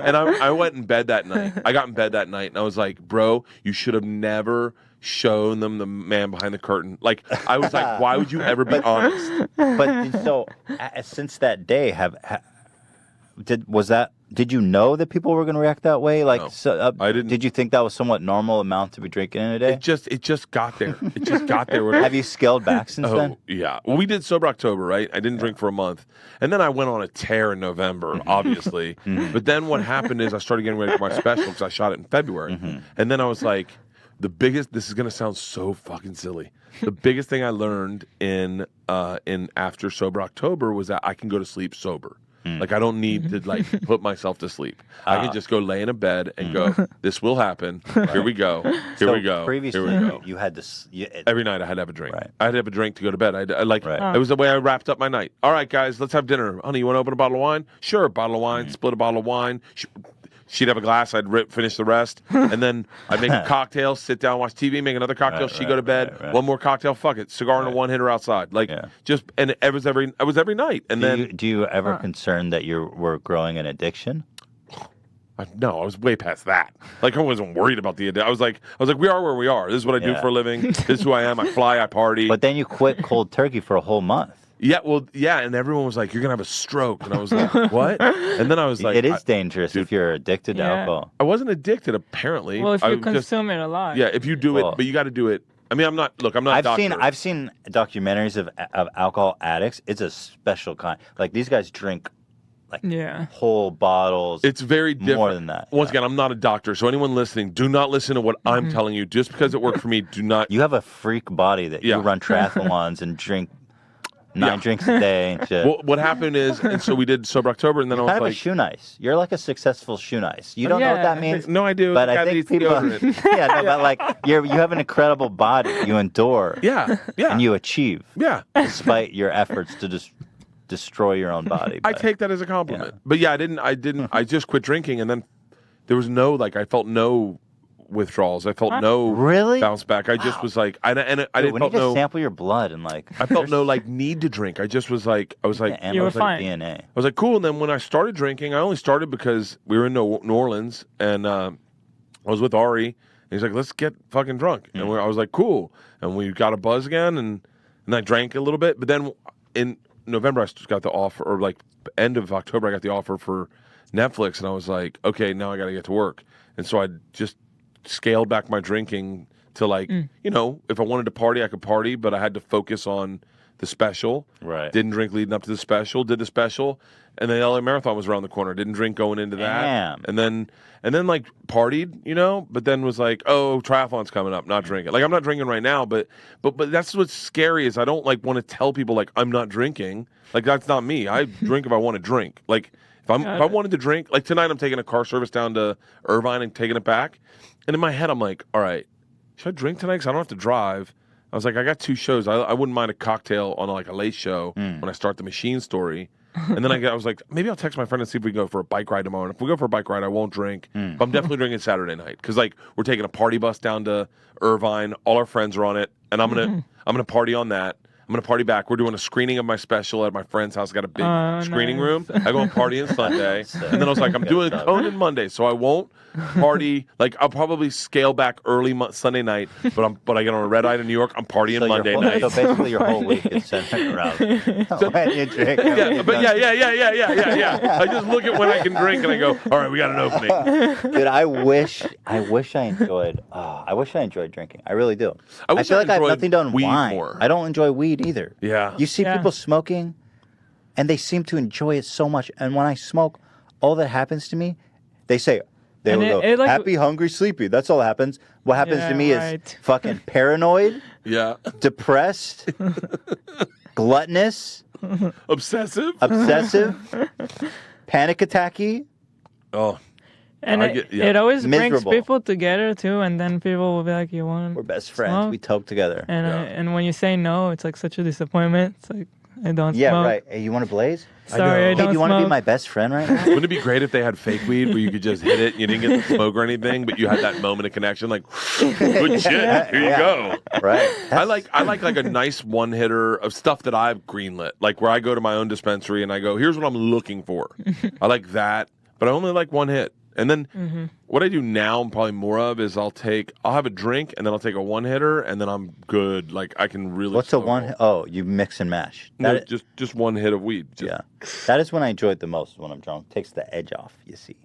And I went in bed that night. I got in bed that night, and I was like, bro, you should have never shown them the man behind the curtain. Like, I was like, why would you ever be honest? But so, since that day, did you know that people were going to react that way? Like, no, I didn't. Did you think that was somewhat normal amount to be drinking in a day? It just got there. It just got there. Have you scaled back since then? Yeah. Well, we did Sober October, right? I didn't drink for a month. And then I went on a tear in November, obviously. But then what happened is I started getting ready for my special because I shot it in February. And then I was like, this is going to sound so fucking silly. The biggest thing I learned in after Sober October was that I can go to sleep sober. Like, I don't need to, put myself to sleep. I can just go lay in a bed and go, this will happen. Here we go. Here we go. Previously, Here we go. you had this... Every night I had to have a drink. Right. I had to have a drink to go to bed. It was the way I wrapped up my night. All right, guys, let's have dinner. Honey, you want to open a bottle of wine? Sure, a bottle of wine, split a bottle of wine. She'd have a glass, I'd finish the rest, and then I'd make a cocktail, sit down, watch TV, make another cocktail, she'd go to bed, one more cocktail, fuck it, cigar and a one-hitter outside. And it was every night. And do you ever concern that you were growing an addiction? No, I was way past that. Like, I wasn't worried about the addiction. I was like, we are where we are. This is what I do for a living. This is who I am. I fly, I party. But then you quit cold turkey for a whole month. Yeah, and everyone was like, you're going to have a stroke. And I was like, what? And then I was like... It is dangerous if you're addicted to alcohol. I wasn't addicted, apparently. Well, if you consume it a lot. Yeah, if you do it, but you got to do it. I mean, I'm not a doctor. I've seen documentaries of alcohol addicts. It's a special kind. Like, these guys drink whole bottles. It's very different. More than that. Once again, I'm not a doctor, so anyone listening, do not listen to what I'm telling you. Just because it worked for me, do not... You have a freak body that you run triathlons and drink 9 drinks a day and shit. Well, what happened is, and so we did Sober October, and then I was kind of a shoe nice. You're like a successful shoe nice. You don't know what that means? No, I do. But I think people... but like, you have an incredible body. You endure. Yeah. And you achieve. Yeah. Despite your efforts to just destroy your own body. I take that as a compliment. Yeah. But yeah, I didn't. I just quit drinking, and then there was I felt no withdrawals. I felt no bounce back. I just was like, I didn't felt just sample your blood and like, I felt no need to drink. I just was like, I was like, you were fine. DNA. I was like, cool. And then when I started drinking, I only started because we were in New Orleans, and I was with Ari. And he's like, let's get fucking drunk, and I was like, cool. And we got a buzz again, and I drank a little bit. But then in November, I got the offer, or like end of October, I got the offer for Netflix, and I was like, okay, now I got to get to work. And so I just scaled back my drinking to if I wanted to party, I could party, but I had to focus on the special. Right. Didn't drink leading up to the special, did the special, and then the LA Marathon was around the corner. Didn't drink going into that. Damn. And then like partied, but then was like, oh, triathlon's coming up, not drinking. Like, I'm not drinking right now, but that's what's scary is I don't like want to tell people like I'm not drinking. Like, that's not me. I drink if I want to drink. Like, if I wanted to drink, like tonight I'm taking a car service down to Irvine and taking it back. And in my head, I'm like, all right, should I drink tonight? Because I don't have to drive. I was like, I got 2 shows. I wouldn't mind a cocktail on like a late show when I start the Machine story. And then I was like, maybe I'll text my friend and see if we can go for a bike ride tomorrow. And if we go for a bike ride, I won't drink. But I'm definitely drinking Saturday night because like we're taking a party bus down to Irvine. All our friends are on it, and I'm gonna party on that. I'm going to party back. We're doing a screening of my special at my friend's house. Got a big screening room. I go and party on Sunday. And then I was like, I'm doing Conan Monday, so I won't party. Like, I'll probably scale back early Sunday night, but I get on a red eye to New York. I'm partying Monday night. So basically your whole week is centered around when you drink. Yeah. I just look at when I can drink and I go, all right, we got an opening. Dude, I wish I enjoyed drinking. I really do. I feel like I have nothing to unwind. More. I don't enjoy weed either. Yeah. You see people smoking, and they seem to enjoy it so much. And when I smoke, all that happens to me, they say, they will go, happy, hungry, sleepy. That's all that happens. What happens to me is fucking paranoid, depressed, gluttonous, obsessive, panic attacky. Oh. And it always brings people together too, and then people will be like, "You want?" We're best friends. Smoke? We toke together. And when you say no, it's like such a disappointment. It's like I don't. Yeah, smoke. right. Hey, you want to blaze? Sorry, I don't. Hey, do you want to be my best friend right now? Wouldn't it be great if they had fake weed where you could just hit it, and you didn't get the smoke or anything, but you had that moment of connection, like, good shit, here you go. Right. I like a nice one hitter of stuff that I've greenlit, like where I go to my own dispensary and I go, here's what I'm looking for. I like that, but I only like one hit. And then what I do now, probably more of, is I'll have a drink and then I'll take a one hitter and then I'm good. Like I can really. What's a one? Oh, you mix and mash. No, just one hit of weed. Yeah, that is when I enjoy it the most. When I'm drunk, takes the edge off. You see.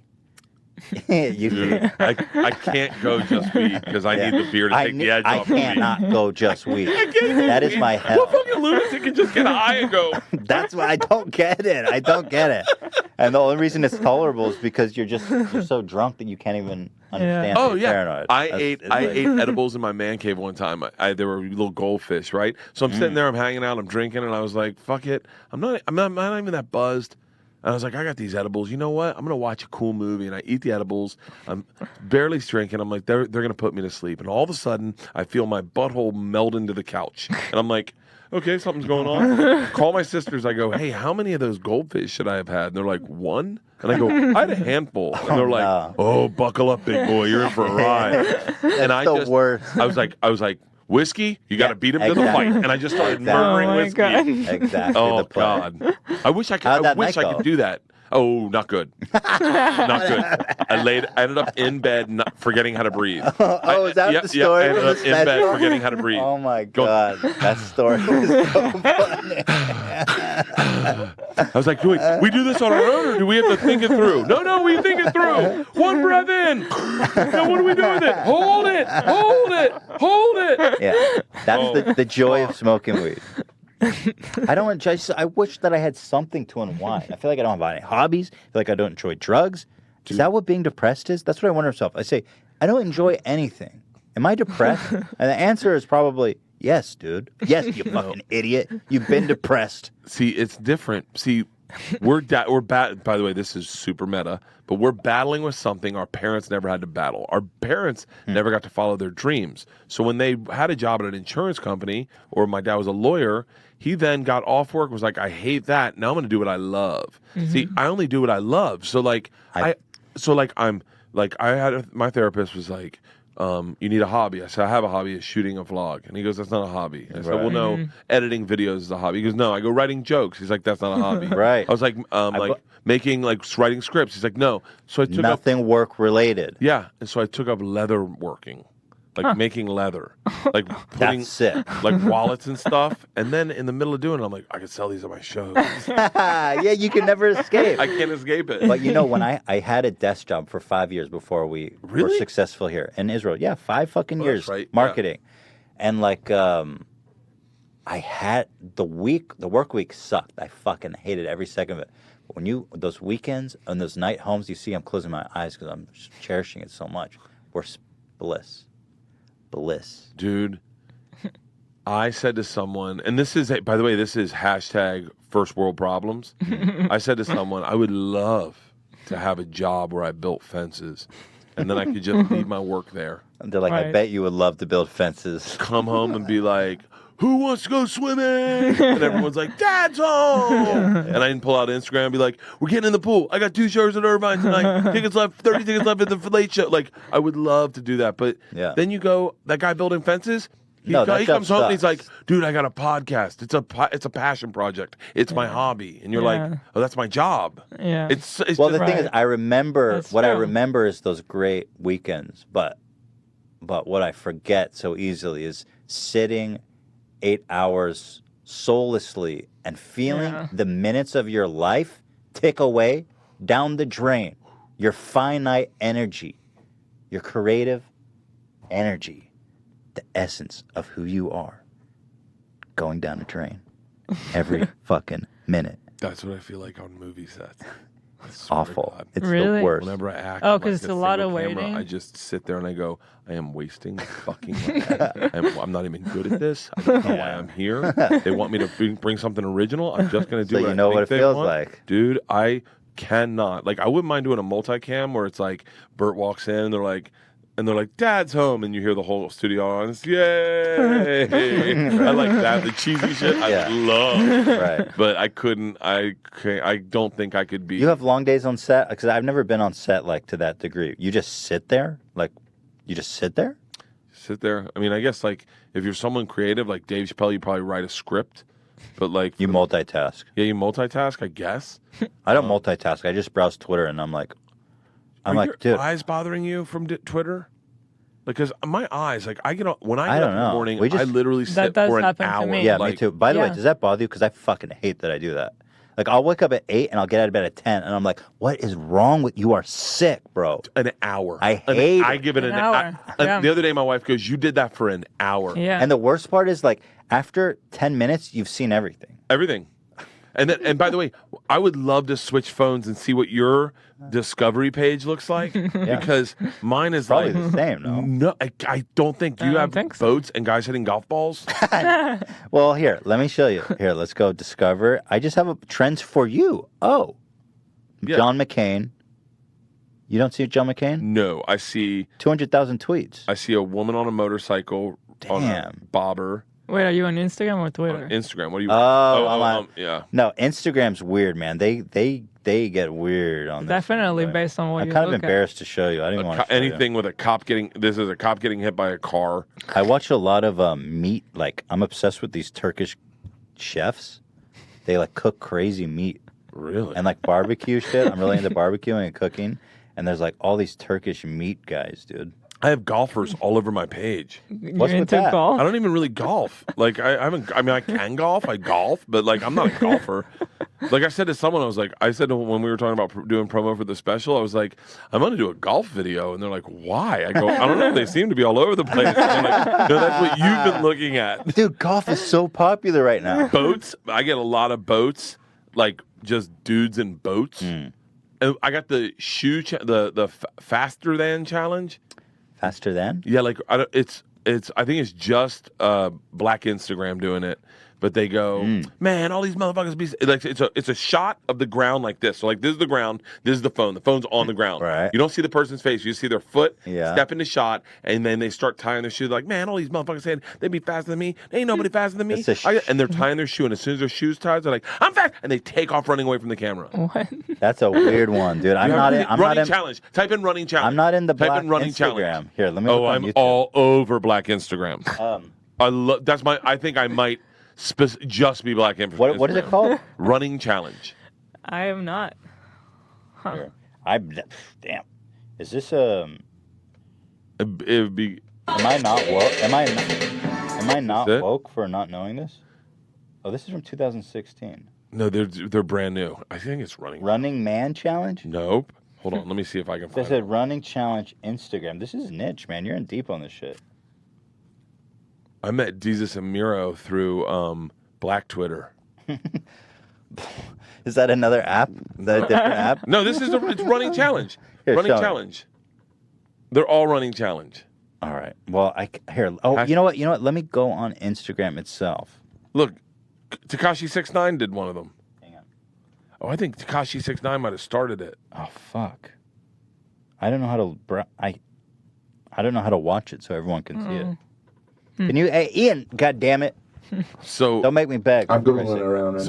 Dude, I can't go just weed because I need the beer to take the edge off. I cannot go just weed. That is my hell. What fucking lunatic can just get high and go? That's why I don't get it. I don't get it. And the only reason it's tolerable is because you're so drunk that you can't even understand. Oh yeah. Paranoid. I ate edibles in my man cave one time. There were little goldfish, right? So I'm sitting there, I'm hanging out, I'm drinking, and I was like, "Fuck it, I'm not even that buzzed." And I was like, I got these edibles. You know what? I'm going to watch a cool movie. And I eat the edibles. I'm barely drinking. I'm like, they're going to put me to sleep. And all of a sudden, I feel my butthole meld into the couch. And I'm like, okay, something's going on. Call my sisters. I go, hey, how many of those goldfish should I have had? And they're like, one? And I go, I had a handful. And they're like, oh, buckle up, big boy. You're in for a ride. And That's the worst. I was like, whiskey, you got to beat him to the fight. And I just started murdering whiskey. God. Exactly. Oh, God. I wish I could do that. Oh, not good. Not good. I ended up in bed forgetting how to breathe. Is that the story? I ended up in bed forgetting how to breathe. Oh, my God. That story is so funny. I was like, we do this on our own, or do we have to think it through? No, we think it through. One breath in. Now, what do we do with it? Hold it. Yeah, that's the joy of smoking weed. I wish that I had something to unwind. I feel like I don't have any hobbies. I feel like I don't enjoy drugs. Is that what being depressed is? That's what I wonder myself. I say, I don't enjoy anything. Am I depressed? And the answer is probably yes, dude. Yes, you fucking idiot. You've been depressed. See, it's different. See, we're by the way, this is super meta, but we're battling with something our parents never had to battle. Our parents never got to follow their dreams. So when they had a job at an insurance company, or my dad was a lawyer, he then got off work, was like, I hate that. Now I'm going to do what I love. See, I only do what I love. So my therapist was like, you need a hobby. I said, I have a hobby, is shooting a vlog. And he goes, that's not a hobby. I said, well, no, editing videos is a hobby. He goes, no. I go, writing jokes. He's like, that's not a hobby. Right. I was like, writing scripts. He's like, no. So I took nothing work related. Yeah. And so I took up leather working. Like making leather, like putting That's sick. like wallets and stuff. And then in the middle of doing it, I'm like, I could sell these at my shows. Yeah, you can never escape. I can't escape it. But when I had a desk job for 5 years before we were successful here in Israel. Yeah, 5 fucking years marketing. Yeah. And I had the work week sucked. I fucking hated every second of it. But when those weekends and those night homes, you see I'm closing my eyes because I'm cherishing it so much. We're bliss. Dude, I said to someone, and this is hashtag first world problems. I said to someone, I would love to have a job where I built fences, and then I could just leave my work there. And they're like, I bet you would love to build fences. Come home and be like, who wants to go swimming? And everyone's like, Dad's home. And I didn't pull out Instagram and be like, we're getting in the pool. I got 2 shows at Irvine tonight. 30 tickets left at the late show. Like, I would love to do that. But then you go, that guy building fences, He comes home and he's like, dude, I got a podcast. It's a passion project. It's my hobby. And you're like, oh, that's my job. Yeah. It's well, just, the thing is, I remember That's what I true. remember is those great weekends, but what I forget so easily is sitting 8 hours soullessly and feeling the minutes of your life tick away down the drain. Your finite energy, your creative energy, the essence of who you are, going down the drain every fucking minute. That's what I feel like on movie sets. It's awful. It's Really? the worst. Whenever I act, Oh, like 'cause it's a lot of camera, waiting? I just sit there and I go, I am wasting my fucking life. I'm not even good at this. I don't know why I'm here. They want me to bring something original. I'm just going to do So what you I know think what it they feels want. like. Dude, I cannot. Like, I wouldn't mind doing a multicam where it's like Bert walks in and they're like, Dad's home, and you hear the whole studio on. Yay! I like that, the cheesy shit. I love, Right. but I couldn't. I don't think I could be. You have long days on set? Because I've never been on set like to that degree. You just sit there? Like, you just sit there? Sit there. I mean, I guess like if you're someone creative like Dave Chappelle, you probably write a script. But like you multitask. Yeah, you multitask. I guess. I don't multitask. I just browse Twitter and I'm like, Are your dude, eyes bothering you from Twitter? Because my eyes, like I get up when I I get up don't in the know. morning, We just- I literally That sit does for an happen to hour. me. yeah, like, me too. By the way, Yeah. does that bother you? Because I fucking hate that I do that. Like, I'll wake up at 8 and I'll get out of bed at 10 and I'm like, what is wrong with you? Are sick, bro. An hour. I hate I it. give it an hour. Yeah. The other day, my wife goes, "You did that for an hour." Yeah. And the worst part is, like, after 10 minutes, you've seen everything. Everything. And by the way, I would love to switch phones and see what your discovery page looks like because mine is Probably like the same, no? No, I don't think. Do you don't have think so. boats and guys hitting golf balls? Well, here, let me show you. Here, let's go discover. I just have a trends for you. Oh, Yeah. John McCain. You don't see John McCain? No, I see. 200,000 tweets. I see a woman on a motorcycle on a Damn. bobber. Wait, are you on Instagram or Twitter? On Instagram. What do you? I'm on- yeah. No, Instagram's weird, man. They get weird on this. Definitely based on what I'm you kind of look embarrassed to show you. I didn't want to show Anything with a cop getting. This is a cop getting hit by a car. you. I watch a lot of meat. Like, I'm obsessed with these Turkish chefs. They like cook crazy meat. Really? And like barbecue shit. I'm really into barbecuing and cooking. And there's like all these Turkish meat guys, dude. I have golfers all over my page. You're What's with into that? golf? I don't even really golf. Like I haven't. I mean, I can golf. I golf, but like I'm not a golfer. Like I said to someone, I said when we were talking about doing promo for the special, I was like, I'm going to do a golf video, and they're like, why? I go, I don't know. They seem to be all over the place. And I'm like, no, that's what you've been looking at. Dude, golf is so popular right now. Boats. I get a lot of boats, like just dudes in boats. And I got the the faster than challenge. Faster than? Yeah, like it's. I think it's just Black Instagram doing it, but they go, man, all these motherfuckers be like. It's a shot of the ground like this. So like this is the ground, this is the phone. The phone's on the ground. Right. You don't see the person's face. You just see their foot Yeah. step into shot, and then they start tying their shoes. Like, man, all these motherfuckers saying they be faster than me. There ain't nobody faster than me. It's a And they're tying their shoe, and as soon as their shoes tied, they're like, I'm fast, and they take off running away from the camera. What? That's a weird one, dude. I'm not in. I'm running not in. challenge. Type in running challenge. I'm not in the Type Black in running Instagram. challenge. Here, let me. Oh, look on I'm YouTube. all over Black Instagram. That's my. I think I might just be Black Instagram. What is it called? Running challenge. I am not. Huh. Here. Damn. Is this It would be. Am I not woke? Am I not it? woke for not knowing this? Oh, this is from 2016. No, they're brand new. I think it's running. Running Man Challenge? Nope. Hold on. Let me see if I can They find said it. Running Challenge Instagram. This is niche, man. You're in deep on this shit. I met Jesus and Miro through Black Twitter. Is that another app? Is that a different app? No, it's running challenge. Here, running show me. challenge. They're all running challenge. All right. Well, here. Oh, you know what? You know what? Let me go on Instagram itself. Look, Tekashi 6ix9ine did one of them. Hang on. Oh, I think Tekashi 6ix9ine might have started it. Oh fuck. I don't know how to. I don't know how to watch it so everyone can see it. Can you, hey, Ian? God damn it! So Don't make me beg. I'm Googling around.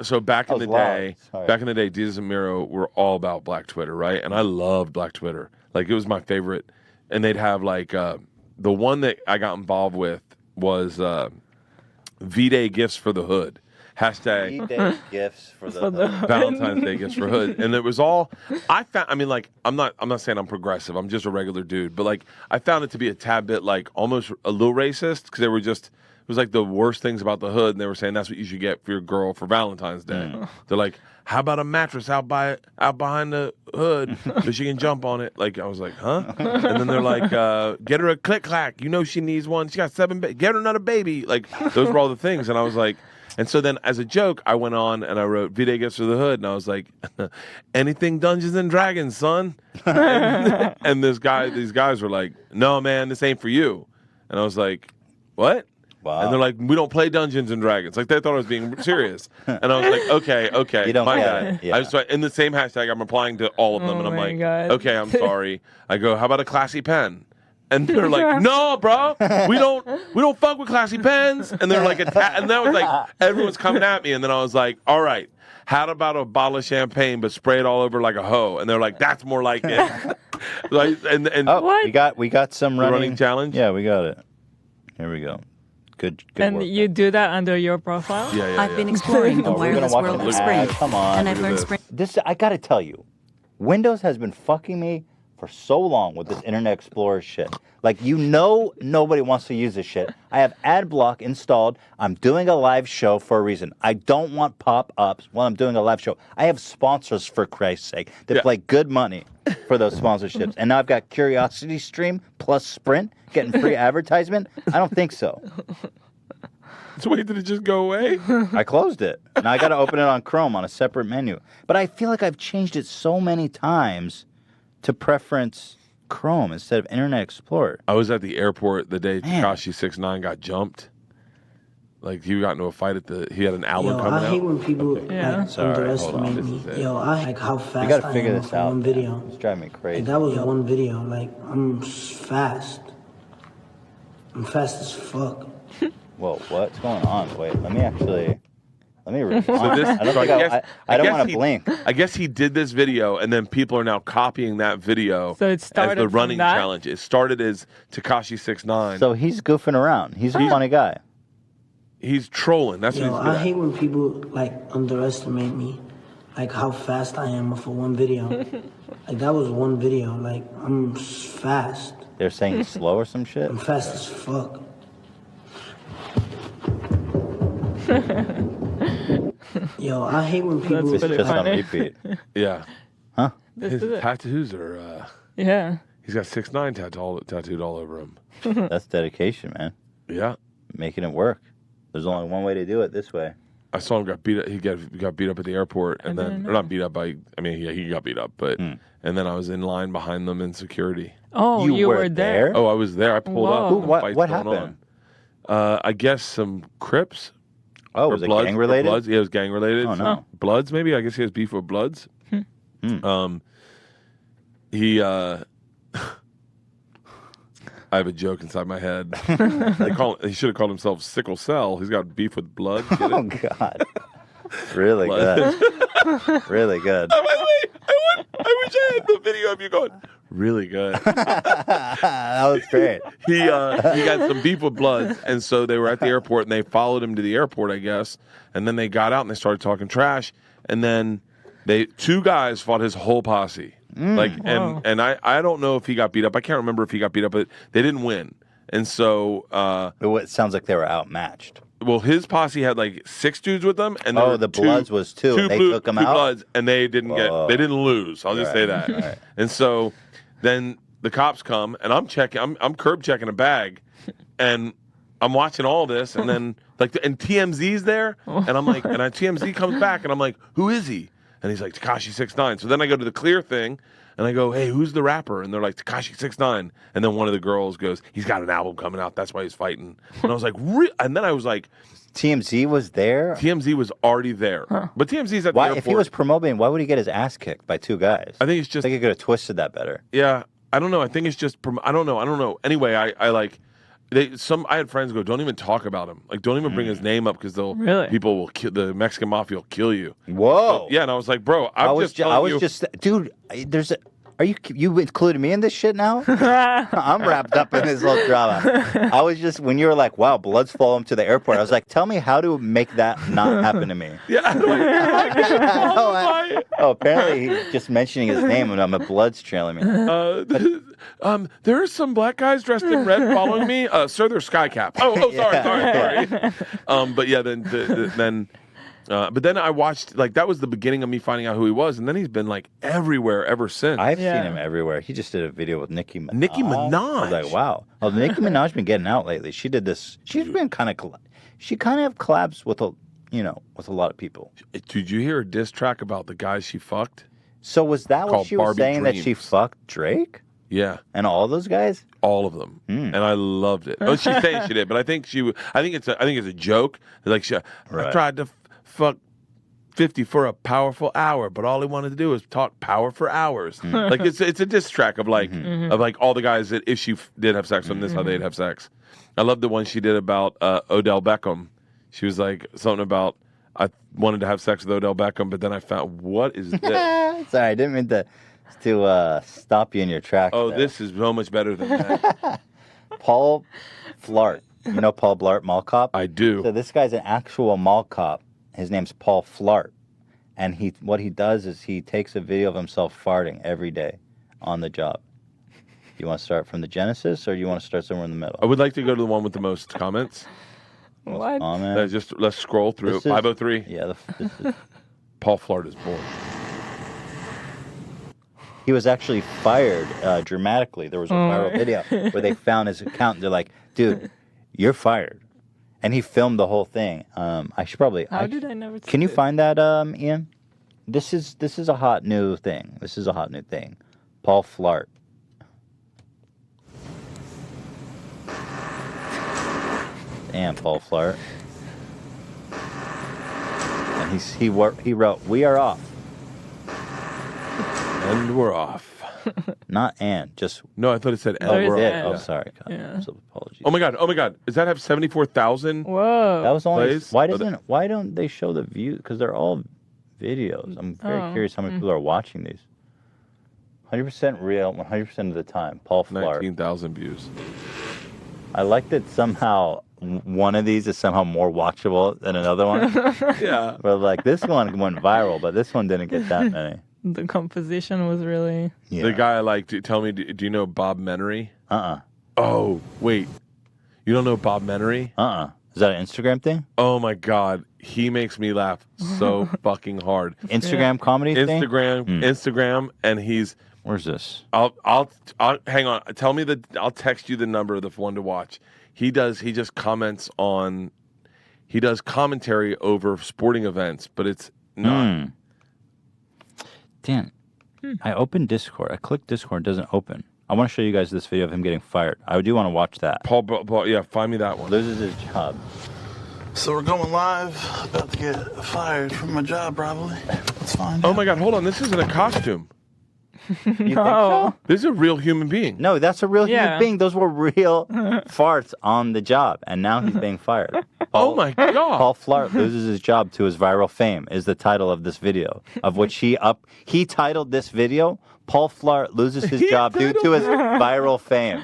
So back in That the was day, loud. Sorry. Jesus and Miro were all about Black Twitter, right? And I loved Black Twitter. Like it was my favorite. And they'd have like the one that I got involved with was V-Day gifts for the hood. Hashtag V-Day gifts for the hood. Valentine's Day gifts for hood. And it was all I found. I mean, like, I'm not saying I'm progressive. I'm just a regular dude. But like, I found it to be a tad bit like almost a little racist because they were just. It was like the worst things about the hood, and they were saying that's what you should get for your girl for Valentine's Day. They're like, how about a mattress out behind the hood so she can jump on it? Like, I was like, huh? And then they're like, get her a click-clack. You know she needs one. She got 7 get her another baby. Like, those were all the things. And I was like, and so then as a joke, I went on and I wrote V-Day Gifts for the Hood, and I was like, anything Dungeons and Dragons, son. And these guys were like, no, man, this ain't for you. And I was like, what? Wow. And they're like, we don't play Dungeons and Dragons. Like, they thought I was being serious. And I was like, okay. You don't my get guy. it. Yeah. I was like, in the same hashtag, I'm replying to all of them. And I'm like, okay, I'm sorry. I go, how about a classy pen? And they're like, no, bro, we don't fuck with classy pens. And they're like, and that was like, everyone's coming at me. And then I was like, all right, how about a bottle of champagne, but spray it all over like a hoe? And they're like, that's more like it. Like, and we got some running challenge. Yeah, we got it. Here we go. Good and work, you do that under your profile? Yeah. I've been exploring the wireless world of Spring. Come on. And I've learned Spring. This, I got to tell you, Windows has been fucking me for so long with this Internet Explorer shit. Like, nobody wants to use this shit. I have ad block installed. I'm doing a live show for a reason. I don't want pop-ups while I'm doing a live show. I have sponsors, for Christ's sake, that play good money for those sponsorships. And now I've got Curiosity Stream plus Sprint getting free advertisement. I don't think so. So wait, did it just go away? I closed it. Now I got to open it on Chrome on a separate menu. But I feel like I've changed it so many times to preference Chrome instead of Internet Explorer. I was at the airport the day Tekashi 6ix9ine got jumped. Like, he got into a fight he had an album coming out. I hate when people underestimate me. I like how fast you gotta I figure am this for out. one video. It's driving me crazy. Like, that was one video. Like, I'm fast. I'm fast as fuck. Whoa, what's going on? Wait, let me rewind. I don't want to blink. I guess he did this video, and then people are now copying that video so it started as the running from that? challenge. It started as Tekashi 6ix9ine. So he's goofing around. He's a funny guy. He's trolling. That's what he's good I at. hate when people like underestimate me, like how fast I am for one video. Like, that was one video. Like, I'm fast. They're saying he's slow or some shit? I'm fast as fuck. I hate when people. It's just on repeat. Yeah. Huh? His tattoos are. Yeah. He's got 6ix9ine tattooed all over him. That's dedication, man. Yeah. Making it work. There's only one way to do it this way. I saw him got beat up. He got beat up at the airport, and then, or not beat up by. I mean, he got beat up, but and then I was in line behind them in security. Oh, you were there? Oh, I was there. I pulled up. What happened? I guess some Crips. Oh, was it gang related? Bloods. Yeah, it was gang related. Oh no, Bloods maybe. I guess he has beef with Bloods. He. I have a joke inside my head. He should have called himself Sickle Cell. He's got beef with Blood. Oh God, really good, really good. Oh, wait. I wish I had the video of you going. Really good. That was great. He got some beef with Bloods, and so they were at the airport, and they followed him to the airport, I guess. And then they got out and they started talking trash, and then two guys fought his whole posse. And I don't know if he got beat up. I can't remember if he got beat up, but they didn't win. And so it sounds like they were outmatched. Well, his posse had like 6 dudes with them, and the Bloods was 2. And they took them out. Bloods, and they didn't lose. I'll just say that. Right. And so then the cops come, and I'm curb checking a bag, and I'm watching all this, and then and TMZ's there, and I'm like, and TMZ comes back, and I'm like, who is he? And he's like, Tekashi 6ix9ine. So then I go to the clear thing, and I go, hey, who's the rapper? And they're like, Tekashi 6ix9ine. And then one of the girls goes, he's got an album coming out. That's why he's fighting. And I was like, and then I was like, TMZ was there? TMZ was already there. Huh. But TMZ's at the airport. If he was promoting, why would he get his ass kicked by 2 guys? I think it's just. I think he could have twisted that better. Yeah. I don't know. I think it's just. I don't know. Anyway, I like. I had friends go, don't even talk about him. Like, don't even bring his name up because people will kill, the Mexican mafia will kill you. Whoa. So, yeah, and I was like, bro, dude, you included me in this shit now? I'm wrapped up in this whole drama. I was just, when you were like, wow, Bloods follow him to the airport, I was like, tell me how to make that not happen to me. Yeah. Apparently he's just mentioning his name and I'm a Bloods trailing me. There are some black guys dressed in red following me. Sir, they're Skycap. Sorry. But yeah, but then I watched, like, that was the beginning of me finding out who he was, and then he's been, like, everywhere ever since. I've seen him everywhere. He just did a video with Nicki Minaj. Nicki Minaj. I was like, wow. Oh, Nicki Minaj been getting out lately. She did this. She's been she kind of collabs with with a lot of people. Did you hear a diss track about the guys she fucked? So was that what she was saying, that she fucked Drake? Yeah. And all those guys? All of them. And I loved it. Oh, she's saying she did, but I think it's a joke. Like, I tried to fuck 50 for a powerful hour, but all he wanted to do was talk power for hours. Like, it's a diss track of like all the guys that if she did have sex with them, this is how they'd have sex. I love the one she did about Odell Beckham. She was like something about, I wanted to have sex with Odell Beckham, but then I found, what is this? Sorry, I didn't mean to stop you in your tracks. Oh, this is so much better than that. Paul Flart. You know Paul Blart, mall cop? I do. So this guy's an actual mall cop. His name's Paul Flart. And what he does is he takes a video of himself farting every day on the job. You want to start from the genesis, or you want to start somewhere in the middle? I would like to go to the one with the most comments. What? Let's scroll through. 503. Yeah, this is... Paul Flart is born. He was actually fired dramatically. There was a viral video where they found his account. And they're like, dude, you're fired. And he filmed the whole thing. I should probably... How did I never see Can you it? find that, Ian? This is a hot new thing. This is a hot new thing. Paul Flart. Damn, Paul Flart. And he wrote, "We are off." And we're off. Not and, just... No, I thought it said and. Oh, we're it off. did? Oh, Yeah. sorry. Yeah. So apologies. Oh my god. Does that have 74,000? Whoa. That was only... plays? Why don't they show the view? Because they're all videos. I'm very curious how many people are watching these. 100% real, 100% of the time. Paul Flart. 19,000 views. I like that somehow one of these is somehow more watchable than another one. Yeah. But like this one went viral, but this one didn't get that many. The composition was really... Yeah. The guy I like, tell me, do you know Bob Menery? Uh-uh. Oh, wait. You don't know Bob Menery? Uh-uh. Is that an Instagram thing? Oh my God. He makes me laugh so fucking hard. Instagram comedy thing? Instagram, and he's... Where's this? I'll hang on. Tell me I'll text you the number of the one to watch. He just comments on, he does commentary over sporting events, but it's not. Dan, I opened Discord. I clicked Discord, it doesn't open. I want to show you guys this video of him getting fired. I do want to watch that. Paul, yeah, find me that one. Loses his job. So we're going live. About to get fired from my job, probably. Let's find Oh out. my God, hold on. This isn't a costume. You think so? This is a real human being. No, that's a real human being. Those were real farts on the job, and now he's being fired. Oh my God. Paul Flart loses his job to his viral fame is the title of this video, of which he titled this video, Paul Flart loses his job due to his viral fame.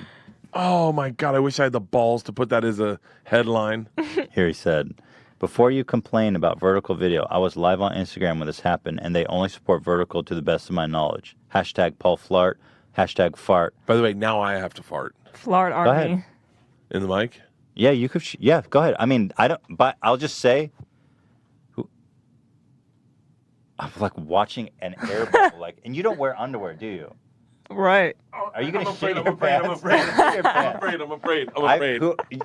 Oh my God, I wish I had the balls to put that as a headline. Here he said, "Before you complain about vertical video, I was live on Instagram when this happened, and they only support vertical to the best of my knowledge. Hashtag Paul Flart, hashtag fart." By the way, now I have to fart. Flart Army. Go ahead. In the mic? Yeah, you could. Yeah, go ahead. I mean, but I'll just say, I'm like watching an air bubble, and you don't wear underwear, do you? Right. Are you gonna shit your I'm afraid.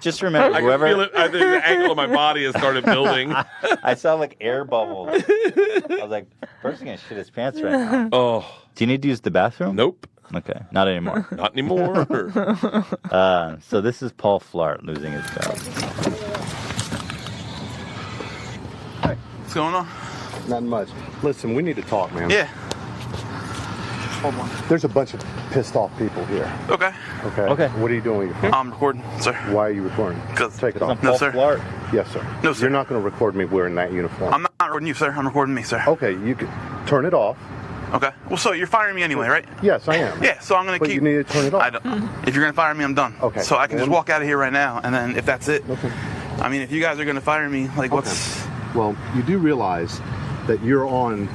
Just remember, whoever. I can feel it. I think the angle of my body has started building. I saw like air bubbles. I was like, first gonna shit his pants right now. Oh. Do you need to use the bathroom? Nope. Okay, not anymore. Not anymore. So this is Paul Flart losing his job. What's going on? Nothing much. Listen, we need to talk, man. Yeah. Hold on. There's a bunch of pissed off people here. Okay. Okay. What are you doing with your phone? I'm recording, sir. Why are you recording? Because Take it off. No, sir. Flart. Yes, sir. No, sir. You're not going to record me wearing that uniform. I'm not recording you, sir. I'm recording me, sir. Okay, you can turn it off. Okay. Well, so you're firing me anyway, right? Yes, I am. Yeah. So I'm gonna But keep. you need to turn it off. I don't, if you're gonna fire me, I'm done. Okay. So I can just Well, walk out of here right now, and then if that's it. Okay. I mean, if you guys are gonna fire me, like, what's? Well, you do realize that you're on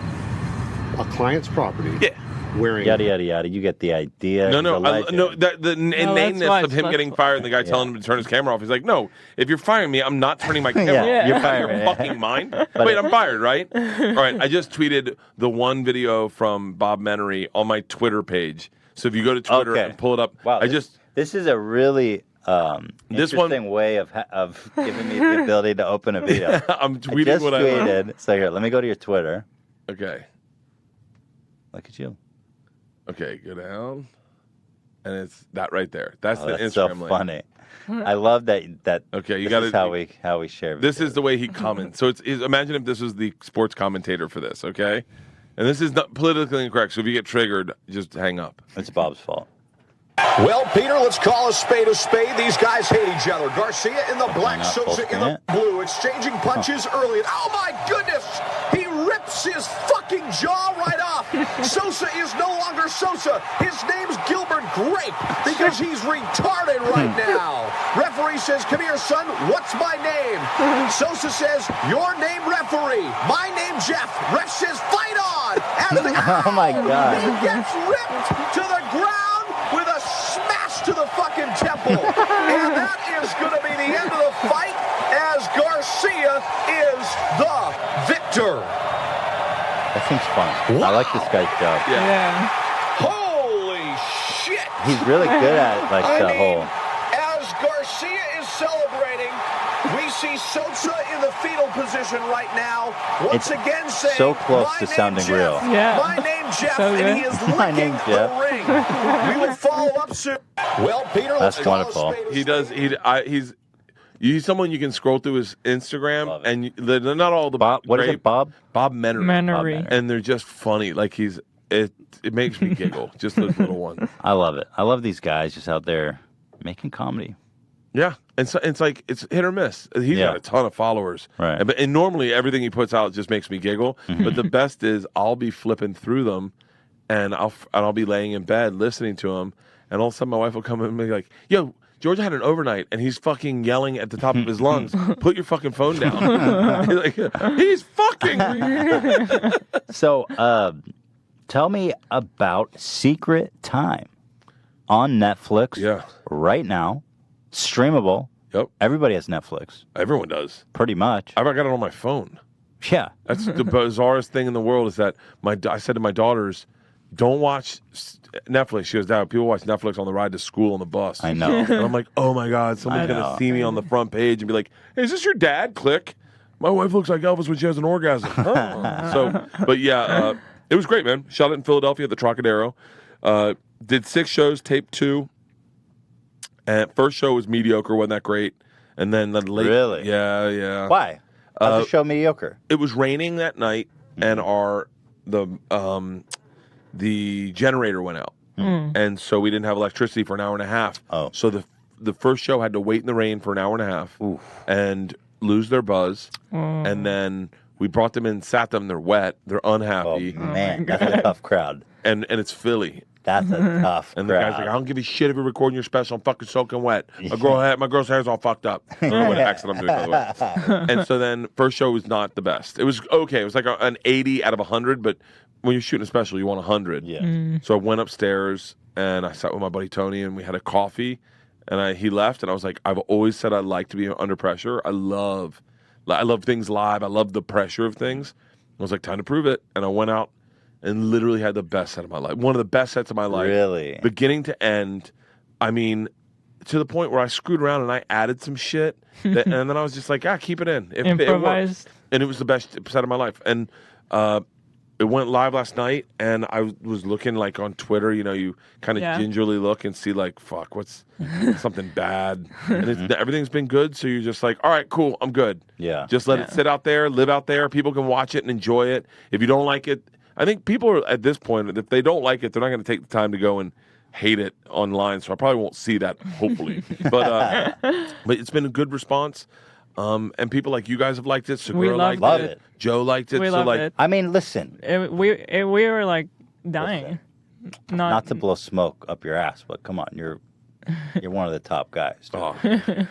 a client's property. Yeah. Wearing Yada yada yada. You get the idea. No, He's a no, legend. the inaneness of him getting fired and the guy telling him to turn his camera off. He's like, no, if you're firing me, I'm not turning my camera Yeah, off. you're Out of fired. your fucking mind? But Wait, I'm fired, right? All right, I just tweeted the one video from Bob Menery on my Twitter page. So if you go to Twitter Okay. and pull it up, Wow, this is a really This interesting way of giving me the ability to open a video. I'm tweeting I just what I tweeted. want. So here, let me go to your Twitter. Okay. Look at you. Okay, go down. And it's that right there. That's the That's Instagram so link. funny. I love that. Okay, you this got is how we share. This is the way he comments. So imagine if this was the sports commentator for this, okay? And this is not politically incorrect. So if you get triggered, just hang up. It's Bob's fault. Well, Peter, let's call a spade a spade. These guys hate each other. Garcia in the black, Sosa in the blue, exchanging punches early. And oh my goodness, he rips his fucking jaw right off. Sosa is no longer Sosa. His name's Gilbert Grape because he's retarded right now. Referee says, come here, son. What's my name? Sosa says, your name, referee. My name, Jeff. Ref says, fight on. Oh my God. He gets ripped to the ground with a smash to the fucking temple. And that is going to be the end of the fight as Garcia is the victor. That seems fun. I like this guy's job. Yeah. Holy shit. He's really good at it, like the whole. As Garcia is celebrating, we see Sosa in the fetal position right now. Once It's again saying, so close "My to name, sounding Jeff. real. Yeah. My name, Jeff," So and he good. is My licking name's the Jeff. ring. We will follow up soon. Well, Peter, That's let's call a wonderful. spade a He does. He's someone you can scroll through his Instagram, and they're not all the Bob. What is it, Bob? Bob Menery. Menery. And they're just funny. Like it makes me giggle. Just those little ones. I love it. I love these guys just out there making comedy. Yeah, and so it's like it's hit or miss. He's got a ton of followers, Right. And normally everything he puts out just makes me giggle. But the best is I'll be flipping through them, and I'll be laying in bed listening to him, and all of a sudden my wife will come in and be like, "Yo, Georgia had an overnight, and he's fucking yelling at the top of his lungs. Put your fucking phone down." He's fucking. So, tell me about Secret Time on Netflix. Yeah. Right now, streamable. Yep. Everybody has Netflix. Everyone does. Pretty much. I've got it on my phone. Yeah. That's the bizarrest thing in the world is that I said to my daughters, don't watch Netflix. She goes, Dad, people watch Netflix on the ride to school on the bus. I know. And I'm like, oh my God, someone's going to see me on the front page and be like, hey, is this your dad? Click. My wife looks like Elvis when she has an orgasm. But yeah, it was great, man. Shot it in Philadelphia at the Trocadero. Did 6 shows, taped 2. And first show was mediocre, wasn't that great. And then the late. Really? Yeah. Why? How's the show mediocre? It was raining that night, and the generator went out, and so we didn't have electricity for an hour and a half. Oh. So the first show had to wait in the rain for an hour and a half and lose their buzz, and then we brought them in, sat them, they're wet, they're unhappy. Oh, man, that's a tough crowd. And it's Philly. That's a tough And the crowd. guy's like, I don't give a shit if you're recording your special. I'm fucking soaking wet. My girl's hair's all fucked up. I don't know what accent I'm doing, by the way. And so then first show was not the best. It was okay. It was like an 80 out of 100, but when you're shooting a special, you want 100. Yeah. So I went upstairs and I sat with my buddy Tony and we had a coffee. And he left and I was like, I've always said I like to be under pressure. I love things live. I love the pressure of things. I was like, time to prove it. And I went out and literally had the best set of my life. One of the best sets of my life. Really? Beginning to end. I mean, to the point where I screwed around and I added some shit. And then I was just like, keep it in. Improvised. And it was the best set of my life. And it went live last night, and I was looking like on Twitter, you kind of gingerly look and see like, fuck, what's something bad. And everything's been good, so you're just like, all right, cool, I'm good. Yeah. Just let it sit out there, live out there. People can watch it and enjoy it. If you don't like it, I think people are at this point, if they don't like it, they're not going to take the time to go and hate it online. So I probably won't see that, hopefully. But it's been a good response. And people like you guys have liked it. Segura liked it. Joe liked it. We so loved like, it. I mean, listen. We were like dying. Not to blow smoke up your ass, but come on, you're one of the top guys. Dude. Oh,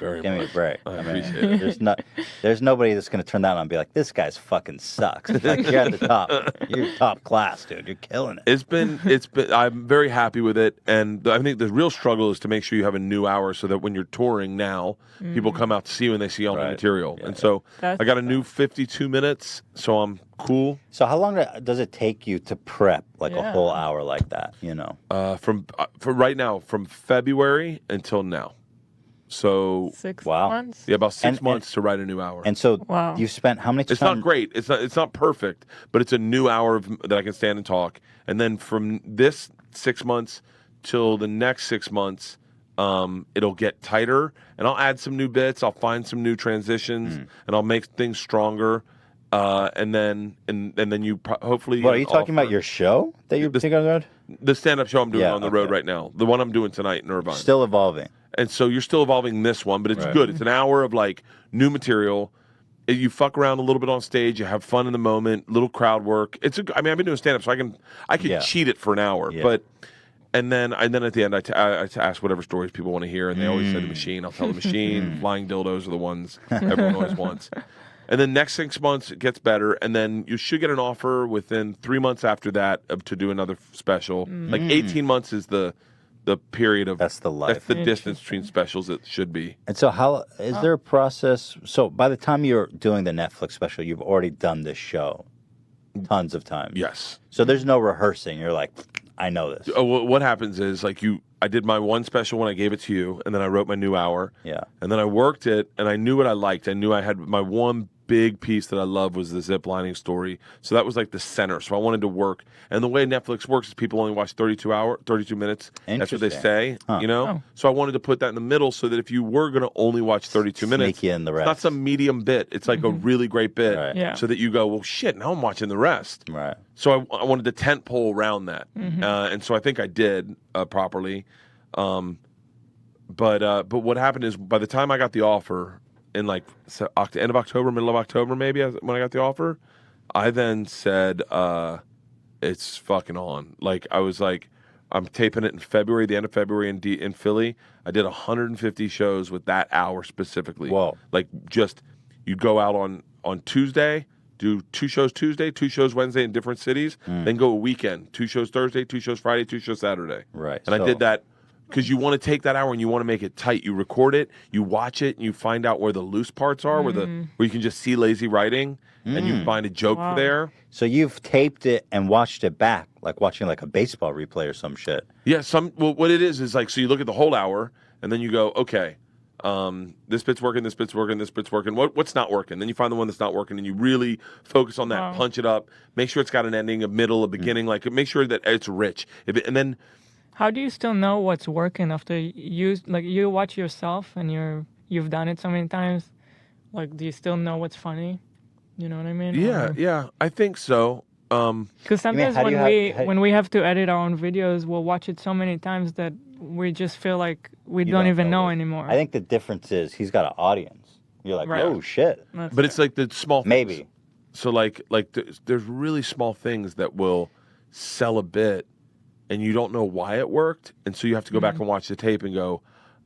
very Give me a break. I appreciate it. There's nobody that's going to turn that on and be like, this guy's fucking sucks. Like, you're at the top. You're top class, dude. You're killing it. It's been. I'm very happy with it, and I think the real struggle is to make sure you have a new hour so that when you're touring now, people come out to see you and they see all the material. Yeah, and so That's I got a new 52 minutes, so I'm cool. So how long does it take you to prep like a whole hour like that? You know, For right now, from February until now. So 6 months. Yeah, about 6 months to write a new hour. And so you've spent how many times? It's not great. It's not perfect, but it's a new hour that I can stand and talk. And then from this 6 months till the next 6 months, it'll get tighter, and I'll add some new bits. I'll find some new transitions, and I'll make things stronger. And then you hopefully. What are you talking about? Your show that you're taking on the road? The stand-up show I'm doing on the road right now. The one I'm doing tonight in Irvine. Still evolving. And so you're still evolving this one, but it's good. It's an hour of like new material. You fuck around a little bit on stage. You have fun in the moment. Little crowd work. I mean, I've been doing stand-up, so I can cheat it for an hour. Yeah. But and then at the end, I ask whatever stories people want to hear, and they always say the machine. I'll tell the machine. Flying dildos are the ones everyone always wants. And then next 6 months it gets better, and then you should get an offer within 3 months after that to do another special. Like 18 months is the period of that's the life. That's the distance between specials. It should be. And so how is there a process? So by the time you're doing the Netflix special, you've already done this show tons of times. Yes. So there's no rehearsing. You're like, I know this. Oh, what happens is I did my one special when I gave it to you, and then I wrote my new hour. Yeah. And then I worked it, and I knew what I liked. I knew I had my one big piece that I love was the zip lining story. So that was like the center. So I wanted to work. And the way Netflix works is people only watch 32 minutes. That's what they say, you know? Oh. So I wanted to put that in the middle so that if you were going to only watch 32 minutes, Sneak you in the rest. it's not some medium bit. It's like a really great bit. Right. Yeah. So that you go, well, shit, now I'm watching the rest. Right. So I wanted the tent pole around that. And so I think I did properly. But what happened is by the time I got the offer in like end of October, middle of October, maybe when I got the offer, I then said, it's fucking on. Like I was like, I'm taping it in February, the end of February in Philly. I did 150 shows with that hour specifically. Whoa. Like just, you'd go out on Tuesday, do 2 shows Tuesday, 2 shows Wednesday in different cities, then go a weekend, 2 shows Thursday, 2 shows Friday, 2 shows Saturday. Right. And I did that because you want to take that hour and you want to make it tight. You record it, you watch it, and you find out where the loose parts are, where you can just see lazy writing, and you find a joke there. So you've taped it and watched it back, like watching like a baseball replay or some shit. Yeah, what it is like, so you look at the whole hour, and then you go, okay, this bit's working, this bit's working, this bit's working. What's not working? Then you find the one that's not working, and you really focus on that, punch it up, make sure it's got an ending, a middle, a beginning, like make sure that it's rich. And then... How do you still know what's working after you watch yourself and you've done it so many times? Like, do you still know what's funny? You know what I mean? Yeah, I think so. Because sometimes when we have to edit our own videos, we'll watch it so many times that we just feel like we don't even know anymore. I think the difference is he's got an audience. You're like, Right. oh shit. But it's like the small things. Maybe. So like there's really small things that will sell a bit, and you don't know why it worked, and so you have to go back and watch the tape and go,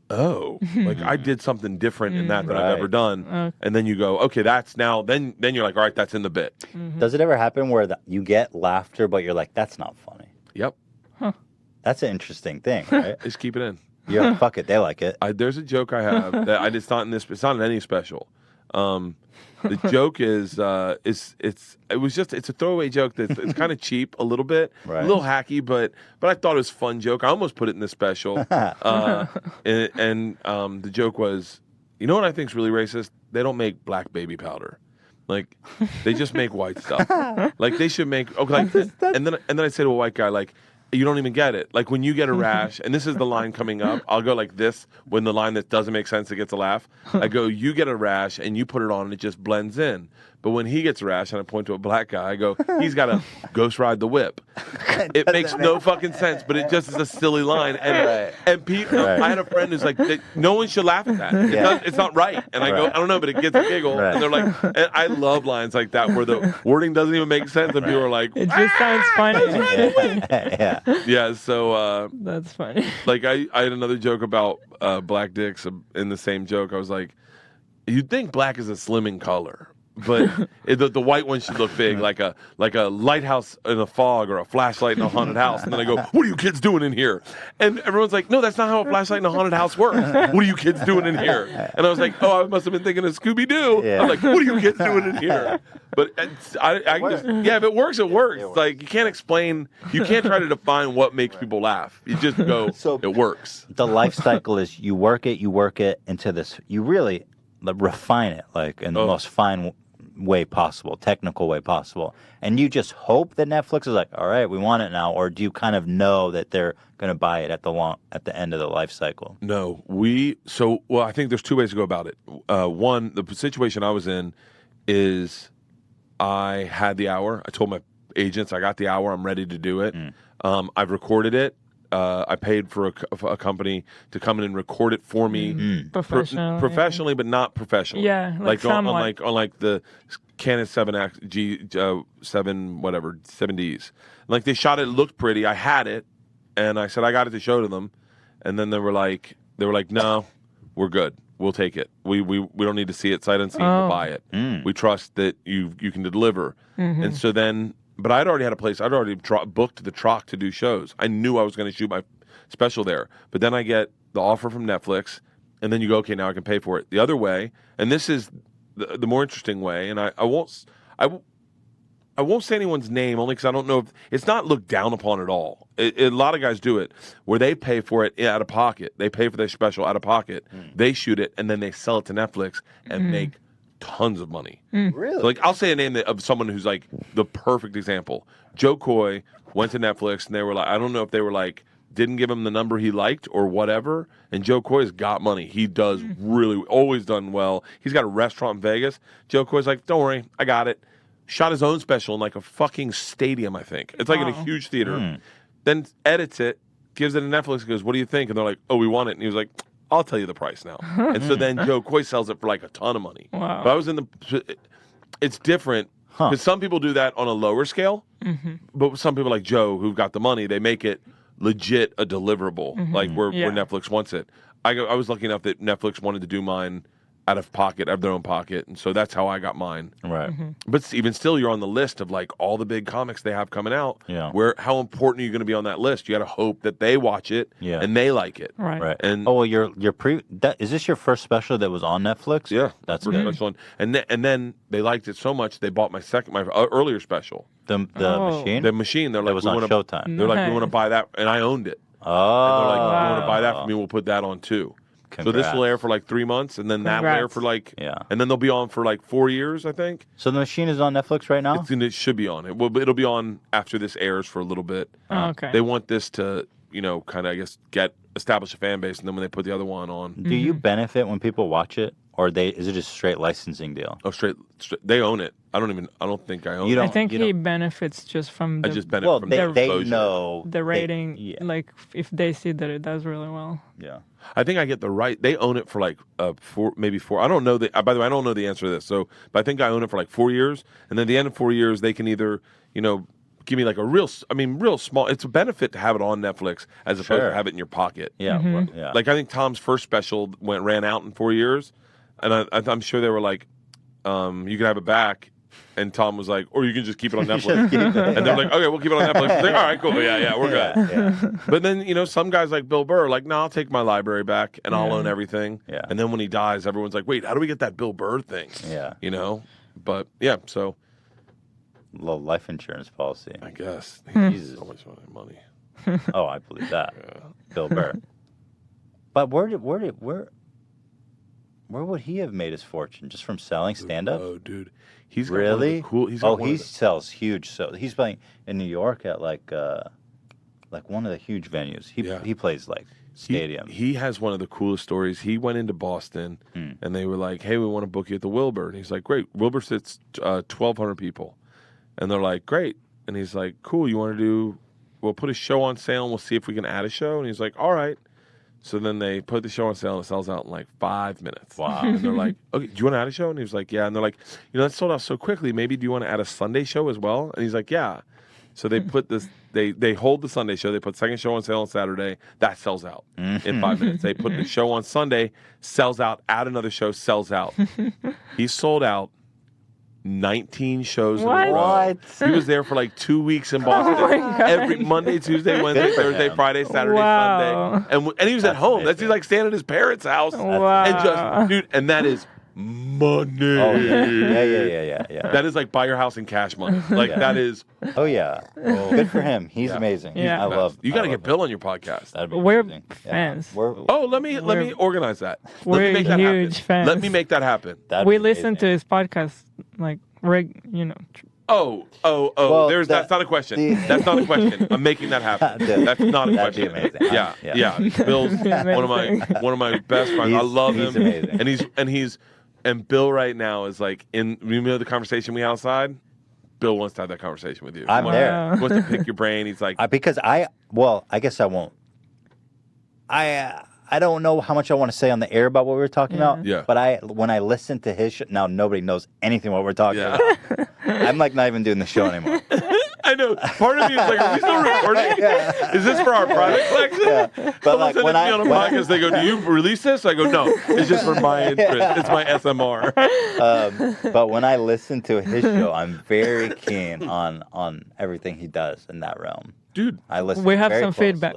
oh, like I did something different in that I've ever done, and then you go, okay, that's now. Then you're like, all right, that's in the bit. Does it ever happen where you get laughter, but you're like, that's not funny? Yep. That's an interesting thing, right? Just keep it in. Yeah, fuck it, they like it. There's a joke I have that it's not in this. It's not in any special. The joke is it's a throwaway joke that it's kind of cheap a little bit, a little hacky, but I thought it was a fun joke. I almost put it in the special, and the joke was, you know what I think is really racist? They don't make black baby powder, like they just make white stuff. Like they should make and then I say to a white guy like, you don't even get it. Like when you get a rash, and this is the line coming up, I'll go like this when the line that doesn't make sense, it gets a laugh. I go, you get a rash and you put it on and it just blends in. But when he gets a rash and I point to a black guy, I go, he's got to ghost ride the whip. It makes no fucking sense, but it just is a silly line. And people, I had a friend who's like, no one should laugh at that. It's not right. And I go, I don't know, but it gets a giggle. And they're like, and I love lines like that where the wording doesn't even make sense and people are like, it just sounds funny. Yeah, so that's funny. Like I had another joke about black dicks in the same joke. I was like, you'd think black is a slimming color. But the white one should look big, like a lighthouse in a fog or a flashlight in a haunted house. And then I go, what are you kids doing in here? And everyone's like, no, that's not how a flashlight in a haunted house works. What are you kids doing in here? And I was like, oh, I must have been thinking of Scooby-Doo. I'm like, what are you kids doing in here? But I can just, if it works, it works. Like, you can't explain, you can't try to define what makes people laugh. You just go, it works. The life cycle is you work it into this, you really refine it, like in the most fine way possible, technical way possible, and you just hope that Netflix is like, all right, we want it now, or do you kind of know that they're going to buy it at the end of the life cycle? No, I think there's two ways to go about it. One, the situation I was in is I had the hour. I told my agents I got the hour. I'm ready to do it. I've recorded it. I paid for a company to come in and record it for me professionally, but not professionally. Yeah, like on the Canon 7X G 7 whatever 7Ds. Like they shot it, looked pretty. I had it, and I said I got it to show to them, and then they were like, no, we're good. We'll take it. We don't need to see it sight unseen to buy it. We trust that you can deliver. And so then. But I'd already had a place. I'd already booked the truck to do shows. I knew I was going to shoot my special there. But then I get the offer from Netflix, and then you go, okay, now I can pay for it. The other way, and this is the more interesting way, and I won't say anyone's name only because I don't know if it's not looked down upon at all. A lot of guys do it where they pay for it out of pocket. They pay for their special out of pocket. They shoot it, and then they sell it to Netflix and make tons of money. Really? So like I'll say a name of someone who's like the perfect example. Joe Coy went to Netflix and they were like, I don't know if they were like didn't give him the number he liked or whatever. And Joe Coy's got money. He does really always done well. He's got a restaurant in Vegas. Joe Coy's like, don't worry, I got it. Shot his own special in like a fucking stadium, I think. It's like in a huge theater. Then edits it, gives it to Netflix, and goes, what do you think? And they're like, oh, we want it. And he was like, I'll tell you the price now. And so then Joe Coy sells it for like a ton of money. Wow. But I was it's different because some people do that on a lower scale. But some people like Joe who've got the money, they make it legit a deliverable, like where Netflix wants it. I was lucky enough that Netflix wanted to do mine out of their own pocket, and so that's how I got mine. Right. But even still, you're on the list of like all the big comics they have coming out. Yeah. How important are you going to be on that list? You got to hope that they watch it and they like it. Right. And is this your first special that was on Netflix? Yeah, that's good. Special. And then they liked it so much they bought my earlier special. The machine. The machine. They're like, it was on Showtime. They're like, we want to buy that, and I owned it. Oh. And they're like, you want to buy that for me? We'll put that on too. Congrats. So this will air for like 3 months, and then that will air for like, and then they'll be on for like 4 years, I think. So the machine is on Netflix right now? It should be on. It'll be on after this airs for a little bit. Oh, okay. They want this to, kind of, I guess, establish a fan base, and then when they put the other one on. Do you benefit when people watch it, or is it just straight licensing deal? Oh, straight. They own it. I don't think I own it. I think he benefits just from the... I just benefit from the they exposure. know... The rating, like, if they see that it does really well. Yeah. I think I get the right. They own it for like maybe 4. I don't know by the way, I don't know the answer to this. So, but I think I own it for like 4 years, and then at the end of 4 years, they can either give me like a real small. It's a benefit to have it on Netflix as opposed to have it in your pocket. Yeah, yeah. Like I think Tom's first special ran out in 4 years, and I'm sure they were like, you can have it back. And Tom was like, or you can just keep it on Netflix. And they're like, okay, we'll keep it on Netflix. Like, all right, cool. Yeah, we're good. Yeah. But then, some guys like Bill Burr are like, no, I'll take my library back and I'll own everything. Yeah. And then when he dies, everyone's like, wait, how do we get that Bill Burr thing? Yeah. But yeah, so. A little life insurance policy. I guess. Jesus. So much money. Oh, I believe that. Yeah. Bill Burr. But where would he have made his fortune? Just from selling stand-up? Oh, dude. He's got really cool. He sells huge. So he's playing in New York at like one of the huge venues. He plays like stadium. He has one of the coolest stories. He went into Boston, and they were like, "Hey, we want to book you at the Wilbur." And he's like, "Great." Wilbur sits 1,200 people, and they're like, "Great." And he's like, "Cool. You want to do? We'll put a show on sale, and we'll see if we can add a show." And he's like, "All right." So then they put the show on sale, and it sells out in like 5 minutes. Wow. And they're like, "Okay, do you want to add a show?" And he was like, "Yeah." And they're like, "That sold out so quickly. Maybe do you want to add a Sunday show as well?" And he's like, "Yeah." So they put this. They hold the Sunday show. They put second show on sale on Saturday. That sells out in 5 minutes. They put the show on Sunday, sells out. Add another show, sells out. He sold out 19 shows in a row. What? He was there for like 2 weeks in Boston. Every Monday, Tuesday, Wednesday, Thursday, Friday, Saturday, Sunday. And he was at home. He's like staying at his parents' house. And just, dude, and that is money. Oh, yeah. That is like buy your house in cash money. Like that is. Oh, yeah. Good for him. He's amazing. Yeah. I love. You got to get Bill on your podcast. That'd be We're amazing. fans. Let me organize that. We're Let me make that huge happen. fans. Let me make that happen. We listen to his podcast like Oh, Well, that's not a question. That's not a question. I'm making that happen. That's not a That'd be question. amazing. Yeah. Bill's one of my best friends. I love him. Amazing. And Bill right now is like the conversation we had outside. Bill wants to have that conversation with you. I'm there. He wants to pick your brain. He's like, because I guess I won't. I don't know how much I want to say on the air about what we were talking about. Yeah. But when I listen to his show, now nobody knows anything what we're talking about. I'm like not even doing the show anymore. I know. Part of me is like, are we still recording? Is this for our private collection? Yeah. But like when I on a podcast, they go, "Do you release this?" I go, "No, it's just for my interest. It's my SMR." But when I listen to his show, I'm very keen on everything he does in that realm. Dude, I listen. We have very some closely. feedback.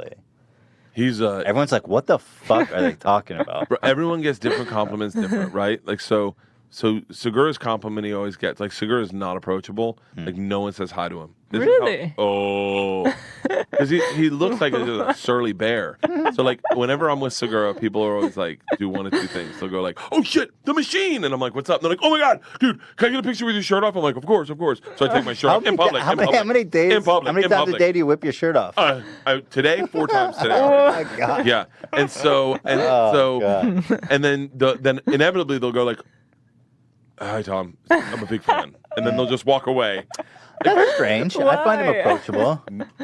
He's everyone's like, "What the fuck are they talking about?" Bro, everyone gets different compliments, different, right? Like so Segura's compliment he always gets, like Segura's not approachable. Like no one says hi to him. Really? Because he looks like a surly bear. So like whenever I'm with Segura, people are always like do one of two things. They'll go like, "Oh shit, the machine," and I'm like, "What's up?" And they're like, "Oh my god, dude, can I get a picture with your shirt off?" I'm like, "Of course." So I take my shirt off in public. How many days? In public. How many times a day do you whip your shirt off? Today, 4 times today. Oh my god. Yeah, and then inevitably they'll go like, "Hi Tom, I'm a big fan," and then they'll just walk away. That's strange. I find him approachable.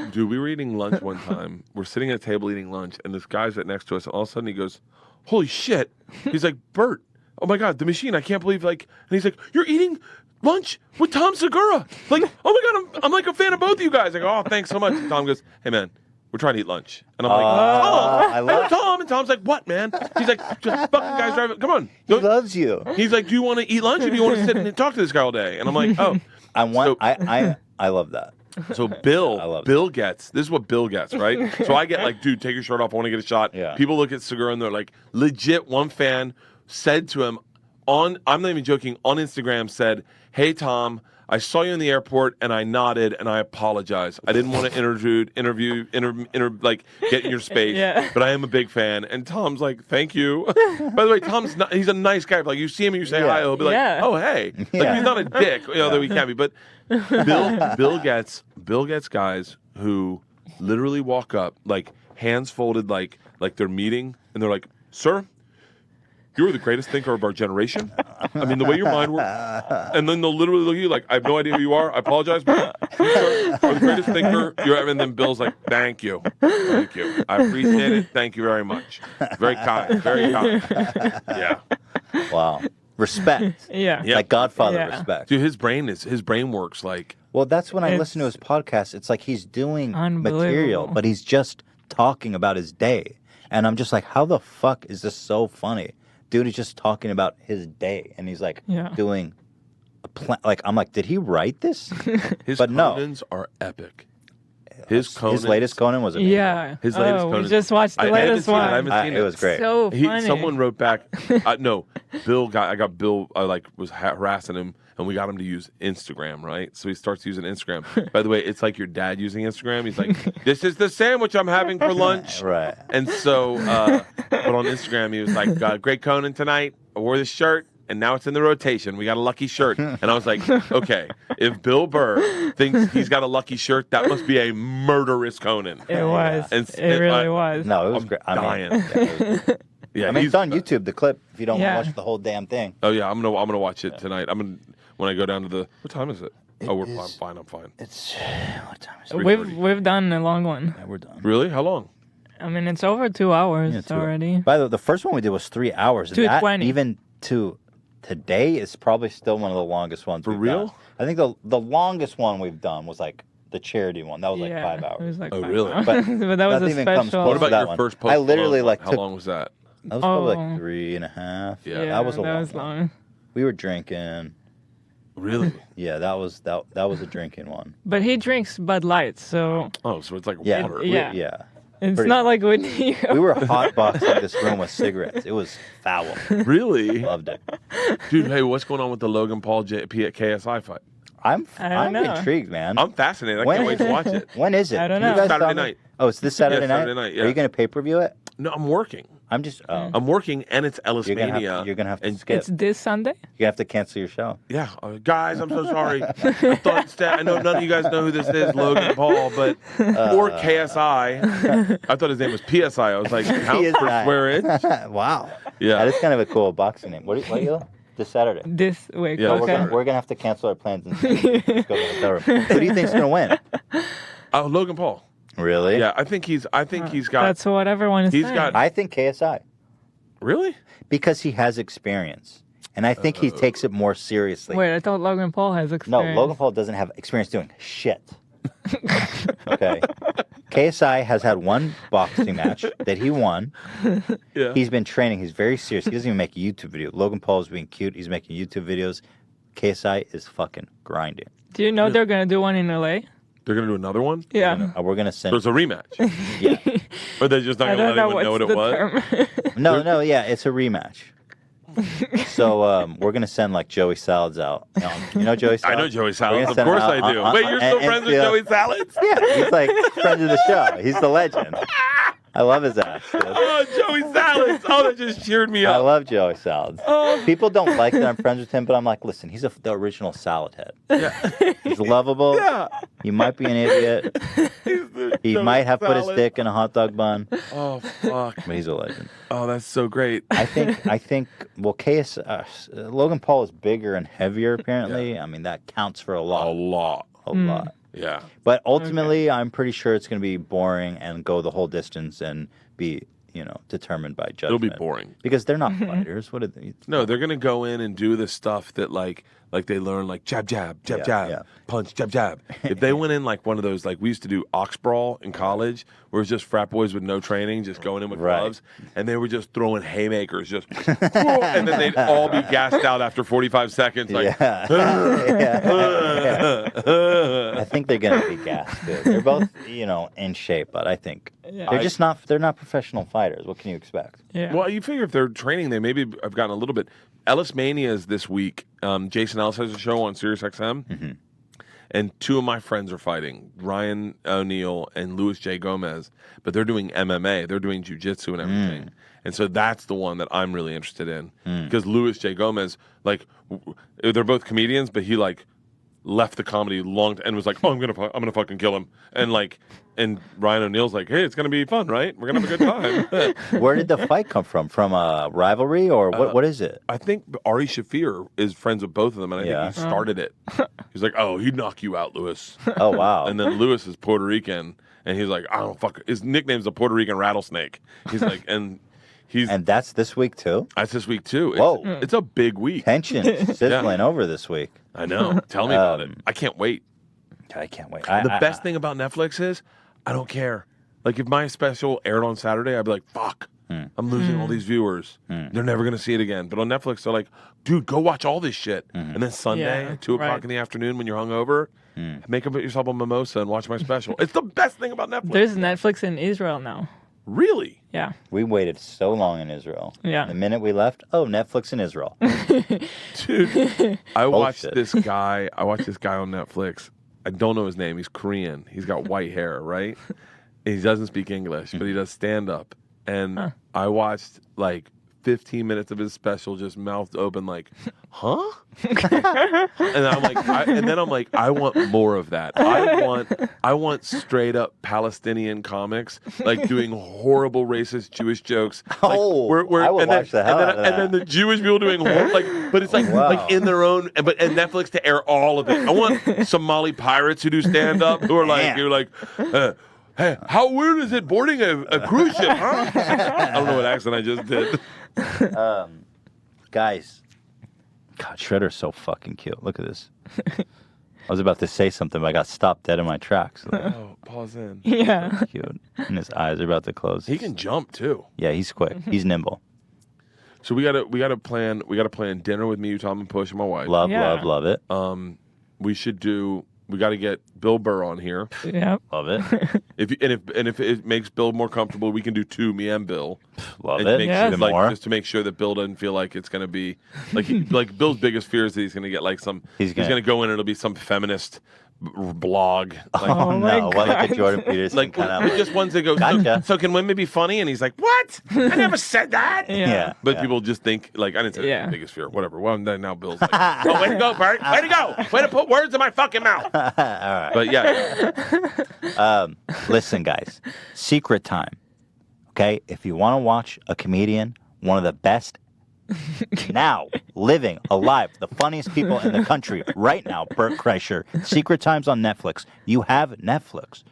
Dude, we were eating lunch one time. We're sitting at a table eating lunch, and this guy's right next to us. And all of a sudden, he goes, "Holy shit!" He's like, "Bert, oh my god, the machine! I can't believe like." And he's like, "You're eating lunch with Tom Segura? Like, oh my god, I'm like a fan of both of you guys." I go, "Oh, thanks so much." And Tom goes, "Hey man, we're trying to eat lunch," and I'm like, "Tom, I'm Tom." And Tom's like, "What, man?" He's like, "Just fucking guys driving. Come on." He loves you. He's like, "Do you want to eat lunch or do you want to sit and talk to this guy all day?" And I'm like, "Oh." I love that. So Bill gets, this is what Bill gets, right? So I get like, "Dude, take your shirt off. I want to get a shot." Yeah. People look at Segura and they're like, legit, one fan said to him I'm not even joking, on Instagram said, "Hey, Tom, I saw you in the airport and I nodded and I apologize. I didn't want to get in your space, but I am a big fan." And Tom's like, "Thank you." By the way, he's a nice guy. Like you see him and you say hi, he'll be like, "Oh, hey." Like he's not a dick, though he can be. But Bill gets guys who literally walk up, like hands folded, like they're meeting, and they're like, "Sir, you're the greatest thinker of our generation. I mean, the way your mind works." And then they'll literally look at you like, "I have no idea who you are. I apologize, but you are the greatest thinker you ever." And then Bill's like, "Thank you. Thank you. I appreciate it. Thank you very much. Very kind. Very kind." Yeah. Wow. Respect. Yeah. Like Godfather respect. Dude, his brain works like. Well, that's when I listen to his podcast. It's like he's doing material, but he's just talking about his day. And I'm just like, how the fuck is this so funny? Dude is just talking about his day, and he's like doing a plan. Like I'm like, did he write this? His but Conans are epic. His latest Conan was amazing. Yeah. His latest Conan. We just watched the latest one. I haven't seen it. It was great. So funny. Someone wrote back. No, I got Bill. I was harassing him, and we got him to use Instagram, right? So he starts using Instagram. By the way, it's like your dad using Instagram. He's like, "This is the sandwich I'm having for lunch." Right. And so, but on Instagram, he was like, "Great Conan tonight. I wore this shirt. and now it's in the rotation. We got a lucky shirt. And I was like, okay, if Bill Burr thinks he's got a lucky shirt, that must be a murderous Conan. It was. It really was. No, it was great. Dying. I mean, it's on YouTube, the clip, if you don't watch the whole damn thing. Oh, yeah, I'm gonna watch it tonight. When I go down to the... What time is it? I'm fine. It's... What time is it? We've done a long one. Yeah, we're done. Really? How long? I mean, it's over 2 hours already. By the way, the first one we did was 3 hours. 2:20. Even to today is probably still one of the longest ones. For real? Done. I think the longest one we've done was like the charity one. That was like 5 hours. It was like 5 really? hours. But that was a even comes special. close What to that about your one. first post? I literally How long was that? That was probably like 3.5. Yeah, that was a long was long. We were drinking. Really? Yeah, that was a drinking one. But he drinks Bud Light, so... Oh, so it's like Yeah, water. yeah. It's not like when you... We were hotboxing this room with cigarettes. It was foul. Really? Loved it. Dude, hey, what's going on with the Logan Paul KSI fight? I'm know. intrigued, man. I'm fascinated. I can't wait to watch it. When is it? I don't You know. guys Saturday saw me? night. Oh, it's this Saturday night? Saturday night, yeah. Are you going to pay-per-view it? No, I'm working. I'm just... I'm working, and it's Ellis Mania. You're going to have to skip. It's this Sunday? You have to cancel your show. Yeah, guys, I'm so sorry. I know none of you guys know who this is, Logan Paul, but or KSI. I thought his name was PSI. I was like, pounds per square inch. Wow. Yeah, that is kind of a cool boxing name. What are you? This Saturday. This week. Yeah, okay. We're gonna have to cancel our plans and just go to the hotel room. Who do you think's gonna win? Logan Paul. Really? Yeah, I think he's got. That's what everyone is saying. I think KSI. Really? Because he has experience. And I think he takes it more seriously. Wait, I thought Logan Paul has experience. No, Logan Paul doesn't have experience doing shit. Okay. KSI has had one boxing match that he won. Yeah. He's been training. He's very serious. He doesn't even make a YouTube video. Logan Paul is being cute. He's making YouTube videos. KSI is fucking grinding. Do you know they're going to do one in LA? They're going to do another one? Yeah. We're going to send... There's a rematch. Yeah. Or they're just not going to let anyone know what it was? No, yeah, it's a rematch. So we're going to send like Joey Salads out. You know Joey Salads? I know Joey Salads. Of course I do. Wait, you're still friends with Joey Salads? Yeah, he's like friend of the show. He's the legend. I love his ass. Dude. Oh, Joey Salads. Oh, that just cheered me up. I love Joey Salads. Oh. People don't like that I'm friends with him, but I'm like, listen, he's the original salad head. Yeah. He's lovable. Yeah. He might be an idiot. He might have put his dick in a hot dog bun. Oh, fuck. But he's a legend. Oh, that's so great. I think. Well, Logan Paul is bigger and heavier. Apparently, I mean that counts for a lot. A lot. Yeah. But ultimately, I'm pretty sure it's going to be boring and go the whole distance and be, determined by judgment. It'll be boring because they're not fighters. What are they? No, they're going to go in and do the stuff that like they learn, like jab, jab, jab, jab, punch, jab, jab. If they went in like one of those, like we used to do ox brawl in college, where it was just frat boys with no training, just going in with gloves, and they were just throwing haymakers, just, and then they'd all be gassed out after 45 seconds. Like, I think they're going to be gassed. Dude. They're both, in shape, but I think they're just not. They're not professional fighters. What can you expect? Yeah. Well, you figure if they're training, they maybe have gotten a little bit. Ellis Mania is this week. Jason Ellis has a show on Sirius XM, and two of my friends are fighting, Ryan O'Neal and Luis J. Gomez, but they're doing MMA. They're doing jiu-jitsu and everything. And so that's the one that I'm really interested in because Luis J. Gomez, like, they're both comedians, but he like left the comedy and was like, oh, I'm gonna fucking kill him, and Ryan O'Neal's like, hey, it's gonna be fun, right? We're gonna have a good time. Where did the fight come from? From a rivalry or what is it? I think Ari Shaffir is friends with both of them, and I think he started it. He's like, oh, he'd knock you out, Lewis. Oh, wow. And then Lewis is Puerto Rican, and he's like, I don't fuck. His nickname's the Puerto Rican rattlesnake. He's like, and that's this week too? That's this week too. Whoa. It's a big week. Tension sizzling over this week. I know. Tell me about it. I can't wait. I can't wait. The best thing about Netflix is I don't care. Like if my special aired on Saturday, I'd be like, fuck, I'm losing all these viewers. They're never going to see it again. But on Netflix, they're like, dude, go watch all this shit. And then Sunday at 2 o'clock in the afternoon when you're hungover, make yourself a mimosa and watch my special. It's the best thing about Netflix. There's Netflix in Israel now. Really? Yeah. We waited so long in Israel. Yeah. The minute we left, Netflix in Israel. Dude, I watched this guy on Netflix. I don't know his name. He's Korean. He's got white hair, right? And he doesn't speak English, but he does stand up. And I watched like 15 minutes of his special just mouthed open like, huh? And I'm like, I want more of that. I want straight up Palestinian comics like doing horrible racist Jewish jokes. Like, I would watch the hell out of that. And then the Jewish people doing but it's like in their own, and Netflix to air all of it. I want Somali pirates who do stand up who are like, hey, how weird is it boarding a cruise ship, huh? I don't know what accent I just did. Guys, God, Shredder's so fucking cute. Look at this. I was about to say something, but I got stopped dead in my tracks. Pause in. Yeah. So cute. And his eyes are about to close. He can jump too. Yeah, he's quick. He's nimble. So we gotta plan dinner with me, you, Tom, and Push, and my wife. Love it. We got to get Bill Burr on here. Yeah, love it. If it makes Bill more comfortable, we can do two, me and Bill. Love it. Even more. Just to make sure that Bill doesn't feel like it's going to be like Bill's biggest fear is that he's going to get like some. He's going to go in and it'll be some feminist blog. Like, oh no! Well, like a Jordan Peterson like kind of. Just ones that go. Gotcha. So can women be funny? And he's like, what? I never said that. Yeah. But people just think like I didn't say that's the biggest fear. Whatever. Well, then now Bill's like, oh, way to go, Bert. Way to go. Way to put words in my fucking mouth. All right. But yeah. Listen, guys. Secret time. Okay, if you want to watch a comedian, one of the best now living alive, the funniest people in the country right now, Bert Kreischer. Secret Time's on Netflix. You have Netflix.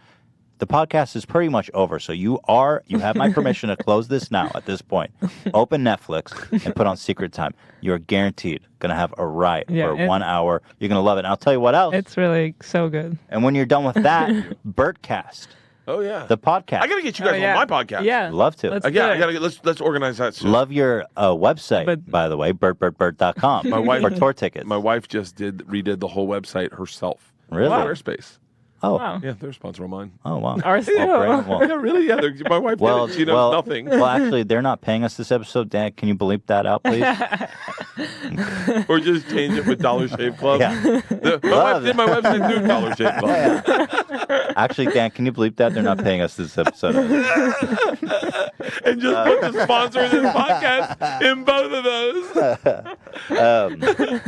The podcast is pretty much over, so you have my permission to close this now at this point. Open Netflix and put on Secret Time. You're guaranteed gonna have a riot for 1 hour. You're gonna love it. And I'll tell you what else. It's really so good. And when you're done with that, Bertcast. Oh yeah, the podcast. I gotta get you guys on my podcast. Yeah, love to. Let's organize that soon. Love your website, by the way, bertbertbert.com. My wife for tour tickets. My wife just redid the whole website herself. Really? Squarespace. Oh, wow. Yeah, they're a sponsor of mine. Oh, wow. Ours too. Well, yeah, really? Yeah, my wife did it. She knows nothing. Well, actually, they're not paying us this episode. Dan, can you bleep that out, please? Or just change it with Dollar Shave Club. Yeah. My wife did my website too, Dollar Shave Club. Yeah. Actually, Dan, can you bleep that? They're not paying us this episode. And just put the sponsor of this podcast in both of those.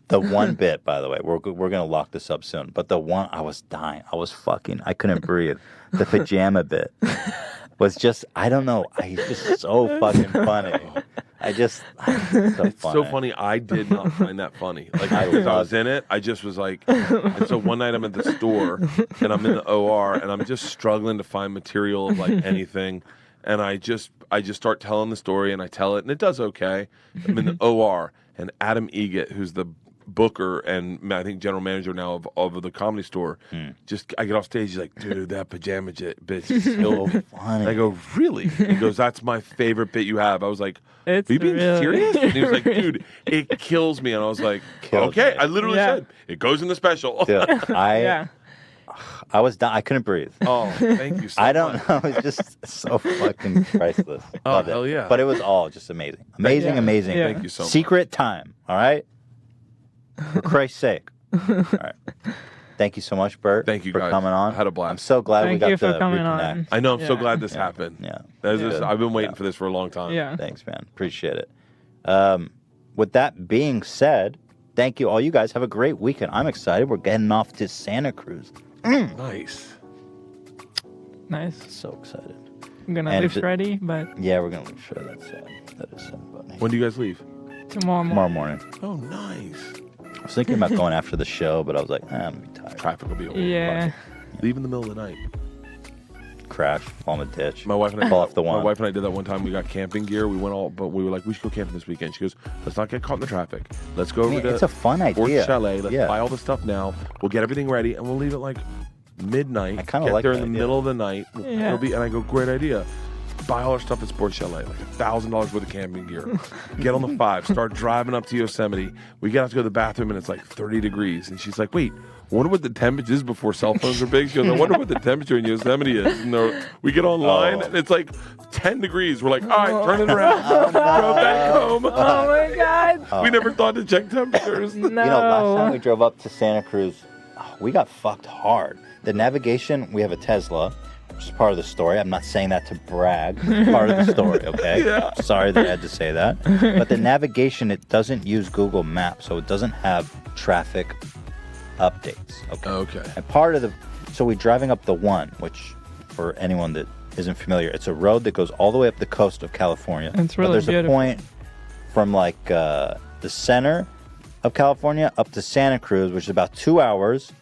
The one bit, by the way, we're going to lock this up soon, but the one, I was dying. I couldn't breathe. The pajama bit was just, I don't know. It's just so fucking funny. It's so funny. I did not find that funny. Like, I was in it. I just was like, and so one night I'm at the store and I'm in the OR and I'm just struggling to find material of like anything. And I just start telling the story and I tell it and it does okay. I'm in the OR and Adam Egget, who's the booker and I think general manager now of the Comedy Store, I get off stage, he's like, dude, that pajama bitch is so funny. And I go, really? He goes, that's my favorite bit you have. I was like, are you being serious? And he was like, dude, it kills me. And I was like, okay. I literally said, it goes in the special. Dude, I was done. I couldn't breathe. Oh, thank you so I don't know. It's just so fucking priceless. Oh, hell yeah. But it was all just amazing. Amazing. Yeah. Thank you so much. Secret Time. All right? For Christ's sake. All right. Thank you so much, Bert. Thank you for guys. coming on. I had a blast. I'm so glad we got to coming reconnect. on. I know. I'm so glad this happened. Yeah. I've been waiting for this for a long time. Yeah. Thanks, man. Appreciate it. With that being said, thank you all. You guys have a great weekend. I'm excited. We're getting off to Santa Cruz. Nice. Nice. So excited. I'm going to leave Shreddy, but... Yeah, we're going to leave Shreddy. That is so funny. When do you guys leave? Tomorrow morning. Oh, nice. I was thinking about going after the show, but I was like, I'm going to be tired. Traffic will be over. Yeah. Leave in the middle of the night. Crash, fall in the ditch. My wife and I fall off the wall. My wife and I did that one time. We got camping gear. We were like, we should go camping this weekend. She goes, let's not get caught in the traffic. Let's go over to it's a fun Fort idea. Chalet. Let's buy all the stuff now. We'll get everything ready, and we'll leave at like midnight. I kind of get like there that in the idea. middle of the night. Yeah. And I go, great idea. Buy all our stuff at Sport Chalet, like $1,000 worth of camping gear. Get on the 5, start driving up to Yosemite. We get out to go to the bathroom, and it's like 30 degrees. And she's like, wait, I wonder what the temperature is before cell phones are big. She goes, I wonder what the temperature in Yosemite is. And we get online, and it's like 10 degrees. We're like, all right, turn it around. Go back home. Oh, my God. We never thought to check temperatures. No. You know, last time we drove up to Santa Cruz, we got fucked hard. The navigation, we have a Tesla. Just part of the story. I'm not saying that to brag. It's part of the story, okay? Yeah. Sorry that I had to say that. But the navigation, it doesn't use Google Maps, so it doesn't have traffic updates. Okay. And part of so we're driving up the 1, which for anyone that isn't familiar, it's a road that goes all the way up the coast of California. It's really beautiful. There's a point from like the center of California up to Santa Cruz, which is about 2 hours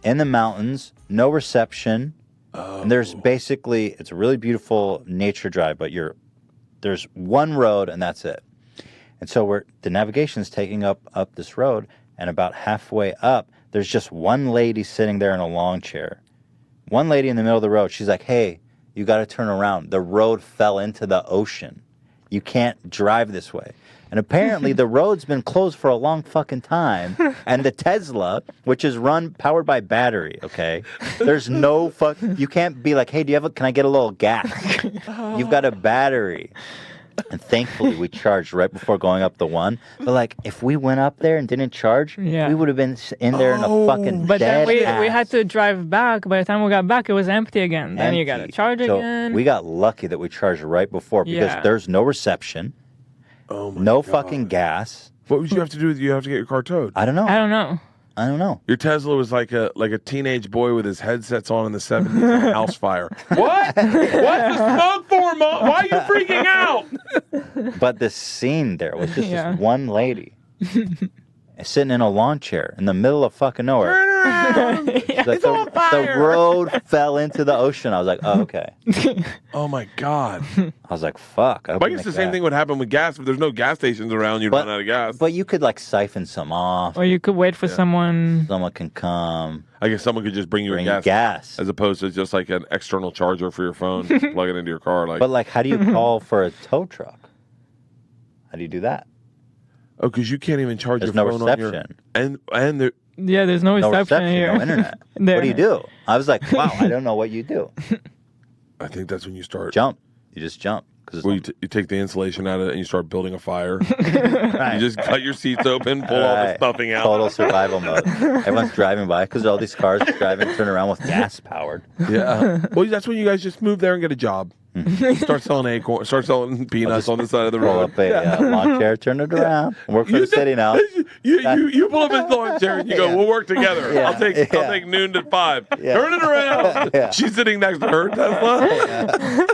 in the mountains, no reception. And there's basically, it's a really beautiful nature drive, but there's one road and that's it. And so the navigation is taking up this road, and about halfway up, there's just one lady sitting there in a lawn chair. One lady in the middle of the road. She's like, hey, you got to turn around. The road fell into the ocean. You can't drive this way. And apparently the road's been closed for a long fucking time. And the Tesla, which is powered by battery, okay? There's no you can't be like, hey, can I get a little gas? You've got a battery. And thankfully we charged right before going up the 1. But like, if we went up there and didn't charge, we would have been in there in a fucking But dead then we had to drive back. By the time we got back, it was empty again. Then you got to charge again. We got lucky that we charged right before because there's no reception. No fucking gas. What would you have to do? You have to get your car towed. I don't know. I don't know. Your Tesla was like a teenage boy with his headsets on in the 70s in a house fire. What? What's the smoke for, Mom? Why are you freaking out? But the scene there was just this one lady sitting in a lawn chair in the middle of fucking nowhere. It's on fire. The road fell into the ocean. I was like, oh, okay. Oh my God. I was like, fuck. I guess the same thing would happen with gas. If there's no gas stations around, you'd run out of gas. But you could like siphon some off. Or you could wait for someone. Someone can come. I guess someone could just bring you gas. As opposed to just like an external charger for your phone, plug it into your car. But like, how do you call for a tow truck? How do you do that? Oh, because you can't even charge There's your no phone reception. on your... And there... Yeah, there's no reception here. No internet. What do you do? I was like, wow, I don't know what you do. I think that's when you start... Jump. You just jump. Well, you take the insulation out of it and you start building a fire. Right. You just cut your seats open, pull all the stuffing out. Total survival mode. Everyone's driving by because all these cars driving, turn around with gas powered. Yeah. Well, that's when you guys just move there and get a job. Start selling acorns, start selling peanuts on the side of the road. Pull up a lawn chair, turn it around. Work for the city now. You pull up his lawn chair and you go, we'll work together. Yeah. I'll take noon to 5. Yeah. Turn it around. She's sitting next to her Tesla.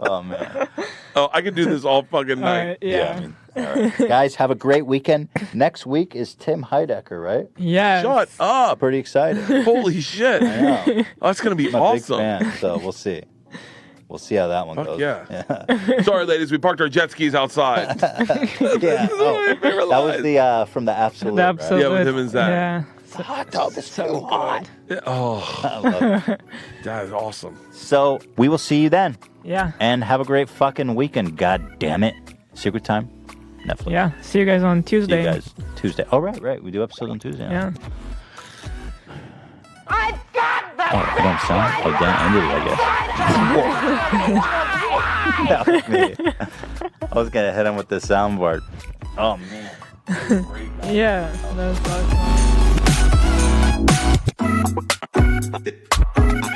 Oh man. Oh, I could do this all fucking night. Yeah. All right. Guys, have a great weekend. Next week is Tim Heidecker, right? Yeah. Shut up. Pretty excited. Holy shit. I know. Oh, that's gonna be I'm awesome. a big fan, so we'll see. We'll see how that one goes. Yeah. Sorry, ladies, we parked our jet skis outside. Yeah. That was the from the Absolute. The Absolute. Yeah, with him and Zach. Yeah. The hot dog is so hot. Yeah. Oh, I love it. That is awesome. So we will see you then. Yeah. And have a great fucking weekend. God damn it. Secret Time, Netflix. Yeah. See you guys on Tuesday. See you guys Tuesday. Oh, right. We do episodes on Tuesday. Yeah. I don't sound. Oh, Dan ended it, I guess. That was me. I was gonna hit him with the soundboard. Oh man. Yeah, that was awesome.